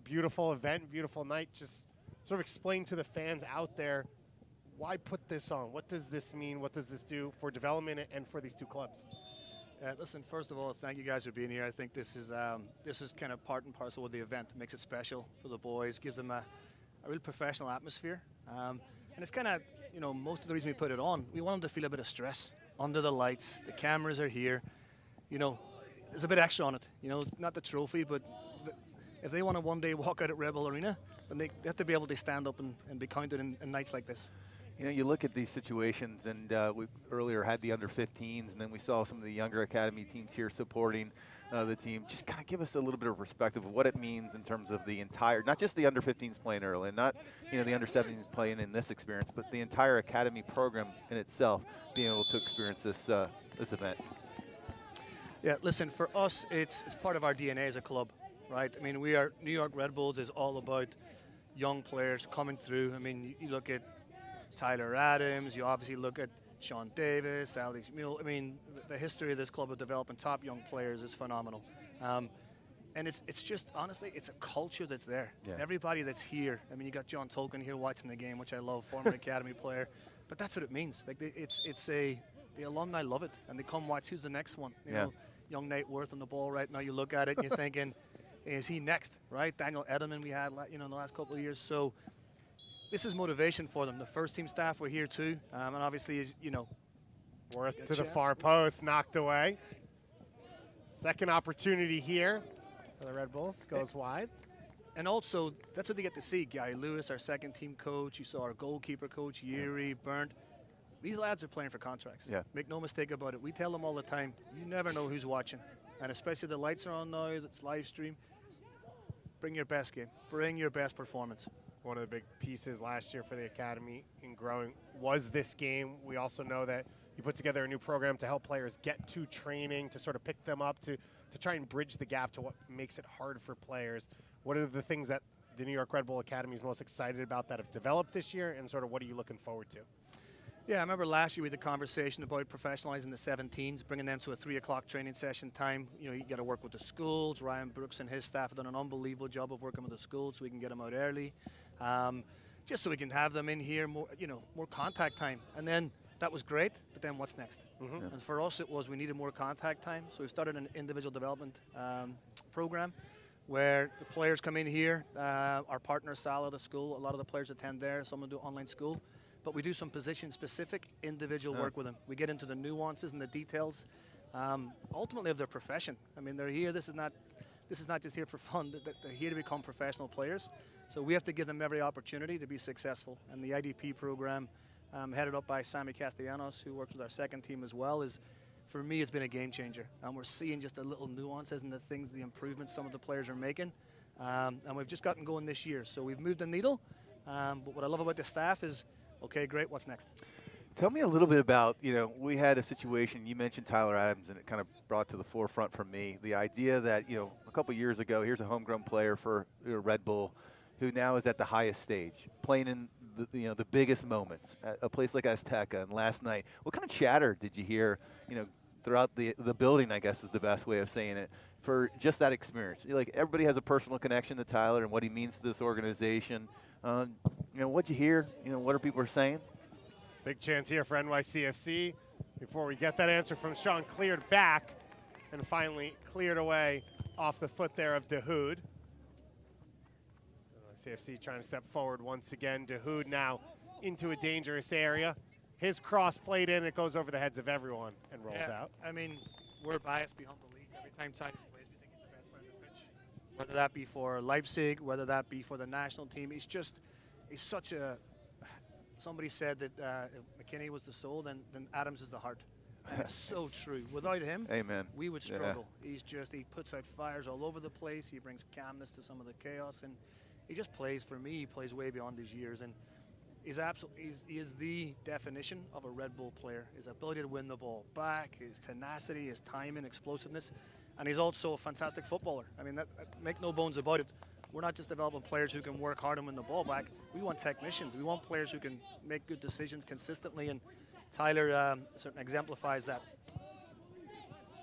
B: Beautiful event, beautiful night. Just sort of explain to the fans out there, why put this on? What does this mean? What does this do for development and for these two clubs?
D: Listen, first of all, thank you guys for being here. I think this is kind of part and parcel of the event. It makes it special for the boys, gives them a real professional atmosphere. And it's kind of, most of the reason we put it on, we want them to feel a bit of stress under the lights. The cameras are here. There's a bit extra on it. Not the trophy, but if they want to one day walk out at Red Bull Arena, then they have to be able to stand up and be counted in nights like this.
A: You look at these situations, and we earlier had the under-15s, and then we saw some of the younger academy teams here supporting the team. Just kind of give us a little bit of perspective of what it means in terms of the entire, not just the under-15s playing early, and not the under-17s playing in this experience, but the entire academy program in itself being able to experience this event.
D: Yeah, listen, for us, it's part of our DNA as a club, right? I mean, we are New York Red Bulls is all about young players coming through. I mean, you look at Tyler Adams, you obviously look at Sean Davis, Alex Mule. I mean, the history of this club of developing top young players is phenomenal. And it's just, honestly, it's a culture that's there. Yeah. Everybody that's here, I mean, you got John Tolkien here watching the game, which I love, former Academy player. But that's what it means. Like, the alumni love it, and they come watch who's the next one. You know, young Nate Worth on the ball right now, you look at it and you're thinking, is he next, right? Daniel Edelman we had, in the last couple of years. So this is motivation for them. The first team staff were here too, and obviously, as
B: Worth to the far post, knocked away. Second opportunity here for the Red Bulls, goes wide.
D: And also, that's what they get to see. Gary Lewis, our second team coach. You saw our goalkeeper coach, Yuri, Burnt. These lads are playing for contracts. Yeah. Make no mistake about it. We tell them all the time, you never know who's watching. And especially the lights are on now, it's live stream. Bring your best game. Bring your best performance.
B: One of the big pieces last year for the Academy in growing was this game. We also know that you put together a new program to help players get to training, to sort of pick them up, to try and bridge the gap to what makes it hard for players. What are the things that the New York Red Bull Academy is most excited about that have developed this year, and sort of what are you looking forward to?
D: Yeah, I remember last year we had a conversation about professionalizing the 17s, bringing them to a 3 o'clock training session time. You got to work with the schools. Ryan Brooks and his staff have done an unbelievable job of working with the schools so we can get them out early. Just so we can have them in here more, more contact time. And then that was great, but then what's next? And for us, we needed more contact time. So we've started an individual development program where the players come in here. Our partner, Sala, the school, a lot of the players attend there. Some do online school. But we do some position-specific individual work with them. We get into the nuances and the details, ultimately of their profession. I mean, they're here. This is not just here for fun. They're here to become professional players. So we have to give them every opportunity to be successful. And the IDP program, headed up by Sammy Castellanos, who works with our second team as well, for me, it's been a game changer. And we're seeing just the little nuances and the things, the improvements some of the players are making. And we've just gotten going this year. So we've moved the needle. But what I love about the staff is, okay, great, what's next?
A: Tell me a little bit about, we had a situation, you mentioned Tyler Adams, and it kind of brought to the forefront for me the idea that, a couple years ago, here's a homegrown player for Red Bull who now is at the highest stage, playing in the biggest moments at a place like Azteca. And last night, what kind of chatter did you hear, throughout the building, I guess is the best way of saying it, for just that experience? Like, everybody has a personal connection to Tyler and what he means to this organization. What'd you hear? What are people saying?
B: Big chance here for NYCFC. Before we get that answer from Sean, cleared back and finally cleared away off the foot there of Dahoud. NYCFC trying to step forward once again. Dahoud now into a dangerous area. His cross played in, it goes over the heads of everyone and rolls out.
D: I mean, we're biased beyond belief. Every time Tyler plays, we think he's the best player on the pitch. Whether that be for Leipzig, whether that be for the national team, he's such a. Somebody said that if McKinney was the soul, then Adams is the heart. And it's so true. Without him,
A: Amen.
D: We would struggle. Yeah. He puts out fires all over the place. He brings calmness to some of the chaos, and he just plays, for me, he plays way beyond his years. And he is the definition of a Red Bull player. His ability to win the ball back, his tenacity, his timing, explosiveness, and he's also a fantastic footballer. I mean, make no bones about it. We're not just developing players who can work hard and win the ball back. We want technicians. We want players who can make good decisions consistently, and Tyler certainly exemplifies that.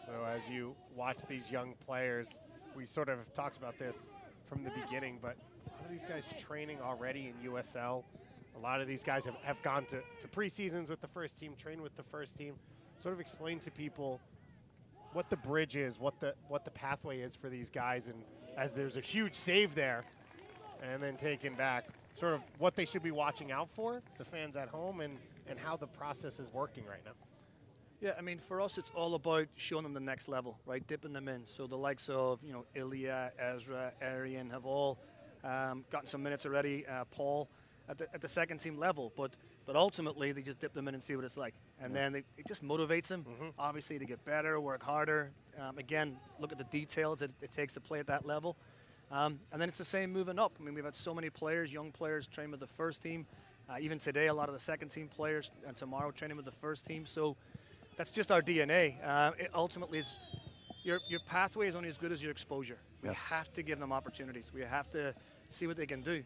B: So as you watch these young players, we sort of talked about this from the beginning, but a lot of these guys training already in USL. A lot of these guys have gone to preseasons with the first team, trained with the first team. Sort of explain to people what the bridge is, what the pathway is for these guys, and as there's a huge save there and then taken back, sort of what they should be watching out for, the fans at home, and how the process is working right now.
D: Yeah, I mean, for us, it's all about showing them the next level, right? Dipping them in. So the likes of, Ilya, Ezra, Adrian have all gotten some minutes already. Paul at the second team level, but ultimately they just dip them in and see what it's like, and then it just motivates them, obviously, to get better, work harder. Again, look at the details it takes to play at that level, and then it's the same moving up. I mean, we've had so many players, young players, train with the first team. Even today, a lot of the second team players, and tomorrow training with the first team. So that's just our DNA. It ultimately is your pathway is only as good as your exposure. We have to give them opportunities. We have to see what they can do.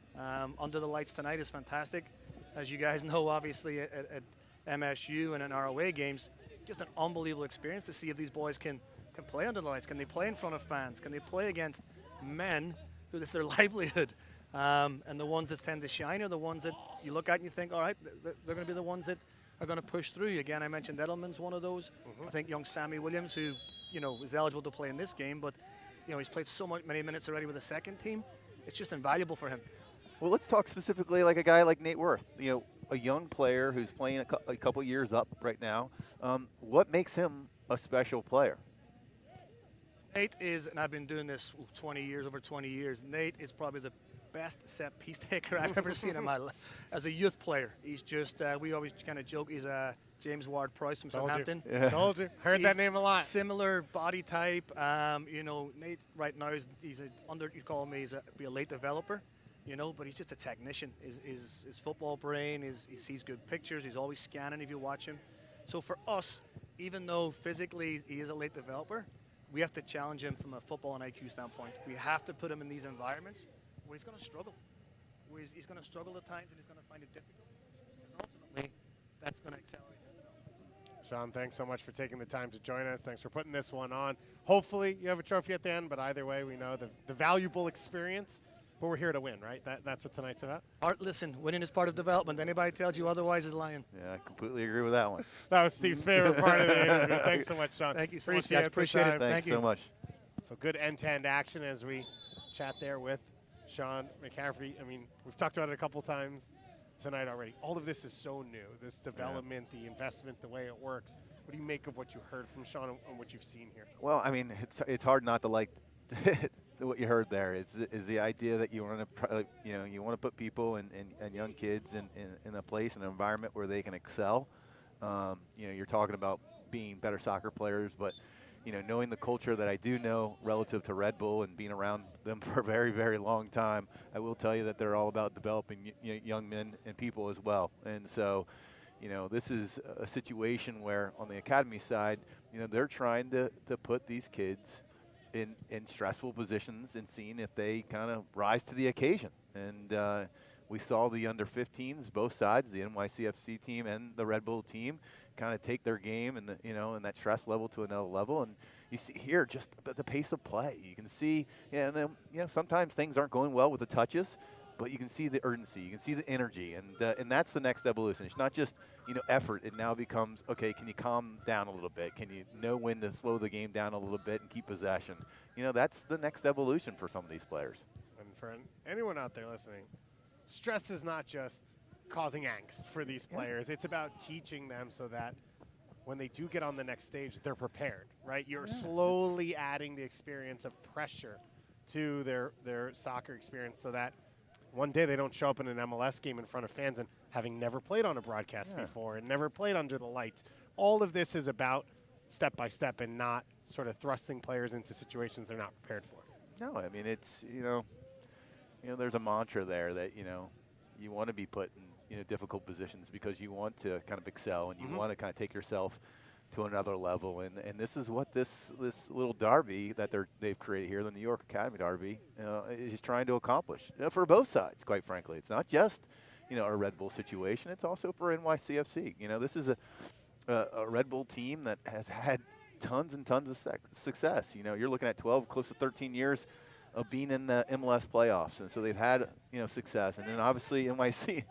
D: Under the lights tonight is fantastic. As you guys know, obviously, at MSU and in our away games, just an unbelievable experience to see if these boys can play under the lights. Can they play in front of fans? Can they play against men who it's their livelihood? And the ones that tend to shine are the ones that you look at and you think, all right, they're going to be the ones that are going to push through. Again, I mentioned Edelman's one of those. I think young Sammy Williams, who is eligible to play in this game, but he's played many minutes already with the second team. It's just invaluable for him.
A: Well, let's talk specifically like a guy like Nate Worth, a young player who's playing a couple years up right now. What makes him a special player?
D: Nate is, and I've been doing this over 20 years, Nate is probably the best set piece taker I've ever seen in my life as a youth player. He's just, we always kind of joke, he's a James Ward-Prowse from Southampton.
B: Told you. Heard that name a lot.
D: Similar body type. Nate right now he's a late developer, but he's just a technician. His football brain, he sees good pictures. He's always scanning if you watch him. So for us, even though physically he is a late developer, we have to challenge him from a football and IQ standpoint. We have to put him in these environments where he's going to struggle. He's going to struggle at times and he's going to find it difficult. Because ultimately, that's going to accelerate his development.
B: Sean, thanks so much for taking the time to join us. Thanks for putting this one on. Hopefully you have a trophy at the end, but either way, we know the valuable experience. But we're here to win, right? That's what tonight's about.
D: Listen, winning is part of development. Anybody tells you otherwise is lying.
A: Yeah, I completely agree with that one.
B: That was Steve's favorite part of the interview. Thanks so much, Sean.
D: Thank you so much, guys. Appreciate it.
A: Thanks so much.
B: So good end-to-end action as we chat there with Sean McCafferty. I mean, we've talked about it a couple times tonight already. All of this is so new. This development, the investment, the way it works. What do you make of what you heard from Sean and what you've seen here?
A: Well, I mean, it's hard not to like what you heard there. Is the idea that you want to you want to put people and young kids in a place, an environment where they can excel. You're talking about being better soccer players, but knowing the culture that I do know relative to Red Bull and being around them for a very, very long time, I will tell you that they're all about developing young men and people as well. And so, this is a situation where on the academy side, they're trying to put these kids in stressful positions and seeing if they kind of rise to the occasion. And we saw the under-15s, both sides, the NYCFC team and the Red Bull team, kind of take their game and and that stress level to another level. And you see here just the pace of play. You can see, sometimes things aren't going well with the touches, but you can see the urgency, you can see the energy, and that's the next evolution. It's not just effort. It now becomes, okay, can you calm down a little bit? Can you know when to slow the game down a little bit and keep possession? That's the next evolution for some of these players.
B: And for anyone out there listening, stress is not just causing angst for these players. It's about teaching them so that when they do get on the next stage, they're prepared, right? You're slowly adding the experience of pressure to their soccer experience so that one day they don't show up in an MLS game in front of fans and having never played on a broadcast before and never played under the lights. All of this is about step by step and not sort of thrusting players into situations they're not prepared for.
A: No, I mean, it's, there's a mantra there that, you want to be put in, difficult positions because you want to kind of excel and you want to kind of take yourself to another level. And this is what this little derby that they've created here, the New York Academy Derby, is trying to accomplish for both sides. Quite frankly, it's not just a Red Bull situation; it's also for NYCFC. This is a Red Bull team that has had tons and tons of success. You're looking at 12, close to 13 years of being in the MLS playoffs, and so they've had success. And then obviously NYC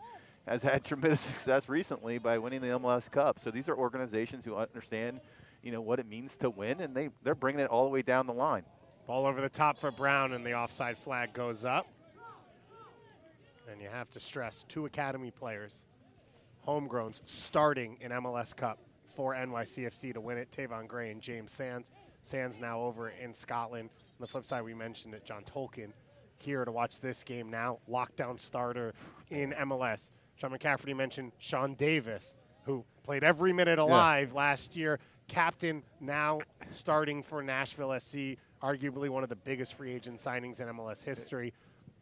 A: has had tremendous success recently by winning the MLS Cup. So these are organizations who understand what it means to win, and they're bringing it all the way down the line.
B: Ball over the top for Brown, and the offside flag goes up. And you have to stress 2 academy players, homegrowns, starting in MLS Cup for NYCFC to win it. Tavon Gray and James Sands. Sands now over in Scotland. On the flip side, we mentioned it, John Tolkien here to watch this game now. Lockdown starter in MLS. Sean McCafferty mentioned Sean Davis, who played every minute alive last year. Captain, now starting for Nashville SC, arguably one of the biggest free agent signings in MLS history.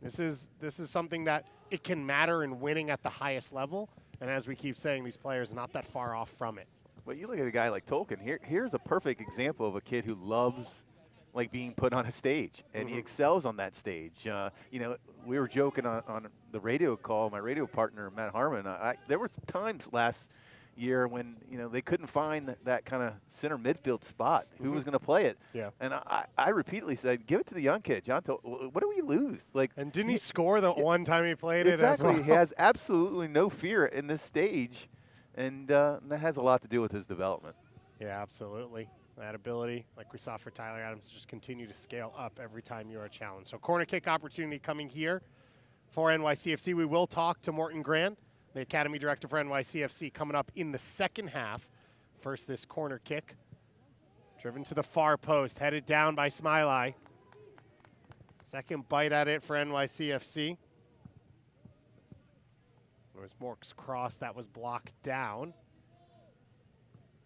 B: This is something that it can matter in winning at the highest level. And as we keep saying, these players are not that far off from it.
A: But you look at a guy like Tolkien. Here's a perfect example of a kid who loves being put on a stage, and he excels on that stage. We were joking on the radio call. My radio partner Matt Harmon. There were times last year when they couldn't find that kind of center midfield spot. Who was going to play it?
B: Yeah.
A: And I repeatedly said, give it to the young kid, John. What do we lose?
B: And didn't he score the one time he played it as well?
A: Exactly. He has absolutely no fear in this stage, and that has a lot to do with his development.
B: Yeah, absolutely. That ability, like we saw for Tyler Adams, to just continue to scale up every time you are challenged. So corner kick opportunity coming here for NYCFC. We will talk to Morton Grant, the Academy Director for NYCFC, coming up in the second half. First, this corner kick. Driven to the far post, headed down by Smiley. Second bite at it for NYCFC. There was Mork's cross that was blocked down.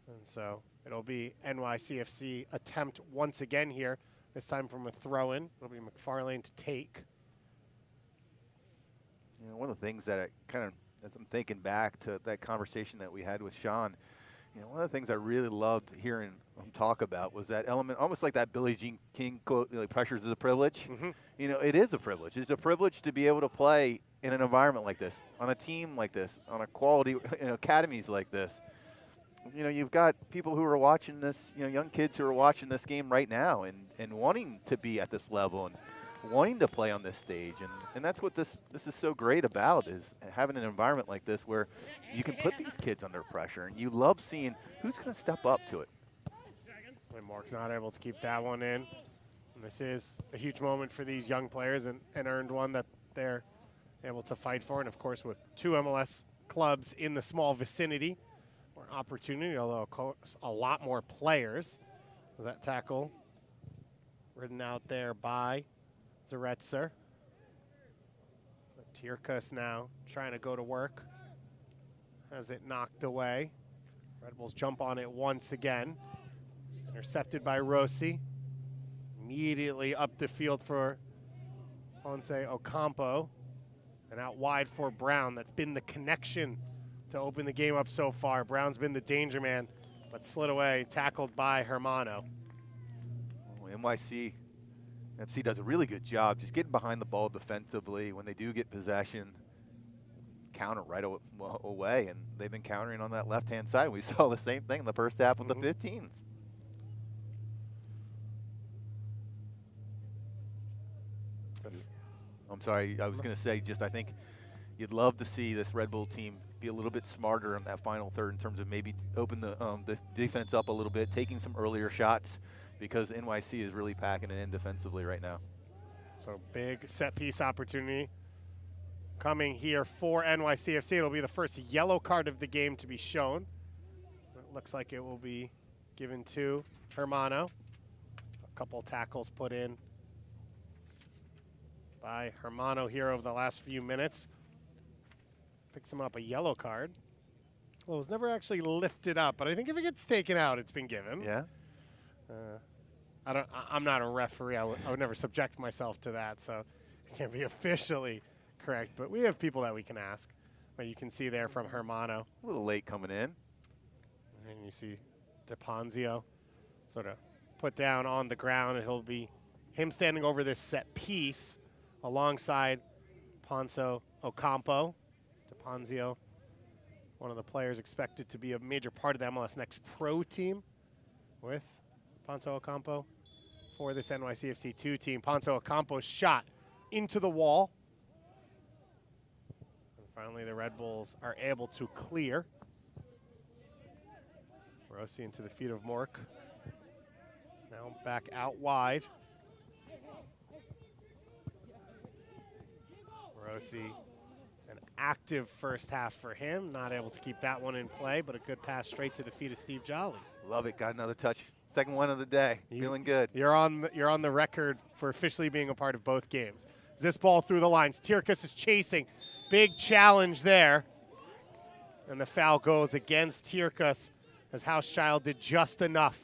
B: And so it'll be NYCFC attempt once again here, this time from a throw-in. It'll be McFarlane to take.
A: One of the things that as I'm thinking back to that conversation that we had with Sean, one of the things I really loved hearing him talk about was that element, almost like that Billie Jean King quote, pressure is a privilege. It is a privilege. It's a privilege to be able to play in an environment like this, on a team like this, on a quality, academies like this. You've got people who are watching this, young kids who are watching this game right now and wanting to be at this level and wanting to play on this stage. And that's what this is so great about, is having an environment like this where you can put these kids under pressure, and you love seeing who's going to step up to it.
B: And Mark not able to keep that one in. And this is a huge moment for these young players, and earned one that they're able to fight for. And, of course, with 2 MLS clubs in the small vicinity, more opportunity, although, of course, a lot more players. Was that tackle ridden out there by Zaretzer? Tierkas now trying to go to work. Has it knocked away. Red Bulls jump on it once again. Intercepted by Rossi. Immediately up the field for Ponce Ocampo. And out wide for Brown. That's been the connection to open the game up so far. Brown's been the danger man, but slid away, tackled by Hermano.
A: NYC FC does a really good job just getting behind the ball defensively. When they do get possession, counter right away, and they've been countering on that left-hand side. We saw the same thing in the first half with the 15s. I'm sorry, I was going to say, I think you'd love to see this Red Bull team be a little bit smarter in that final third in terms of maybe open the defense up a little bit, taking some earlier shots, because NYC is really packing it in defensively right now.
B: So big set-piece opportunity coming here for NYCFC. It'll be the first yellow card of the game to be shown. It looks like it will be given to Hermano. A couple tackles put in by Hermano here over the last few minutes. Picks him up a yellow card. Well, it was never actually lifted up, but I think if it gets taken out, it's been given.
A: Yeah.
B: I'm not a referee. I would never subject myself to that, so it can't be officially correct. But we have people that we can ask. But you can see there from Hermano.
A: A little late coming in.
B: And you see DePonzio sort of put down on the ground, and he'll be him standing over this set piece alongside Ponzo Ocampo. DePonzio, one of the players expected to be a major part of the MLS Next Pro team with Ponzo Ocampo for this NYCFC 2 team. Ponzo Ocampo's shot into the wall. And finally, the Red Bulls are able to clear. Rossi into the feet of Mork. Now back out wide. Rossi, an active first half for him. Not able to keep that one in play, but a good pass straight to the feet of Steve Jolly.
A: Love it. Got another touch. Second one of the day. Feeling good.
B: You're on the record for officially being a part of both games. This ball through the lines. Tierkus is chasing. Big challenge there. And the foul goes against Tierkus, as Housechild did just enough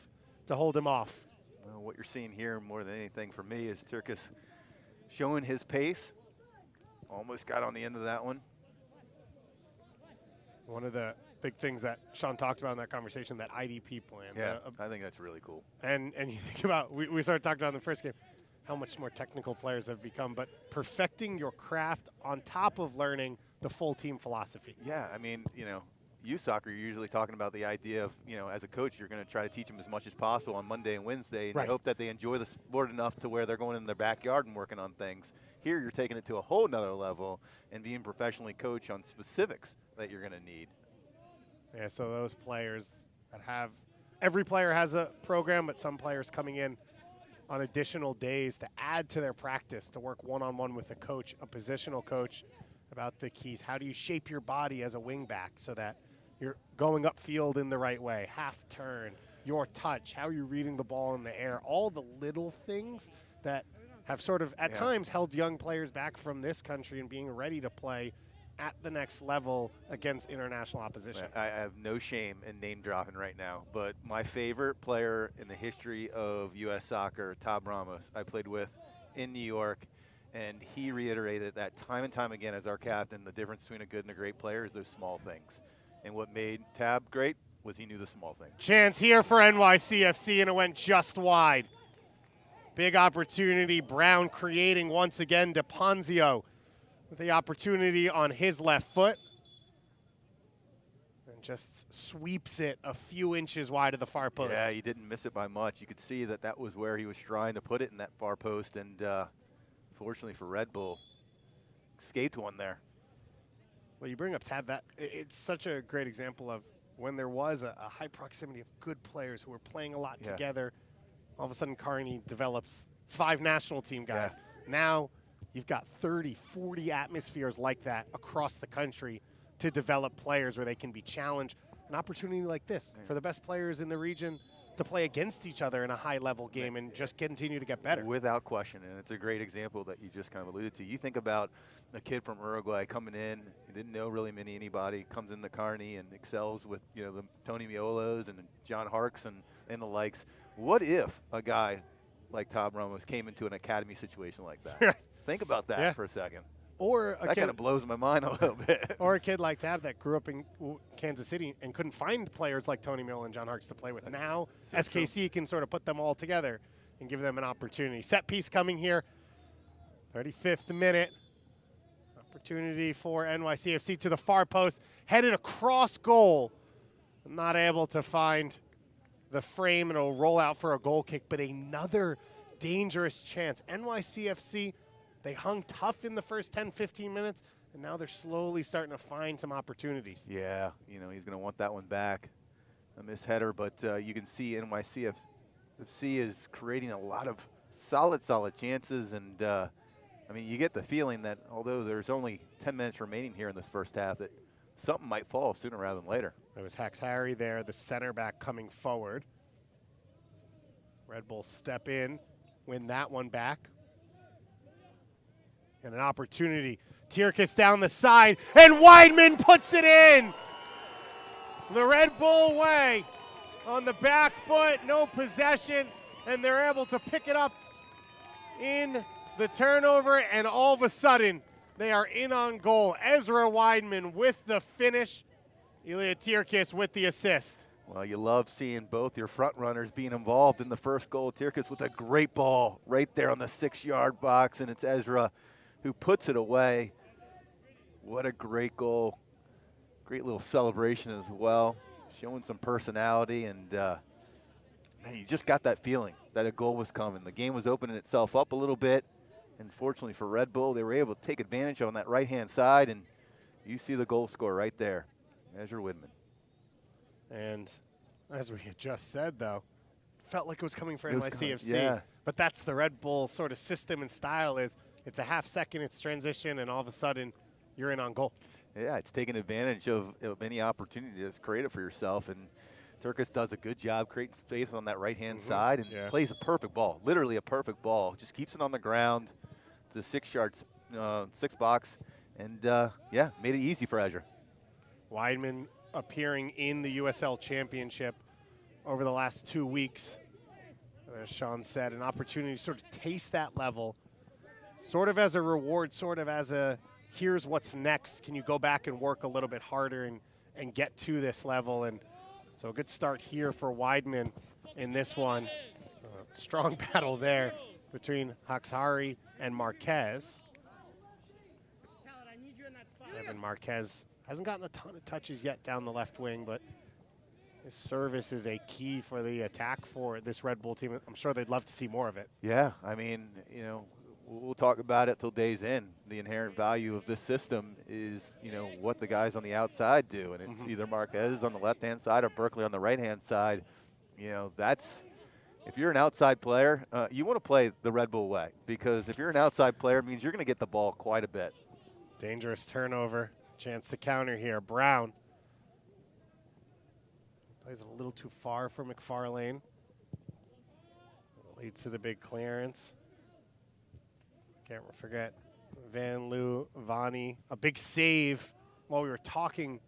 B: to hold him off.
A: Well, what you're seeing here more than anything for me is Tierkus showing his pace. Almost got on the end of that one.
B: One of the big things that Sean talked about in that conversation, that IDP plan.
A: Yeah, I think that's really cool.
B: And you think about, we started talking about in the first game, how much more technical players have become, but perfecting your craft on top of learning the full team philosophy.
A: Yeah, I mean, youth soccer, you're usually talking about the idea of, as a coach, you're going to try to teach them as much as possible on Monday and Wednesday, and
B: right.
A: you hope that they enjoy the sport enough to where they're going in their backyard and working on things. Here, you're taking it to a whole nother level and being professionally coached on specifics that you're going to need.
B: Yeah, so those players that have, every player has a program, but some players coming in on additional days to add to their practice, to work one-on-one with a coach, a positional coach, about the keys. How do you shape your body as a wing back so that you're going upfield in the right way, half turn, your touch, how are you reading the ball in the air, all the little things that have sort of at times held young players back from this country and being ready to play at the next level against international opposition.
A: I have no shame in name dropping right now, but my favorite player in the history of U.S. soccer, Tab Ramos, I played with in New York, and he reiterated that time and time again as our captain, the difference between a good and a great player is those small things. And what made Tab great was he knew the small things.
B: Chance here for NYCFC, and it went just wide. Big opportunity. Brown creating once again. DePonzio with the opportunity on his left foot. And just sweeps it a few inches wide of the far post.
A: Yeah, he didn't miss it by much. You could see that that was where he was trying to put it in that far post. And fortunately for Red Bull, escaped one there.
B: Well, you bring up Tab. That it's such a great example of when there was a high proximity of good players who were playing a lot together. All of a sudden, Carney develops 5 national team guys. Yeah. Now you've got 30, 40 atmospheres like that across the country to develop players where they can be challenged. An opportunity like this for the best players in the region to play against each other in a high-level game and just continue to get better.
A: Without question, and it's a great example that you just kind of alluded to. You think about a kid from Uruguay coming in, he didn't know really anybody, comes into Carney and excels with the Tony Miolos and John Harks and the likes. What if a guy like Tab Ramos came into an academy situation like that? Think about that for a second.
B: Or
A: that kind of blows my mind a little bit.
B: Or a kid like Tab that grew up in Kansas City and couldn't find players like Tony Miola and John Harks to play with. Now SKC can sort of put them all together and give them an opportunity. Set piece coming here, 35th minute. Opportunity for NYCFC to the far post, headed across goal. Not able to find the frame, and it'll roll out for a goal kick, but another dangerous chance. NYCFC, they hung tough in the first 10, 15 minutes, and now they're slowly starting to find some opportunities.
A: Yeah, he's going to want that one back. A missed header, but you can see NYCFC is creating a lot of solid chances, and you get the feeling that although there's only 10 minutes remaining here in this first half, that something might fall sooner rather than later.
B: There was Hax Harry there, the center back coming forward. Red Bull step in, win that one back. And an opportunity. Tierkus down the side, and Whitman puts it in. The Red Bull way on the back foot, no possession, and they're able to pick it up in the turnover, and all of a sudden, They are in on goal. Ezra Whitman with the finish. Ilya Tirkis with the assist.
A: Well, you love seeing both your front runners being involved in the first goal. Tirkis with a great ball right there on the 6-yard box, and it's Ezra who puts it away. What a great goal. Great little celebration as well, showing some personality, and man, you just got that feeling that a goal was coming. The game was opening itself up a little bit, and fortunately for Red Bull, they were able to take advantage on that right-hand side, and you see the goal score right there, Ezra Whitman.
B: And as we had just said, though, felt like it was coming for NYCFC.
A: Yeah.
B: But that's the Red Bull sort of system and style is it's a half second, it's transition, and all of a sudden you're in on goal.
A: Yeah, it's taking advantage of any opportunity to create it for yourself. And Tirkis does a good job creating space on that right-hand side and plays a perfect ball, literally a perfect ball. Just keeps it on the ground, the 6-yard, 6 box, and yeah, made it easy for Ezra.
B: Weidman appearing in the USL Championship over the last 2 weeks. As Sean said, an opportunity to sort of taste that level, sort of as a reward, sort of as a here's what's next. Can you go back and work a little bit harder and get to this level? And so a good start here for Weidman in this one. Strong battle there between Haxhari and Marquez. Evan Marquez hasn't gotten a ton of touches yet down the left wing, but his service is a key for the attack for this Red Bull team. I'm sure they'd love to see more of it.
A: Yeah, I mean, you know, we'll talk about it till day's end. The inherent value of this system is, you know, what the guys on the outside do, and it's either Marquez on the left-hand side or Berkeley on the right-hand side. You know, that's if you're an outside player, you want to play the Red Bull way, because if you're an outside player, it means you're going to get the ball quite a bit.
B: Dangerous turnover. Chance to counter here. Brown plays it a little too far for McFarlane. Leads to the big clearance. Can't forget Van Loo, Vani. A big save while we were talking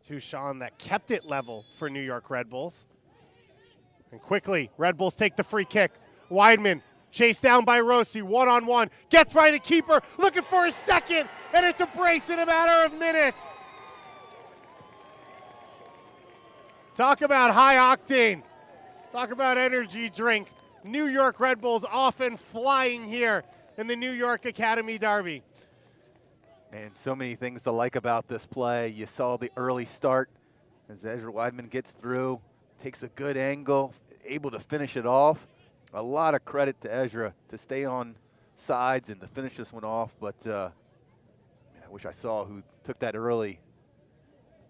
B: to Sean that kept it level for New York Red Bulls. And quickly, Red Bulls take the free kick. Weidman chased down by Rossi, one-on-one, gets by the keeper, looking for a second, and it's a brace in a matter of minutes. Talk about high octane. Talk about energy drink. New York Red Bulls often flying here in the New York Academy Derby.
A: And so many things to like about this play. You saw the early start as Ezra Whitman gets through, takes a good angle, able to finish it off. A lot of credit to Ezra to stay on sides and to finish this one off, but man, I wish I saw who took that early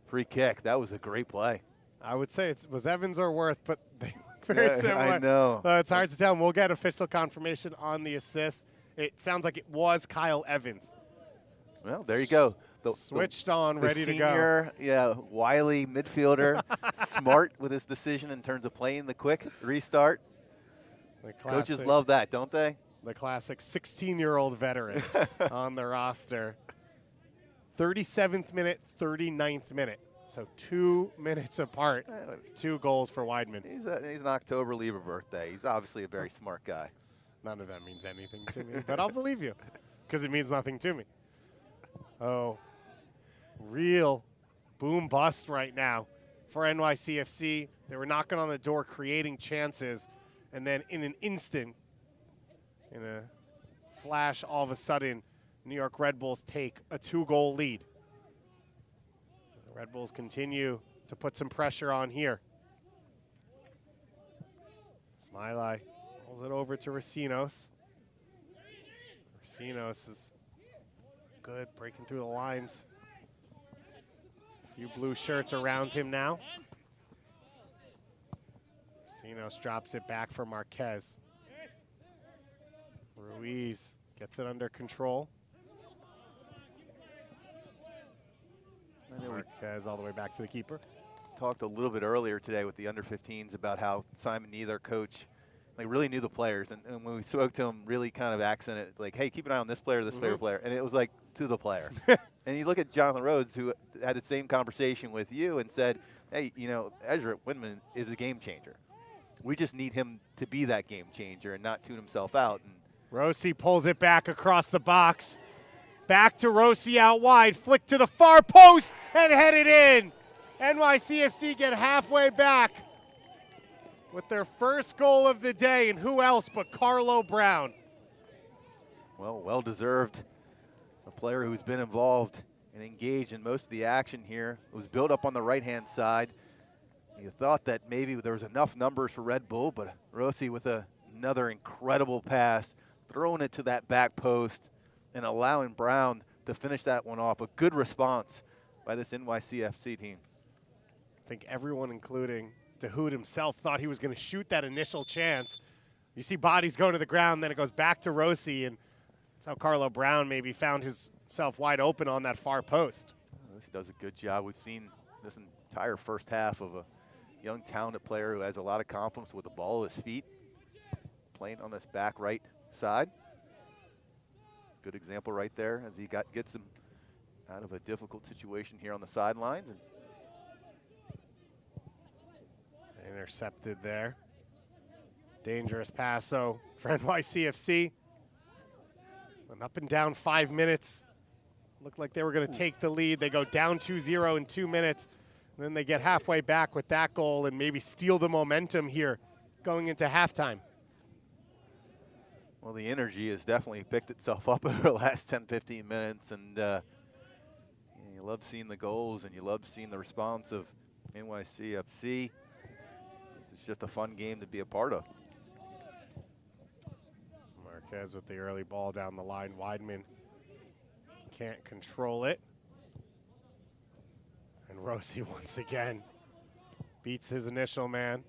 A: free kick. That was a great play.
B: I would say it was Evans or Worth, but they look very similar.
A: I know.
B: It's hard to tell. And we'll get official confirmation on the assist. It sounds like it was Kyle Evans.
A: Well, there you go.
B: Switched on, ready to go.
A: Senior, yeah, wily midfielder, smart with his decision in terms of playing the quick restart. Coaches love that, don't they?
B: The classic 16-year-old veteran on the roster. 37th minute, 39th minute. So 2 minutes apart. 2 goals for Weidman.
A: He's an October Lieber birthday. He's obviously a very smart guy.
B: None of that means anything to me, but I'll believe you because it means nothing to me. Oh, real boom bust right now for NYCFC. They were knocking on the door, creating chances. And then in an instant, in a flash, all of a sudden, New York Red Bulls take a 2-goal lead. The Red Bulls continue to put some pressure on here. Smiley pulls it over to Racinos. Racinos is good, breaking through the lines. A few blue shirts around him now. Racinos drops it back for Marquez. Ruiz gets it under control. Marquez all the way back to the keeper.
A: Talked a little bit earlier today with the under-15s about how Simon Nee, their coach, like really knew the players, and when we spoke to him, really kind of accented like, "Hey, keep an eye on this player, this player," and it was like to the player. And you look at Jonathan Rhodes, who had the same conversation with you, and said, "Hey, you know, Ezra Whitman is a game changer. We just need him to be that game changer and not tune himself out." And
B: Rossi pulls it back across the box. Back to Rossi out wide, flick to the far post, and headed in. NYCFC get halfway back with their first goal of the day, and who else but Carlo Brown.
A: Well, well-deserved. A player who's been involved and engaged in most of the action here. It was built up on the right-hand side. You thought that maybe there was enough numbers for Red Bull, but Rossi with another incredible pass, throwing it to that back post and allowing Brown to finish that one off. A good response by this NYCFC team.
B: I think everyone, including DeHood himself, thought he was going to shoot that initial chance. You see bodies going to the ground, then it goes back to Rossi, and that's how Carlo Brown maybe found himself wide open on that far post.
A: Rossi does a good job. We've seen this entire first half of a young, talented player who has a lot of confidence with the ball at his feet, playing on this back right side. Good example right there as he gets him out of a difficult situation here on the sidelines.
B: Intercepted there. Dangerous pass, so for NYCFC. An up and down 5 minutes. Looked like they were going to take the lead. They go down 2-0 in 2 minutes. And then they get halfway back with that goal and maybe steal the momentum here going into halftime.
A: Well, the energy has definitely picked itself up over the last 10, 15 minutes. And you love seeing the goals and you love seeing the response of NYCFC. It's just a fun game to be a part of.
B: Marquez with the early ball down the line. Whitman can't control it. And Rossi once again beats his initial man.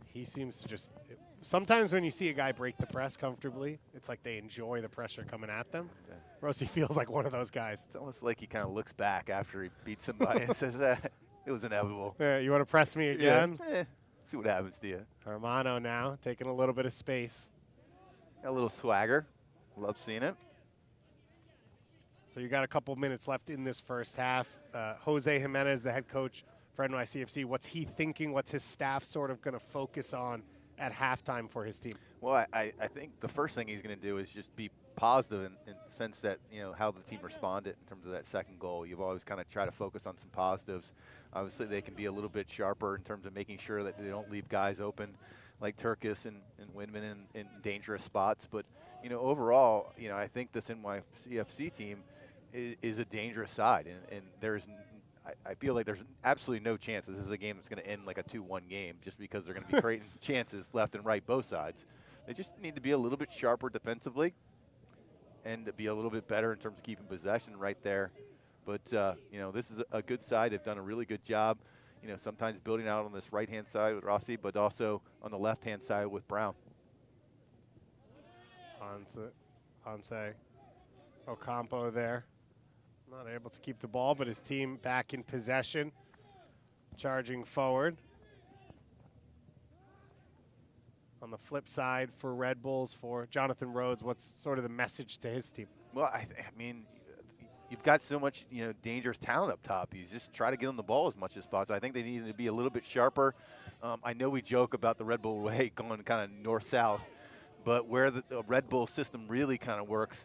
B: He seems to just, sometimes when you see a guy break the press comfortably, it's like they enjoy the pressure coming at them.
A: Yeah.
B: Rossi feels like one of those guys.
A: It's almost like he kind of looks back after he beats somebody and says, it was inevitable.
B: Yeah, you want to press me again?
A: Yeah. See what happens to you.
B: Hermano now taking a little bit of space.
A: Got a little swagger. Love seeing it.
B: So you got a couple minutes left in this first half. Jose Jimenez, the head coach for NYCFC, what's he thinking? What's his staff sort of going to focus on at halftime for his team?
A: Well, I think the first thing he's going to do is just be positive in the sense that, how the team responded in terms of that second goal. You've always kind of try to focus on some positives. Obviously, they can be a little bit sharper in terms of making sure that they don't leave guys open like Turkis and Whitman in dangerous spots. But, overall, I think this NYCFC team is a dangerous side. And I feel like there's absolutely no chance this is a game that's going to end like a 2-1 game just because they're going to be creating chances left and right, both sides. They just need to be a little bit sharper defensively and to be a little bit better in terms of keeping possession right there. But, this is a good side. They've done a really good job, sometimes building out on this right-hand side with Rossi, but also on the left-hand side with Brown.
B: Onse Ocampo there. Not able to keep the ball, but his team back in possession, charging forward. On the flip side for Red Bulls, for Jonathan Rhodes, what's sort of the message to his team?
A: Well, I mean, you've got so much, dangerous talent up top. You just try to get them the ball as much as possible. I think they need to be a little bit sharper. I know we joke about the Red Bull way going kind of north-south, but where the Red Bull system really kind of works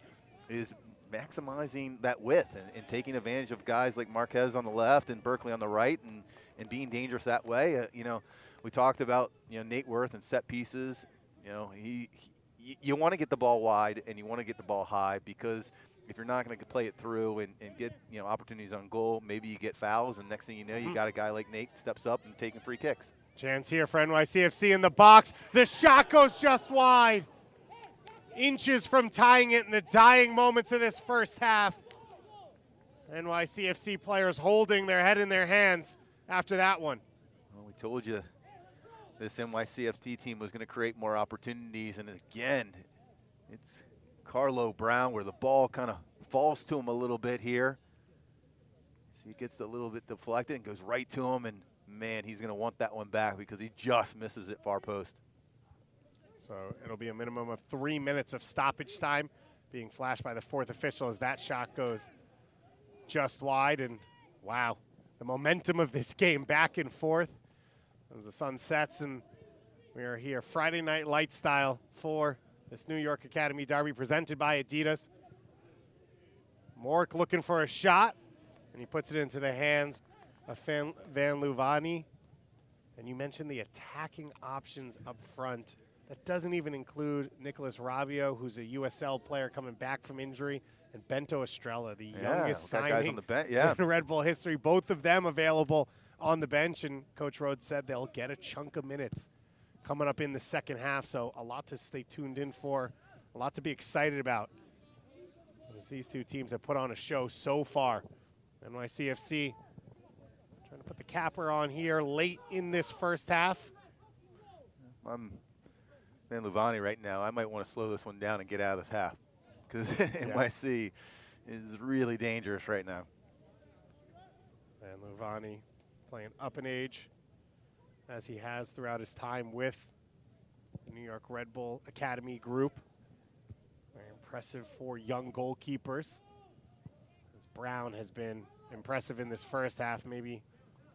A: is maximizing that width and taking advantage of guys like Marquez on the left and Berkeley on the right and being dangerous that way. We talked about, Nate Worth and set pieces. You want to get the ball wide and you want to get the ball high because if you're not going to play it through and get, opportunities on goal, maybe you get fouls, and next thing you know, you got a guy like Nate steps up and taking free kicks.
B: Chance here for NYCFC in the box. The shot goes just wide. Inches from tying it in the dying moments of this first half. NYCFC players holding their head in their hands after that one.
A: Well, we told you this NYCFC team was going to create more opportunities, and again, it's Carlo Brown where the ball kind of falls to him a little bit here. So he gets a little bit deflected and goes right to him, and man, he's going to want that one back because he just misses it far post.
B: So it'll be a minimum of 3 minutes of stoppage time being flashed by the fourth official as that shot goes just wide. And wow, the momentum of this game back and forth as the sun sets, and we are here Friday Night Light style for this New York Academy Derby presented by Adidas. Mork looking for a shot, and he puts it into the hands of Van Luvani. And you mentioned the attacking options up front. That doesn't even include Nicholas Rabbio, who's a USL player coming back from injury, and Bento Estrella, the youngest signing
A: on the
B: in Red Bull history. Both of them available on the bench, and Coach Rhodes said they'll get a chunk of minutes coming up in the second half, so a lot to stay tuned in for, a lot to be excited about. As these two teams have put on a show so far. NYCFC trying to put the capper on here late in this first half.
A: I'm Van Luvani right now. I might want to slow this one down and get out of this half because NYC is really dangerous right now.
B: Van Luvani playing up in age as he has throughout his time with the New York Red Bull Academy group. Very impressive for young goalkeepers. As Brown has been impressive in this first half, maybe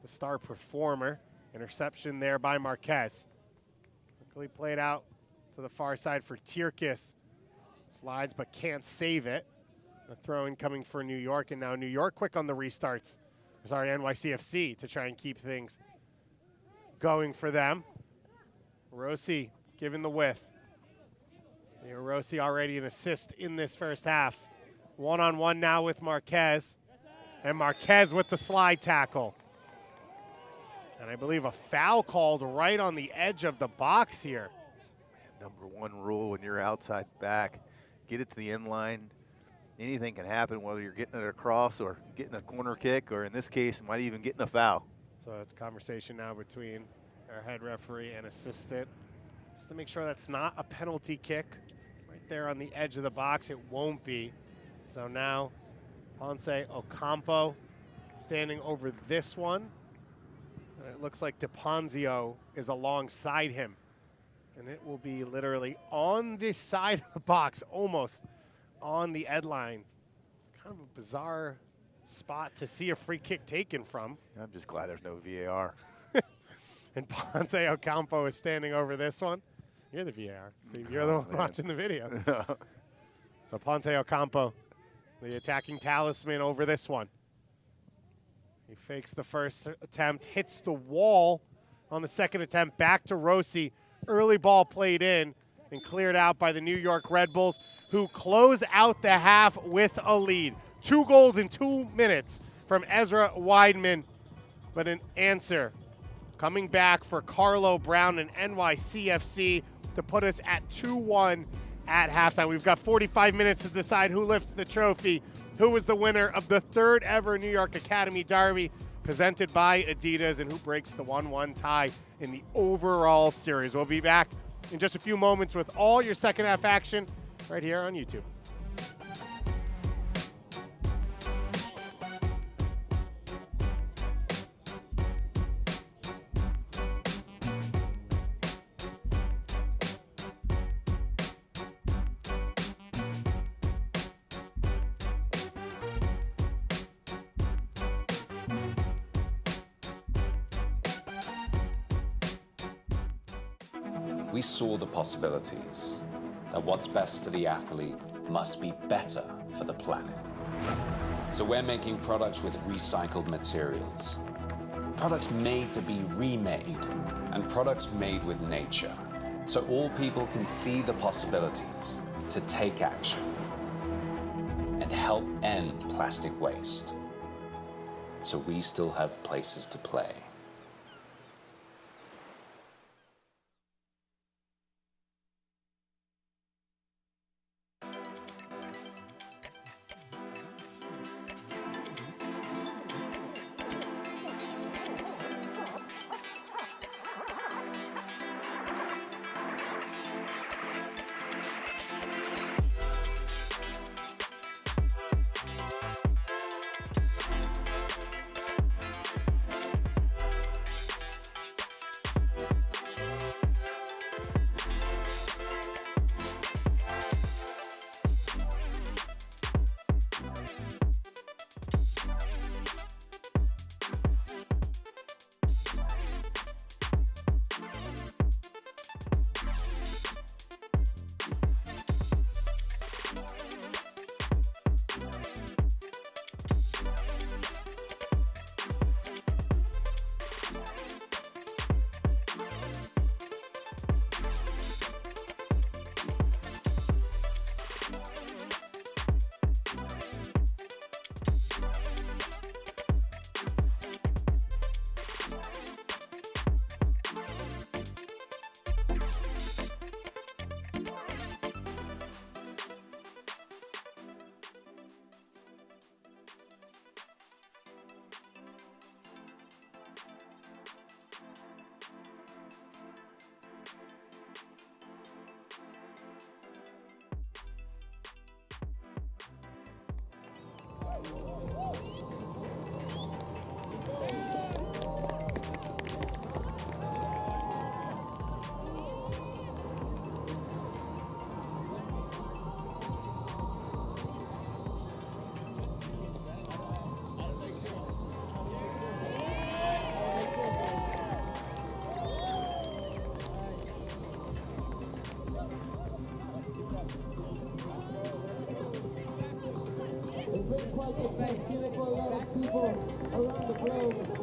B: the star performer. Interception there by Marquez. Quickly played out to the far side for Tierkis. Slides but can't save it. A throw in coming for New York, and now New York quick on the restarts. Sorry, NYCFC to try and keep things going for them. Rossi giving the width. Rossi already an assist in this first half. One-on-one now with Marquez. And Marquez with the slide tackle. And I believe a foul called right on the edge of the box here.
A: Number one rule when you're outside back, get it to the end line. Anything can happen, whether you're getting it across or getting a corner kick, or in this case, might even getting a foul.
B: So it's a conversation now between our head referee and assistant, just to make sure that's not a penalty kick. Right there on the edge of the box, it won't be. So now Ponce Ocampo standing over this one. And it looks like DePonzio is alongside him. And it will be literally on this side of the box, almost on the end line. Kind of a bizarre spot to see a free kick taken from.
A: I'm just glad there's no VAR.
B: And Ponce Ocampo is standing over this one. You're the VAR, Steve. You're the one watching the video. So Ponce Ocampo, the attacking talisman over this one. He fakes the first attempt, hits the wall on the second attempt, back to Rossi. Early ball played in and cleared out by the New York Red Bulls, who close out the half with a lead. 2 goals in 2 minutes from Ezra Whitman, but an answer coming back for Carlo Brown and NYCFC to put us at 2-1 at halftime. We've got 45 minutes to decide who lifts the trophy, who was the winner of the 3rd ever New York Academy Derby presented by Adidas, and who breaks the 1-1 tie in the overall series. We'll be back in just a few moments with all your second half action right here on YouTube.
C: We saw the possibilities, that what's best for the athlete must be better for the planet. So we're making products with recycled materials, products made to be remade, and products made with nature, so all people can see the possibilities to take action and help end plastic waste, so we still have places to play.
E: been quite the Thanksgiving for a lot of people around the globe.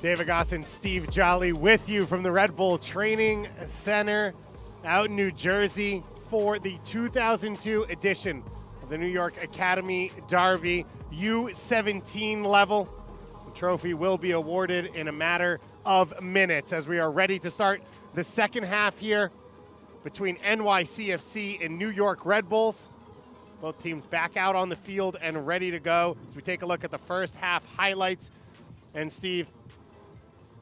B: David Goss and Steve Jolly with you from the Red Bull Training Center out in New Jersey for the 2002 edition of the New York Academy Derby U17 level. The trophy will be awarded in a matter of minutes as we are ready to start the second half here between NYCFC and New York Red Bulls. Both teams back out on the field and ready to go as we take a look at the first half highlights. And Steve,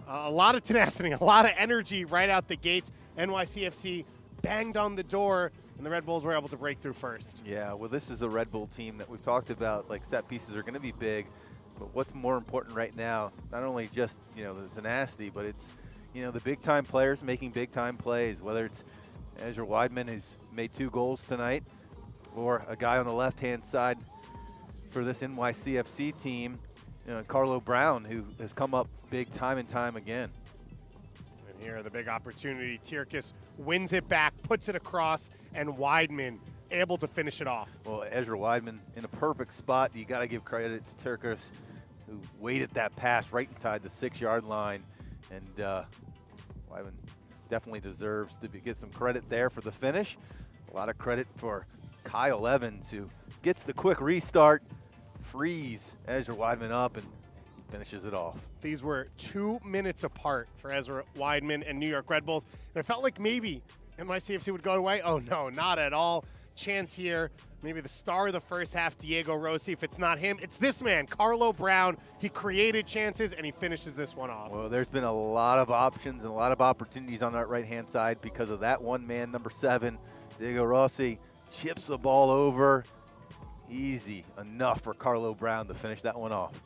B: a lot of tenacity, a lot of energy right out the gates. NYCFC banged on the door, and the Red Bulls were able to break through first.
A: Yeah, well, this is a Red Bull team that we've talked about, like set pieces are going to be big, but what's more important right now, not only just, the tenacity, but it's, the big-time players making big-time plays, whether it's Ezra Whitman, who's made 2 goals tonight, or a guy on the left-hand side for this NYCFC team, Carlo Brown, who has come up big time and time again.
B: And here, the big opportunity. Tierkis wins it back, puts it across, and Weidman able to finish it off.
A: Well, Ezra Whitman in a perfect spot. You got to give credit to Tierkis, who waited that pass right inside the 6-yard line. And Whitman definitely deserves to get some credit there for the finish. A lot of credit for Kyle Evans, who gets the quick restart, frees Ezra Whitman up, and finishes it off.
B: These were 2 minutes apart for Ezra Whitman and New York Red Bulls. And it felt like maybe NYCFC would go away. Oh, no, not at all. Chance here. Maybe the star of the first half, Diego Rossi. If it's not him, it's this man, Carlo Brown. He created chances, and he finishes this one off.
A: Well, there's been a lot of options and a lot of opportunities on that right-hand side because of that one man, number 7, Diego Rossi. Chips the ball over. Easy enough for Carlo Brown to finish that one off.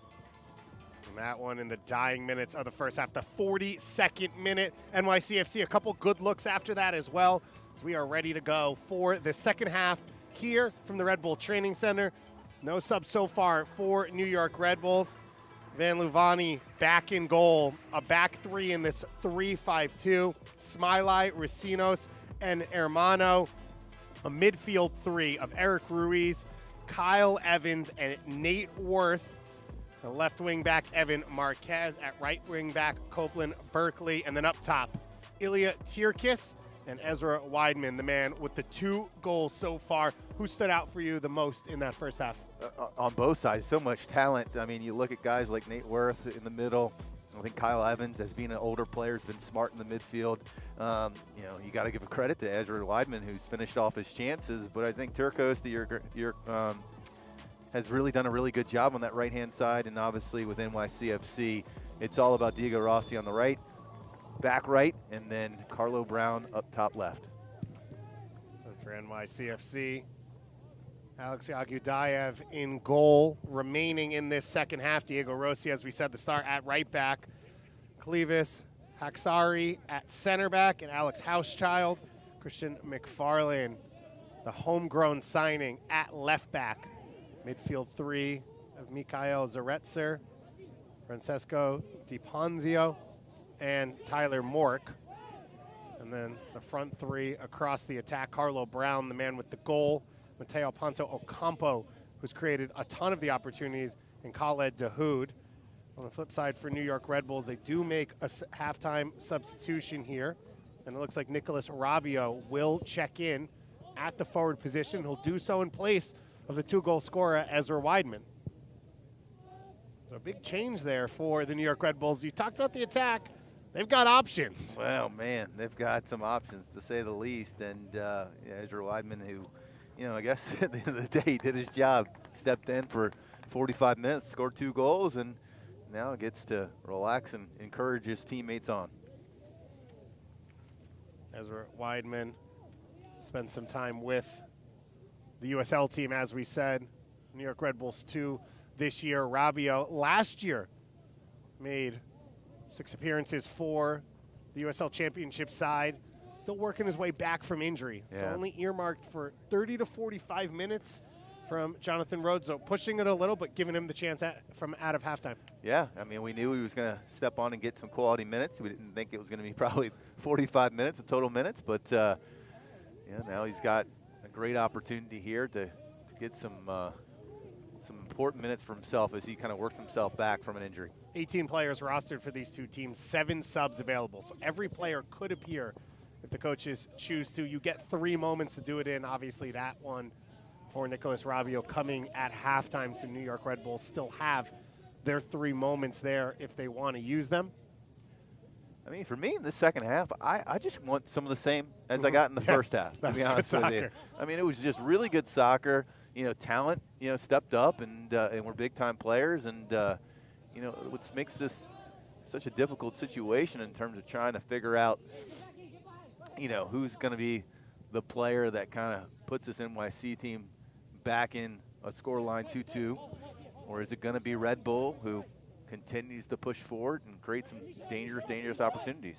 B: And that one in the dying minutes of the first half, the 42nd minute. NYCFC, a couple good looks after that as well. So we are ready to go for the second half here from the Red Bull Training Center. No subs so far for New York Red Bulls. Van Luvani back in goal. A back 3 in this 3-5-2. Smiley, Racinos, and Hermano. A midfield 3 of Eric Ruiz, Kyle Evans, and Nate Worth. The left wing back, Evan Marquez. At right wing back, Copeland Berkeley. And then up top, Ilya Tierkis and Ezra Whitman, the man with the 2 goals so far. Who stood out for you the most in that first half?
A: On both sides, so much talent. I mean, you look at guys like Nate Worth in the middle. I think Kyle Evans, as being an older player, has been smart in the midfield. You got to give a credit to Ezra Whitman, who's finished off his chances. But I think Turcos, has really done a really good job on that right-hand side. And obviously with NYCFC, it's all about Diego Rossi on the right, back right, and then Carlo Brown up top left.
B: And for NYCFC, Alex Agudayev in goal, remaining in this second half. Diego Rossi, as we said, the star at right back. Clevis Haksari at center back, and Alex Housechild. Christian McFarlane, the homegrown signing, at left back. Midfield 3 of Mikhail Zaretzer, Francesco Di Ponzio, and Tyler Mork. And then the front 3 across the attack, Carlo Brown, the man with the goal. Mateo Ponto Ocampo, who's created a ton of the opportunities, and Khaled Dahoud. On the flip side for New York Red Bulls, they do make a halftime substitution here, and it looks like Nicholas Rabiot will check in at the forward position. He'll do so in place of the 2-goal scorer, Ezra Whitman. So a big change there for the New York Red Bulls. You talked about the attack. They've got options.
A: Well, man, they've got some options, to say the least. And Ezra Whitman, who, I guess at the end of the day, he did his job. Stepped in for 45 minutes, scored 2 goals, and now gets to relax and encourage his teammates on.
B: Ezra Whitman spent some time with the USL team, as we said. New York Red Bulls 2 this year. Rabiot last year made 6 appearances for the USL Championship side. Still working his way back from injury. Yeah. So only earmarked for 30 to 45 minutes from Jonathan Rhodes. So pushing it a little, but giving him the chance from out of halftime.
A: Yeah, I mean, we knew he was going to step on and get some quality minutes. We didn't think it was going to be probably 45 minutes of total minutes, but now he's got a great opportunity here to get some important minutes for himself as he kind of works himself back from an injury.
B: 18 players rostered for these two teams, 7 subs available. So every player could appear if the coaches choose to. You get 3 moments to do it in. Obviously, that one for Nicholas Rabiot coming at halftime. So New York Red Bulls still have their 3 moments there if they want to use them.
A: I mean, for me in the second half, I just want some of the same as I got in the first half, to be honest with you. I mean, it was just really good soccer. You know, talent, you know, stepped up and we're big-time players. And, you know, what makes this such a difficult situation in terms of trying to figure out, you know, who's going to be the player that kind of puts this NYC team back in a scoreline 2-2, or is it going to be Red Bull who continues to push forward and create some dangerous opportunities?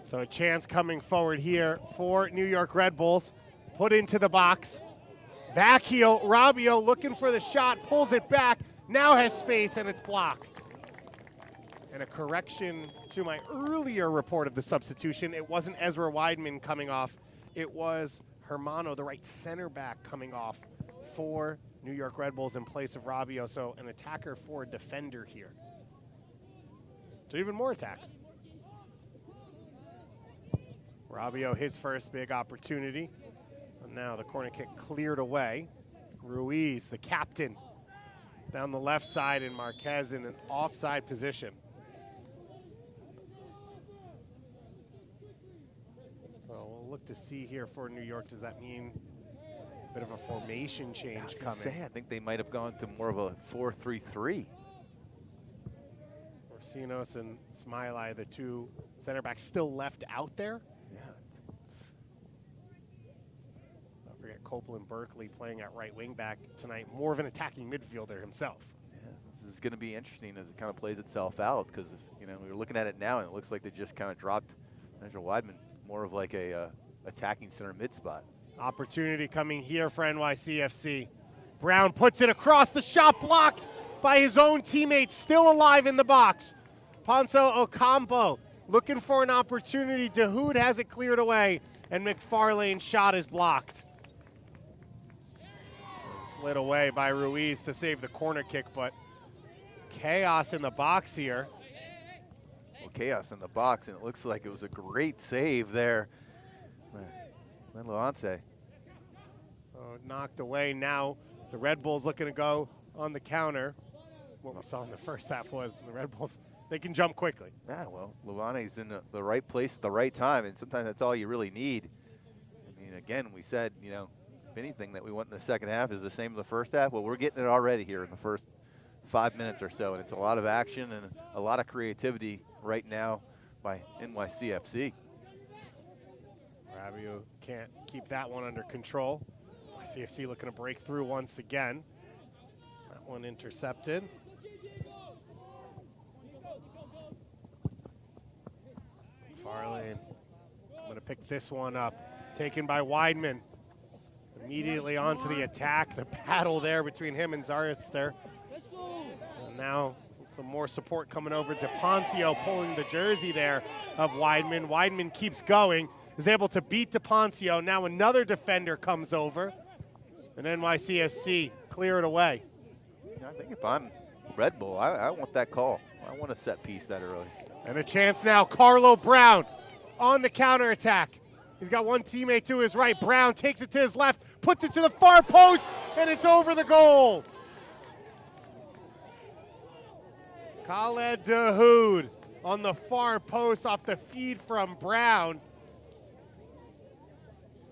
B: So a chance coming forward here for New York Red Bulls. Put into the box. Back heel, Rabiot looking for the shot, pulls it back, now has space and it's blocked. And a correction to my earlier report of the substitution. It wasn't Ezra Whitman coming off. It was Hermano, the right center back, coming off for New York Red Bulls in place of Rabiot. So an attacker for a defender here. So even more attack. Rabiot, his first big opportunity. And now the corner kick cleared away. Ruiz, the captain, down the left side, and Marquez in an offside position. So we'll look to see here for New York. Does that mean a bit of a formation change coming?
A: I think they might have gone to more of a 4-3-3.
B: Orsinos and Smiley, the 2 center backs, still left out there. Forget Copeland Berkeley playing at right wing back tonight, more of an attacking midfielder himself.
A: Yeah, this is going to be interesting as it kind of plays itself out, because you know we're looking at it now and it looks like they just kind of dropped Ezra Whitman more of like a attacking center mid spot.
B: Opportunity coming here for NYCFC. Brown puts it across, the shot blocked by his own teammates, still alive in the box. Ponzo Ocampo looking for an opportunity. Dahoud has it cleared away, and McFarlane's shot is blocked. Slid away by Ruiz to save the corner kick, but chaos in the box here.
A: Well, chaos in the box, and it looks like it was a great save there. Menloance.
B: Knocked away. Now the Red Bulls looking to go on the counter. What we saw in the first half was the Red Bulls, they can jump quickly.
A: Yeah, well, Luane's in the right place at the right time, and sometimes that's all you really need. I mean, again, we said, you know, if anything that we want in the second half is the same as the first half. Well, we're getting it already here in the first 5 minutes or so, and it's a lot of action and a lot of creativity right now by NYCFC.
B: Rabiot can't keep that one under control. NYCFC looking to break through once again. That one intercepted. Farlane, I'm going to pick this one up. Taken by Weidman. Immediately onto the attack. The battle there between him and Zaritster. And now some more support coming over. DePoncio pulling the jersey there of Weidman. Weidman keeps going, is able to beat DePoncio. Now another defender comes over. And NYCFC clear it away.
A: I think if I'm Red Bull, I want that call. I want a set piece that early.
B: And a chance now. Carlo Brown on the counterattack. He's got one teammate to his right. Brown takes it to his left, puts it to the far post, and it's over the goal. Khaled Dahoud on the far post off the feed from Brown.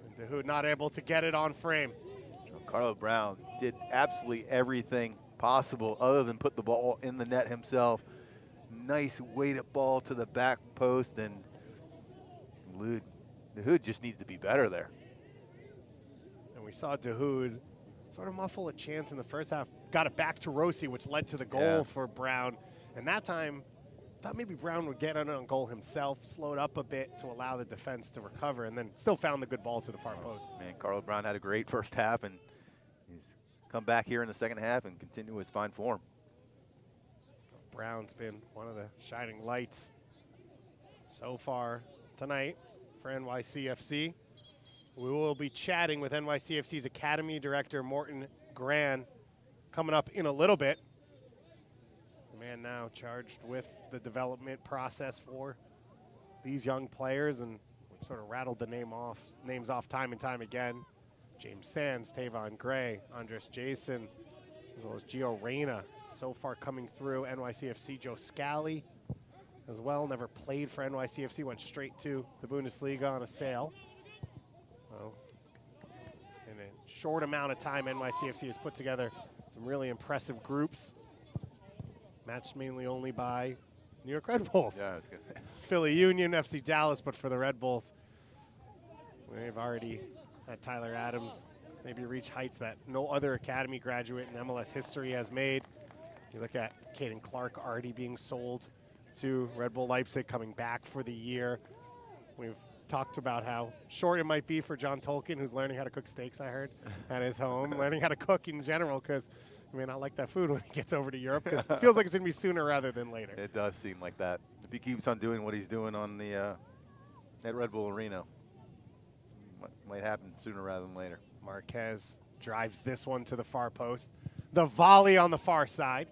B: And Dahoud not able to get it on frame.
A: Carlo Brown did absolutely everything possible other than put the ball in the net himself. Nice weighted ball to the back post, and Dahoud just needs to be better there.
B: And we saw Dahoud sort of muffle a chance in the first half. Got it back to Rossi, which led to the goal for Brown. And that time, thought maybe Brown would get on goal himself, slowed up a bit to allow the defense to recover, and then still found the good ball to the far post.
A: Man, Carlo Brown had a great first half, and he's come back here in the second half and continue his fine form.
B: Brown's been one of the shining lights so far tonight for NYCFC. We will be chatting with NYCFC's Academy Director, Morton Gran, coming up in a little bit. The man now charged with the development process for these young players, and we've sort of rattled the names off time and time again. James Sands, Tavon Gray, Andres Jason, as well as Gio Reyna, so far coming through. NYCFC, Joe Scally as well, never played for NYCFC, went straight to the Bundesliga on a sale. So, in a short amount of time, NYCFC has put together some really impressive groups, matched mainly only by New York Red Bulls.
A: Yeah, that's good.
B: Philly Union, FC Dallas, but for the Red Bulls, we've already had Tyler Adams maybe reach heights that no other academy graduate in MLS history has made. You look at Caden Clark already being sold to Red Bull Leipzig, coming back for the year. We've talked about how short it might be for John Tolkien, who's learning how to cook steaks, I heard, at his home, learning how to cook in general, because he may not like that food when he gets over to Europe, because it feels like it's going to be sooner rather than later.
A: It does seem like that. If he keeps on doing what he's doing on the at Red Bull Arena, might happen sooner rather than later.
B: Marquez drives this one to the far post. The volley on the far side.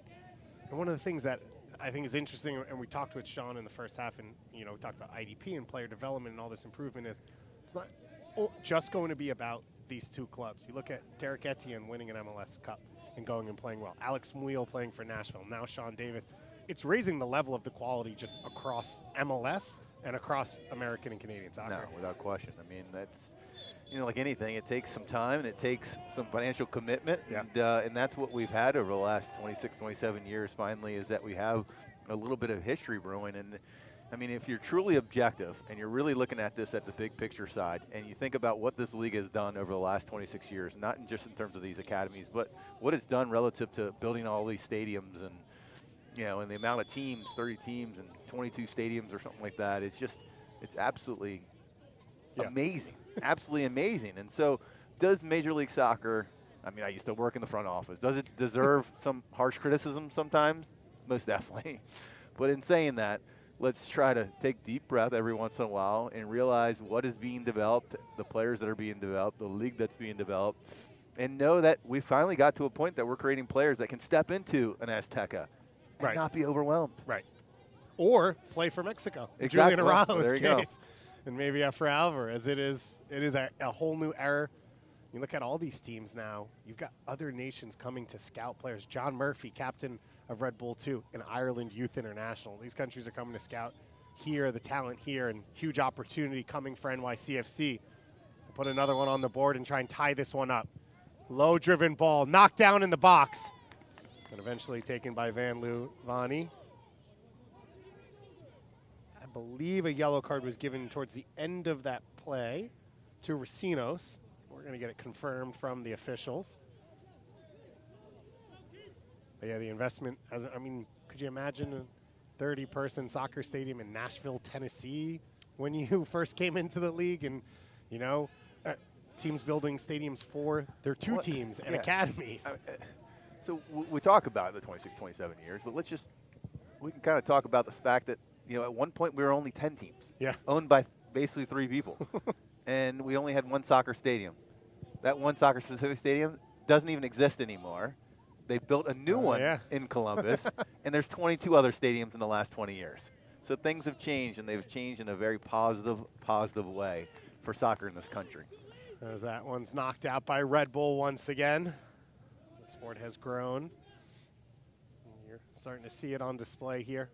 B: And one of the things that I think is interesting, and we talked with Sean in the first half, and we talked about IDP and player development and all this improvement, is it's not just going to be about these two clubs. You look at Derek Etienne winning an MLS Cup and going and playing well. Alex Muil playing for Nashville. Now Sean Davis. It's raising the level of the quality just across MLS and across American and Canadian soccer.
A: No, without question. I mean, that's, like anything, it takes some time and it takes some financial commitment.
B: Yeah.
A: And that's what we've had over the last 26, 27 years, finally, is that we have a little bit of history brewing. And, I mean, if you're truly objective and you're really looking at this at the big picture side, and you think about what this league has done over the last 26 years, not just in terms of these academies, but what it's done relative to building all these stadiums and, and the amount of teams, 30 teams and 22 stadiums or something like that, it's absolutely amazing. Absolutely amazing. And so does Major League Soccer, I mean, I used to work in the front office, does it deserve some harsh criticism sometimes? Most definitely. But in saying that, let's try to take deep breath every once in a while and realize what is being developed, the players that are being developed, the league that's being developed, and know that we finally got to a point that we're creating players that can step into an Azteca and not be overwhelmed.
B: Right. Or play for Mexico.
A: Exactly.
B: Julian Araujo's
A: case. Go.
B: And maybe Efra Alvarez. It is a whole new era. You look at all these teams now, you've got other nations coming to scout players. John Murphy, captain of Red Bull 2 in Ireland Youth International. These countries are coming to scout here, the talent here, and huge opportunity coming for NYCFC. Put another one on the board and try and tie this one up. Low-driven ball, knocked down in the box, and eventually taken by Van Loo Vani. I believe a yellow card was given towards the end of that play to Racinos. We're going to get it confirmed from the officials. But yeah, the investment, could you imagine a 30-person soccer stadium in Nashville, Tennessee when you first came into the league? And, teams building stadiums for their two teams and academies.
A: So we talk about the 26, 27 years, but we can kind of talk about the fact that, at one point we were only 10 teams.
B: Yeah.
A: Owned by basically 3 people. And we only had one soccer stadium. That one soccer-specific stadium doesn't even exist anymore. They built a new one in Columbus, and there's 22 other stadiums in the last 20 years. So things have changed, and they've changed in a very positive way for soccer in this country.
B: As that one's knocked out by Red Bull once again. The sport has grown. You're starting to see it on display here.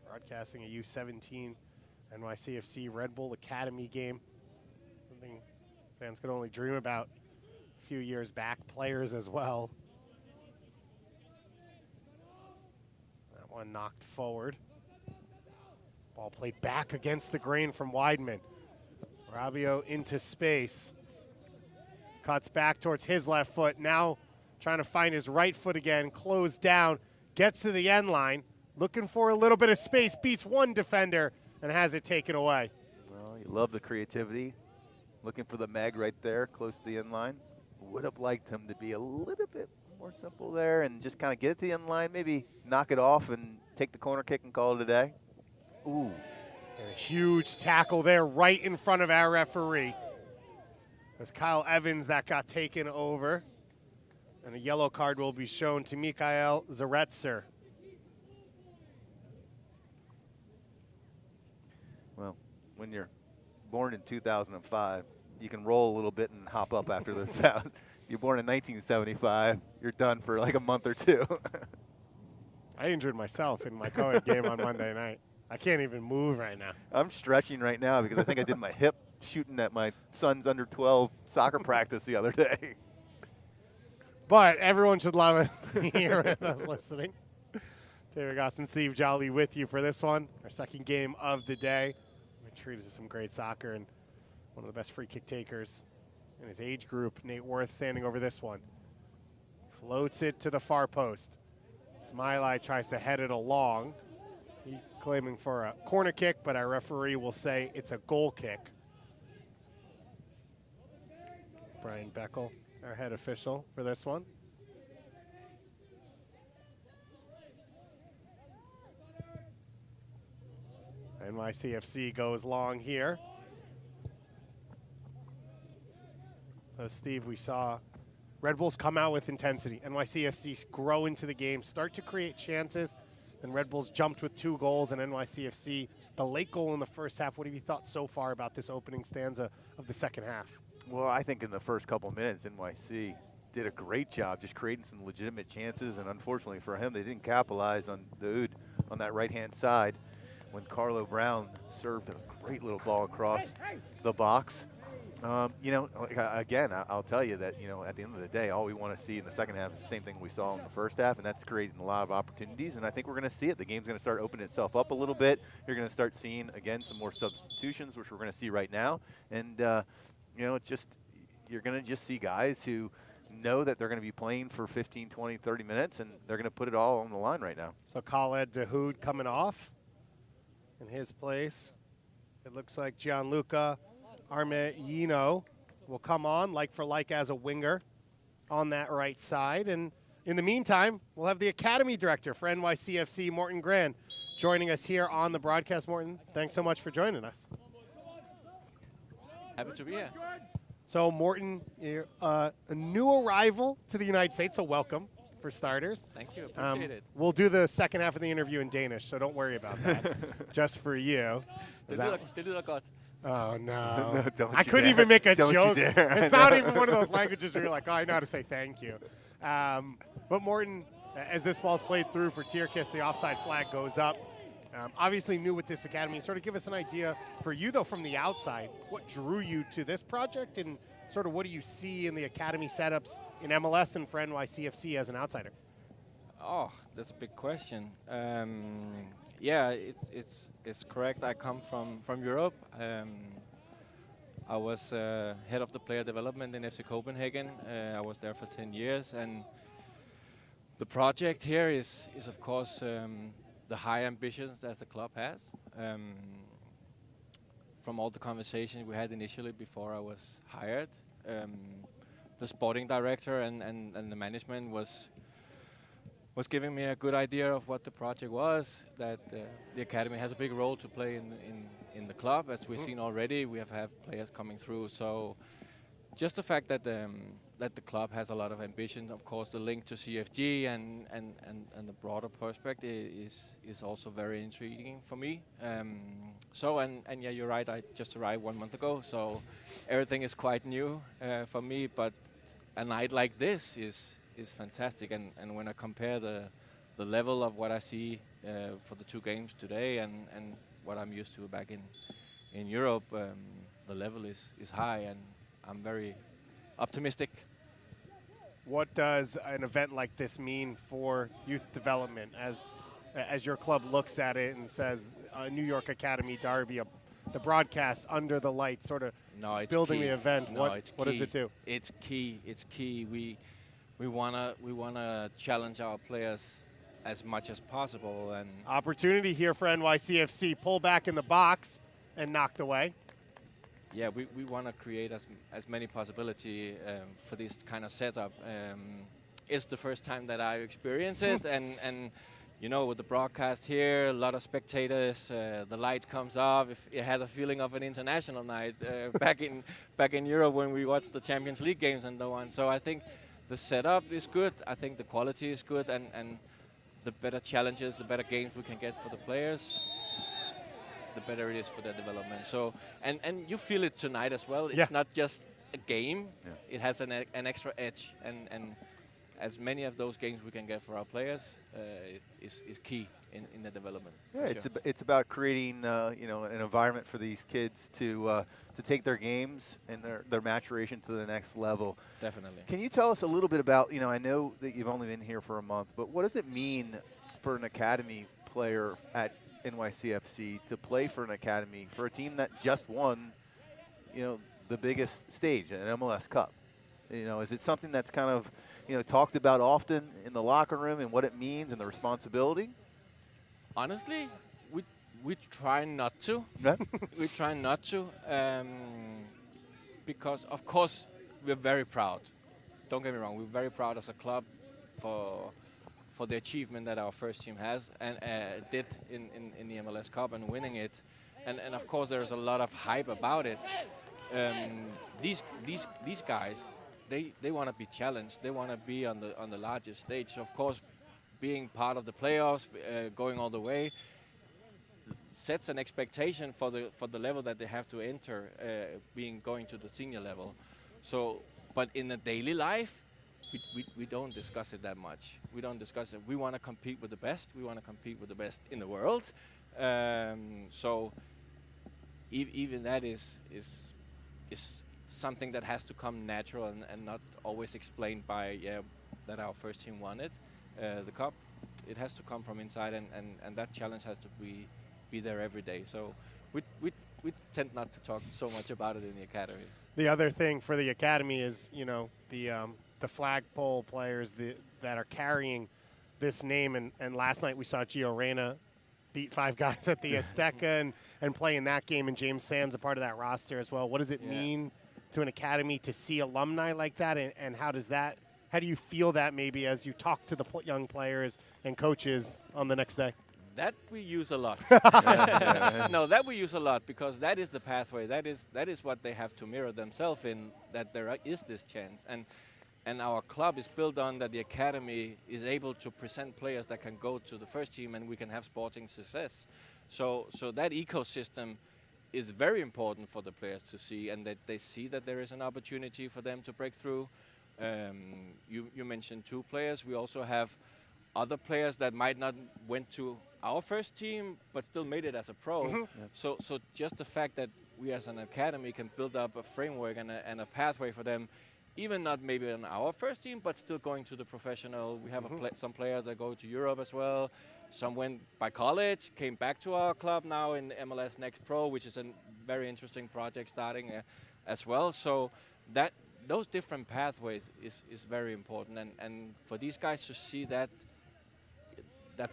B: Broadcasting a U17 NYCFC Red Bull Academy game. Something fans could only dream about a few years back. Players as well. That one knocked forward. Ball played back against the grain from Weidman. Rabio into space. Cuts back towards his left foot. Now trying to find his right foot again. Closed down. Gets to the end line. Looking for a little bit of space. Beats one defender and has it taken away.
A: Well, you love the creativity. Looking for the mag right there, close to the end line. Would have liked him to be a little bit more simple there and just kind of get it to the end line, maybe knock it off and take the corner kick and call it a day. Ooh.
B: And a huge tackle there right in front of our referee. There's Kyle Evans that got taken over. And a yellow card will be shown to Mikhail Zaretzer.
A: Well, when you're born in 2005, you can roll a little bit and hop up after those fouls. You're born in 1975, you're done for like a month or two.
B: I injured myself in my co-ed game on Monday night. I can't even move right now.
A: I'm stretching right now because I think I did my hip shooting at my son's under 12 soccer practice the other day.
B: But everyone should love it here with us listening. David Goss and Steve Jolly with you for this one, our second game of the day. We treated some great soccer, and one of the best free kick takers in his age group, Nate Worth, standing over this one. Floats it to the far post. Smiley tries to head it along. He claiming for a corner kick, but our referee will say it's a goal kick. Brian Beckel, our head official for this one. NYCFC goes long here. So Steve, we saw Red Bulls come out with intensity. NYCFC grow into the game, start to create chances. Then Red Bulls jumped with 2 goals, and NYCFC, the late goal in the first half. What have you thought so far about this opening stanza of the second half?
A: Well, I think in the first couple minutes, NYC did a great job just creating some legitimate chances, and unfortunately for him, they didn't capitalize on Daoud on that right-hand side when Carlo Brown served a great little ball across the box. You know, again, I'll tell you that, you know, at the end of the day, all we want to see in the second half is the same thing we saw in the first half, and that's creating a lot of opportunities, and I think we're going to see it. The game's going to start opening itself up a little bit. You're going to start seeing, again, some more substitutions, which we're going to see right now, and, you know, it's just, you're going to just see guys who know that they're going to be playing for 15, 20, 30 minutes, and they're going to put it all on the line right now.
B: So Khaled Dahoud coming off in his place. It looks like Gianluca Armellino will come on like for like as a winger on that right side. And in the meantime, we'll have the Academy Director for NYCFC, Morten Grand, joining us here on the broadcast. Morten, thanks so much for joining us.
F: Happy to be here.
B: So Morten, you're a new arrival to the United States, so welcome for starters.
F: Thank you, appreciate it.
B: We'll do the second half of the interview in Danish, so don't worry about that. Just for you.
F: Det lyder godt.
B: Oh, no.
A: No, don't
B: I
A: you
B: couldn't
A: dare.
B: even make a
A: Don't you
B: joke.
A: dare.
B: It's not even one of those languages where you're like, oh, I know how to say thank you. But Morten, as this ball's played through for Tierkis, the offside flag goes up. Obviously new with this academy. Sort of give us an idea for you, though, from the outside, what drew you to this project, and sort of what do you see in the academy setups in MLS and for NYCFC as an outsider?
F: Oh, that's a big question. Yeah, it's correct. I come from Europe. I was head of the player development in FC Copenhagen. I was there for 10 years, and the project here is of course the high ambitions that the club has. From all the conversations we had initially before I was hired, the sporting director and the management was giving me a good idea of what the project was, that the academy has a big role to play in the club. As we've seen already, we have had players coming through. So just the fact that the club has a lot of ambition, of course, the link to CFG and the broader perspective is also very intriguing for me. So yeah, you're right. I just arrived 1 month ago, so everything is quite new for me. But a night like this is fantastic, and when I compare the level of what I see for the 2 games today and what I'm used to back in Europe, the level is high, and I'm very optimistic.
B: What does an event like this mean for youth development as your club looks at it and says a New York Academy derby, the broadcast under the lights, sort of building the event? What does it do?
F: It's key. It's key. We wanna challenge our players as much as possible, and
B: opportunity here for NYCFC. Pull back in the box and knocked away.
F: Yeah, we want to create as many possibility for this kind of setup. It's the first time that I experience it, and you know, with the broadcast here, a lot of spectators, the light comes off. If you had a feeling of an international night back in Europe when we watched the Champions League games and so on. So I think the setup is good. I think the quality is good, and the better challenges, the better games we can get for the players, the better it is for their development. So, and you feel it tonight as well. It's not just a game. Yeah. It has an extra edge, and as many of those games we can get for our players is key in the development.
A: Yeah, it's about creating you know, an environment for these kids to take their games and their maturation to the next level.
F: Definitely.
A: Can you tell us a little bit about, you know, I know that you've only been here for a month, but what does it mean for an academy player at NYCFC to play for an academy, for a team that just won, you know, the biggest stage, an MLS Cup? You know, is it something that's kind of, you know, talked about often in the locker room and what it means and the responsibility?
F: Honestly, we try not to.
A: Yeah.
F: We try not to, because of course we're very proud. Don't get me wrong, we're very proud as a club for the achievement that our first team has and did in the MLS Cup and winning it. And of course there's a lot of hype about it. These guys, they want to be challenged. They want to be on the largest stage. So of course, being part of the playoffs, going all the way, sets an expectation for the level that they have to enter, going to the senior level. So, but in the daily life, we don't discuss it that much. We don't discuss it. We want to compete with the best. We want to compete with the best in the world. So even that is something that has to come natural and not always explained by that our first team won it, the cup. It has to come from inside, and that challenge has to be there every day. So we tend not to talk so much about it in the academy.
B: The other thing for the academy is, you know, the flagpole players that are carrying this name. And last night we saw Gio Reyna beat 5 guys at the Azteca and play in that game. And James Sand's a part of that roster as well. What does it mean to an academy to see alumni like that? And how do you feel that maybe as you talk to the young players and coaches on the next day?
F: That we use a lot. No, that we use a lot because that is the pathway. That is what they have to mirror themselves in, that there is this chance. And our club is built on that the academy is able to present players that can go to the first team and we can have sporting success. So that ecosystem is very important for the players to see, and that they see that there is an opportunity for them to break through. You mentioned 2 players. We also have other players that might not went to our first team but still made it as a pro. So just the fact that we as an academy can build up a framework and a pathway for them, even not maybe on our first team but still going to the professional. We have some players that go to Europe as well. Some went by college, came back to our club now in MLS Next Pro, which is a very interesting project starting as well. So that those different pathways is very important, and for these guys to see that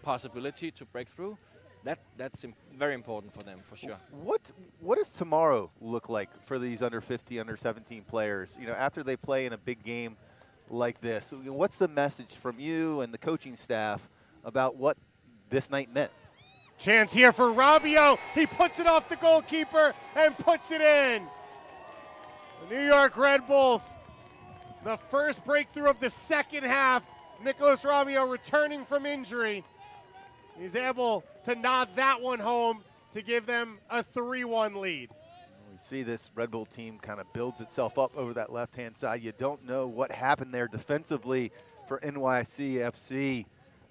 F: possibility to break through, that's very important for them, for sure.
A: What does tomorrow look like for these under 50, under 17 players? You know, after they play in a big game like this, what's the message from you and the coaching staff about what this night meant?
B: Chance here for Rabiot. He puts it off the goalkeeper and puts it in. The New York Red Bulls, the first breakthrough of the second half. Nicolas Rabiot returning from injury. He's able to nod that one home to give them a 3-1 lead.
A: We see this Red Bull team kind of builds itself up over that left-hand side. You don't know what happened there defensively for NYCFC.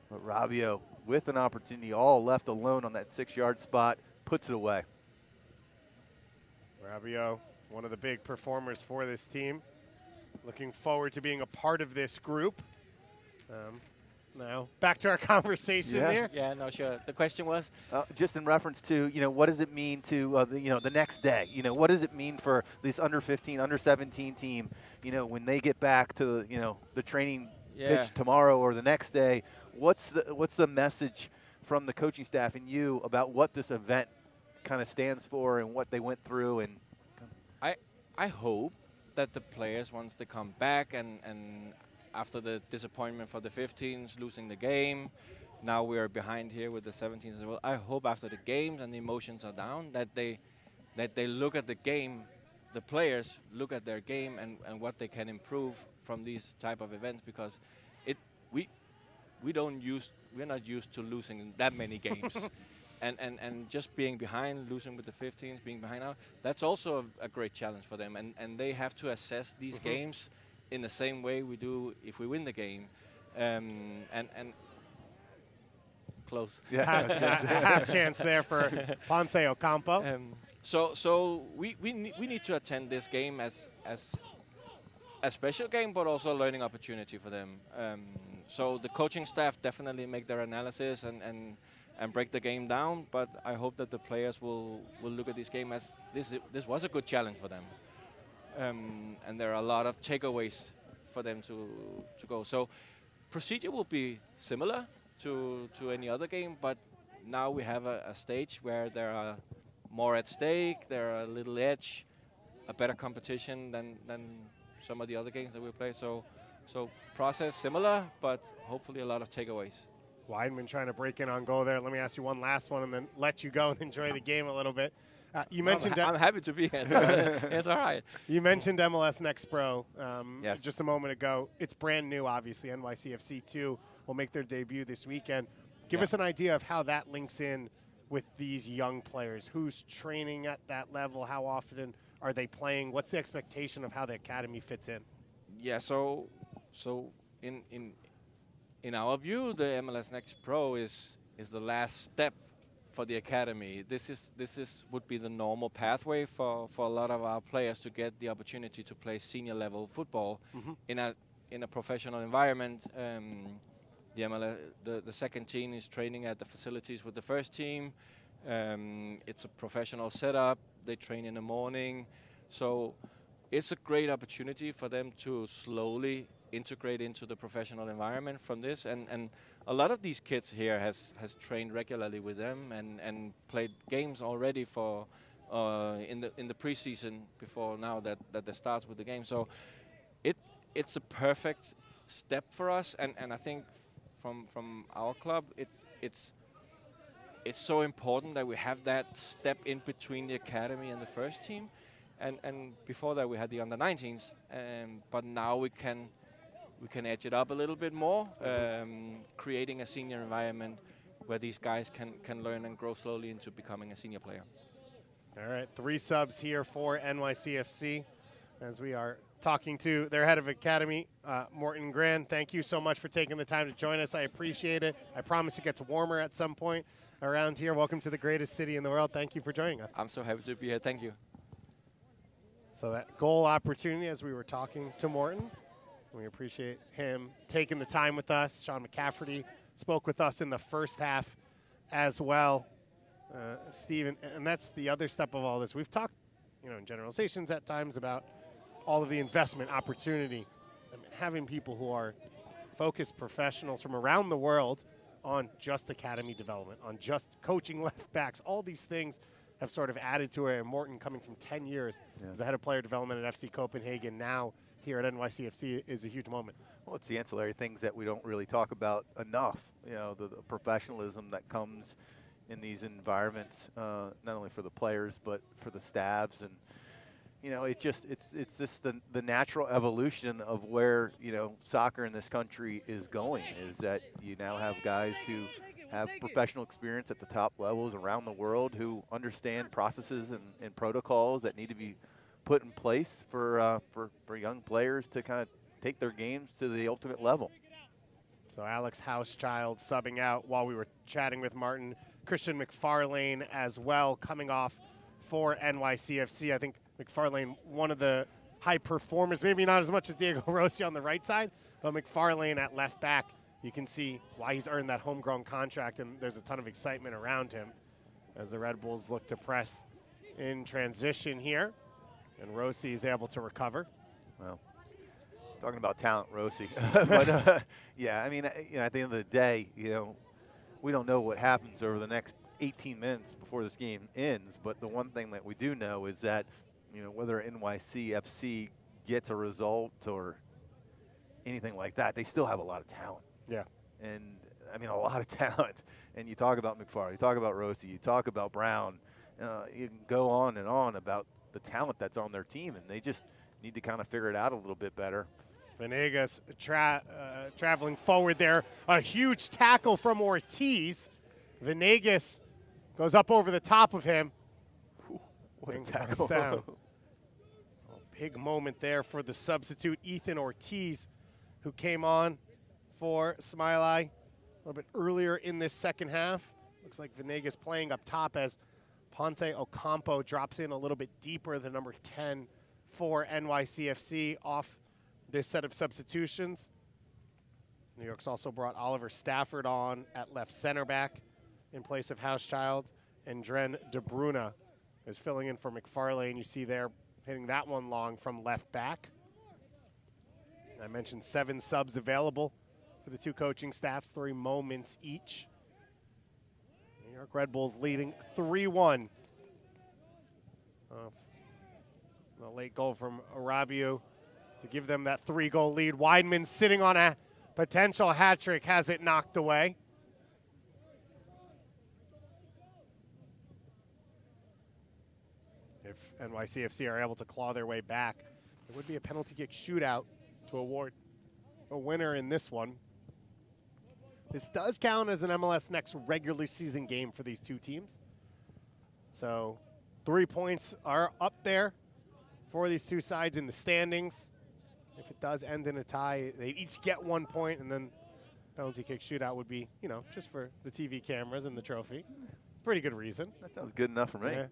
A: But Rabiot, with an opportunity, all left alone on that 6-yard spot, puts it away.
B: Rabiot, one of the big performers for this team. Looking forward to being a part of this group. Now, back to our conversation there.
F: Yeah, no, sure. The question was?
A: Just in reference to, you know, what does it mean to, the next day? You know, what does it mean for this under 15, under 17 team, you know, when they get back to, the training pitch tomorrow or the next day? What's the message from the coaching staff and you about what this event kind of stands for and what they went through? And
F: I hope that the players, once they come back and after the disappointment for the 15s, losing the game, now we are behind here with the 17s as well. I hope after the games and the emotions are down that they look at the game, the players look at their game and what they can improve from these type of events, because we're not used to losing that many games. And just being behind, losing with the 15s, being behind now, that's also a great challenge for them. And they have to assess these games in the same way we do if we win the game. And close.
B: Yeah. Half chance there for Ponce Ocampo.
F: So we need to attend this game as a special game, but also a learning opportunity for them. So the coaching staff definitely make their analysis and break the game down, but I hope that the players will look at this game as this was a good challenge for them. And there are a lot of takeaways for them to go. So procedure will be similar to any other game, but now we have a stage where there are more at stake, there are a little edge, a better competition than some of the other games that we play. So process similar, but hopefully a lot of takeaways.
B: Whitman trying to break in on goal there. Let me ask you one last one and then let you go and enjoy the game a little bit. You mentioned
F: I'm happy to be here. So it's all right.
B: You mentioned MLS Next Pro
F: yes.
B: just a moment ago. It's brand new, obviously. NYCFC 2 will make their debut this weekend. Give us an idea of how that links in with these young players. Who's training at that level? How often are they playing? What's the expectation of how the academy fits in?
F: Yeah, so in our view, the MLS Next Pro is the last step for the academy. This would be the normal pathway for a lot of our players to get the opportunity to play senior level football in a professional environment. The MLS, the second team is training at the facilities with the first team. It's a professional setup. They train in the morning, so it's a great opportunity for them to slowly integrate into the professional environment from this. And a lot of these kids here has trained regularly with them and played games already for in the preseason before now that they start with the game. So it's a perfect step for us, and I think from our club it's so important that we have that step in between the academy and the first team. And before that we had the under-19s, but now we can edge it up a little bit more, creating a senior environment where these guys can learn and grow slowly into becoming a senior player.
B: All right, 3 subs here for NYCFC as we are talking to their head of academy, Morten Gran. Thank you so much for taking the time to join us. I appreciate it. I promise it gets warmer at some point around here. Welcome to the greatest city in the world. Thank you for joining us.
F: I'm so happy to be here. Thank you.
B: So that goal opportunity as we were talking to Morten. We appreciate him taking the time with us. Sean McCafferty spoke with us in the first half as well. Steve, and that's the other step of all this. We've talked, in generalizations at times about all of the investment opportunity. I mean, having people who are focused professionals from around the world on just academy development, on just coaching left backs, all these things have sort of added to it. And Morten, coming from 10 years as the head of player development at FC Copenhagen, now here at NYCFC, is a huge moment.
A: Well, it's the ancillary things that we don't really talk about enough. The professionalism that comes in these environments, not only for the players but for the staffs, and it's just the natural evolution of where soccer in this country is going. Is that you now have guys who have professional experience at the top levels around the world who understand processes and protocols that need to be put in place for young players to kind of take their games to the ultimate level.
B: So Alex Housechild subbing out while we were chatting with Martin. Christian McFarlane as well coming off for NYCFC. I think McFarlane, one of the high performers, maybe not as much as Diego Rossi on the right side, but McFarlane at left back, you can see why he's earned that homegrown contract, and there's a ton of excitement around him as the Red Bulls look to press in transition here. And Rossi is able to recover.
A: Well, talking about talent, Rossi. But, yeah, I mean, at the end of the day, we don't know what happens over the next 18 minutes before this game ends. But the one thing that we do know is that, whether NYCFC gets a result or anything like that, they still have a lot of talent.
B: Yeah.
A: And I mean, a lot of talent. And you talk about McFarland, you talk about Rossi, you talk about Brown. You can go on and on about the talent that's on their team, and they just need to kind of figure it out a little bit better.
B: Venegas traveling forward there. A huge tackle from Ortiz. Venegas goes up over the top of him.
A: What a tackle.
B: Down. Big moment there for the substitute, Ethan Ortiz, who came on for Smiley a little bit earlier in this second half. Looks like Venegas playing up top as Ponce Ocampo drops in a little bit deeper, the number 10 for NYCFC off this set of substitutions. New York's also brought Oliver Stafford on at left center back in place of Housechild, and Dren De Bruyne is filling in for McFarlane. You see there hitting that one long from left back. I mentioned 7 subs available for the 2 coaching staffs, 3 moments each. New York Red Bulls leading 3-1. A late goal from Arabio to give them that 3-goal lead. Weidman sitting on a potential hat trick, has it knocked away. If NYCFC are able to claw their way back, it would be a penalty kick shootout to award a winner in this one. This does count as an MLS Next regular season game for these 2 teams. So 3 points are up there for these 2 sides in the standings. If it does end in a tie, they each get 1 point, and then penalty kick shootout would be, you know, just for the TV cameras and the trophy. Pretty good reason.
A: That sounds good enough for me.
B: Yeah.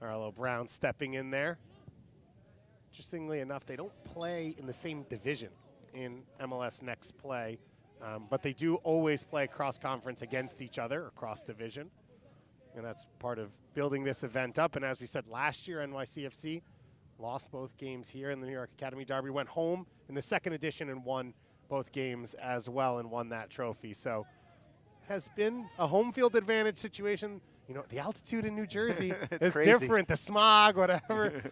B: Arlo Brown stepping in there. Interestingly enough, they don't play in the same division in MLS Next play, but they do always play cross-conference against each other or cross-division, and that's part of building this event up. And as we said last year, NYCFC lost both games here in the New York Academy Derby, went home in the second edition and won both games as well and won that trophy. So has been a home field advantage situation. You know, the altitude in New Jersey is
A: crazy.
B: different, the smog, whatever.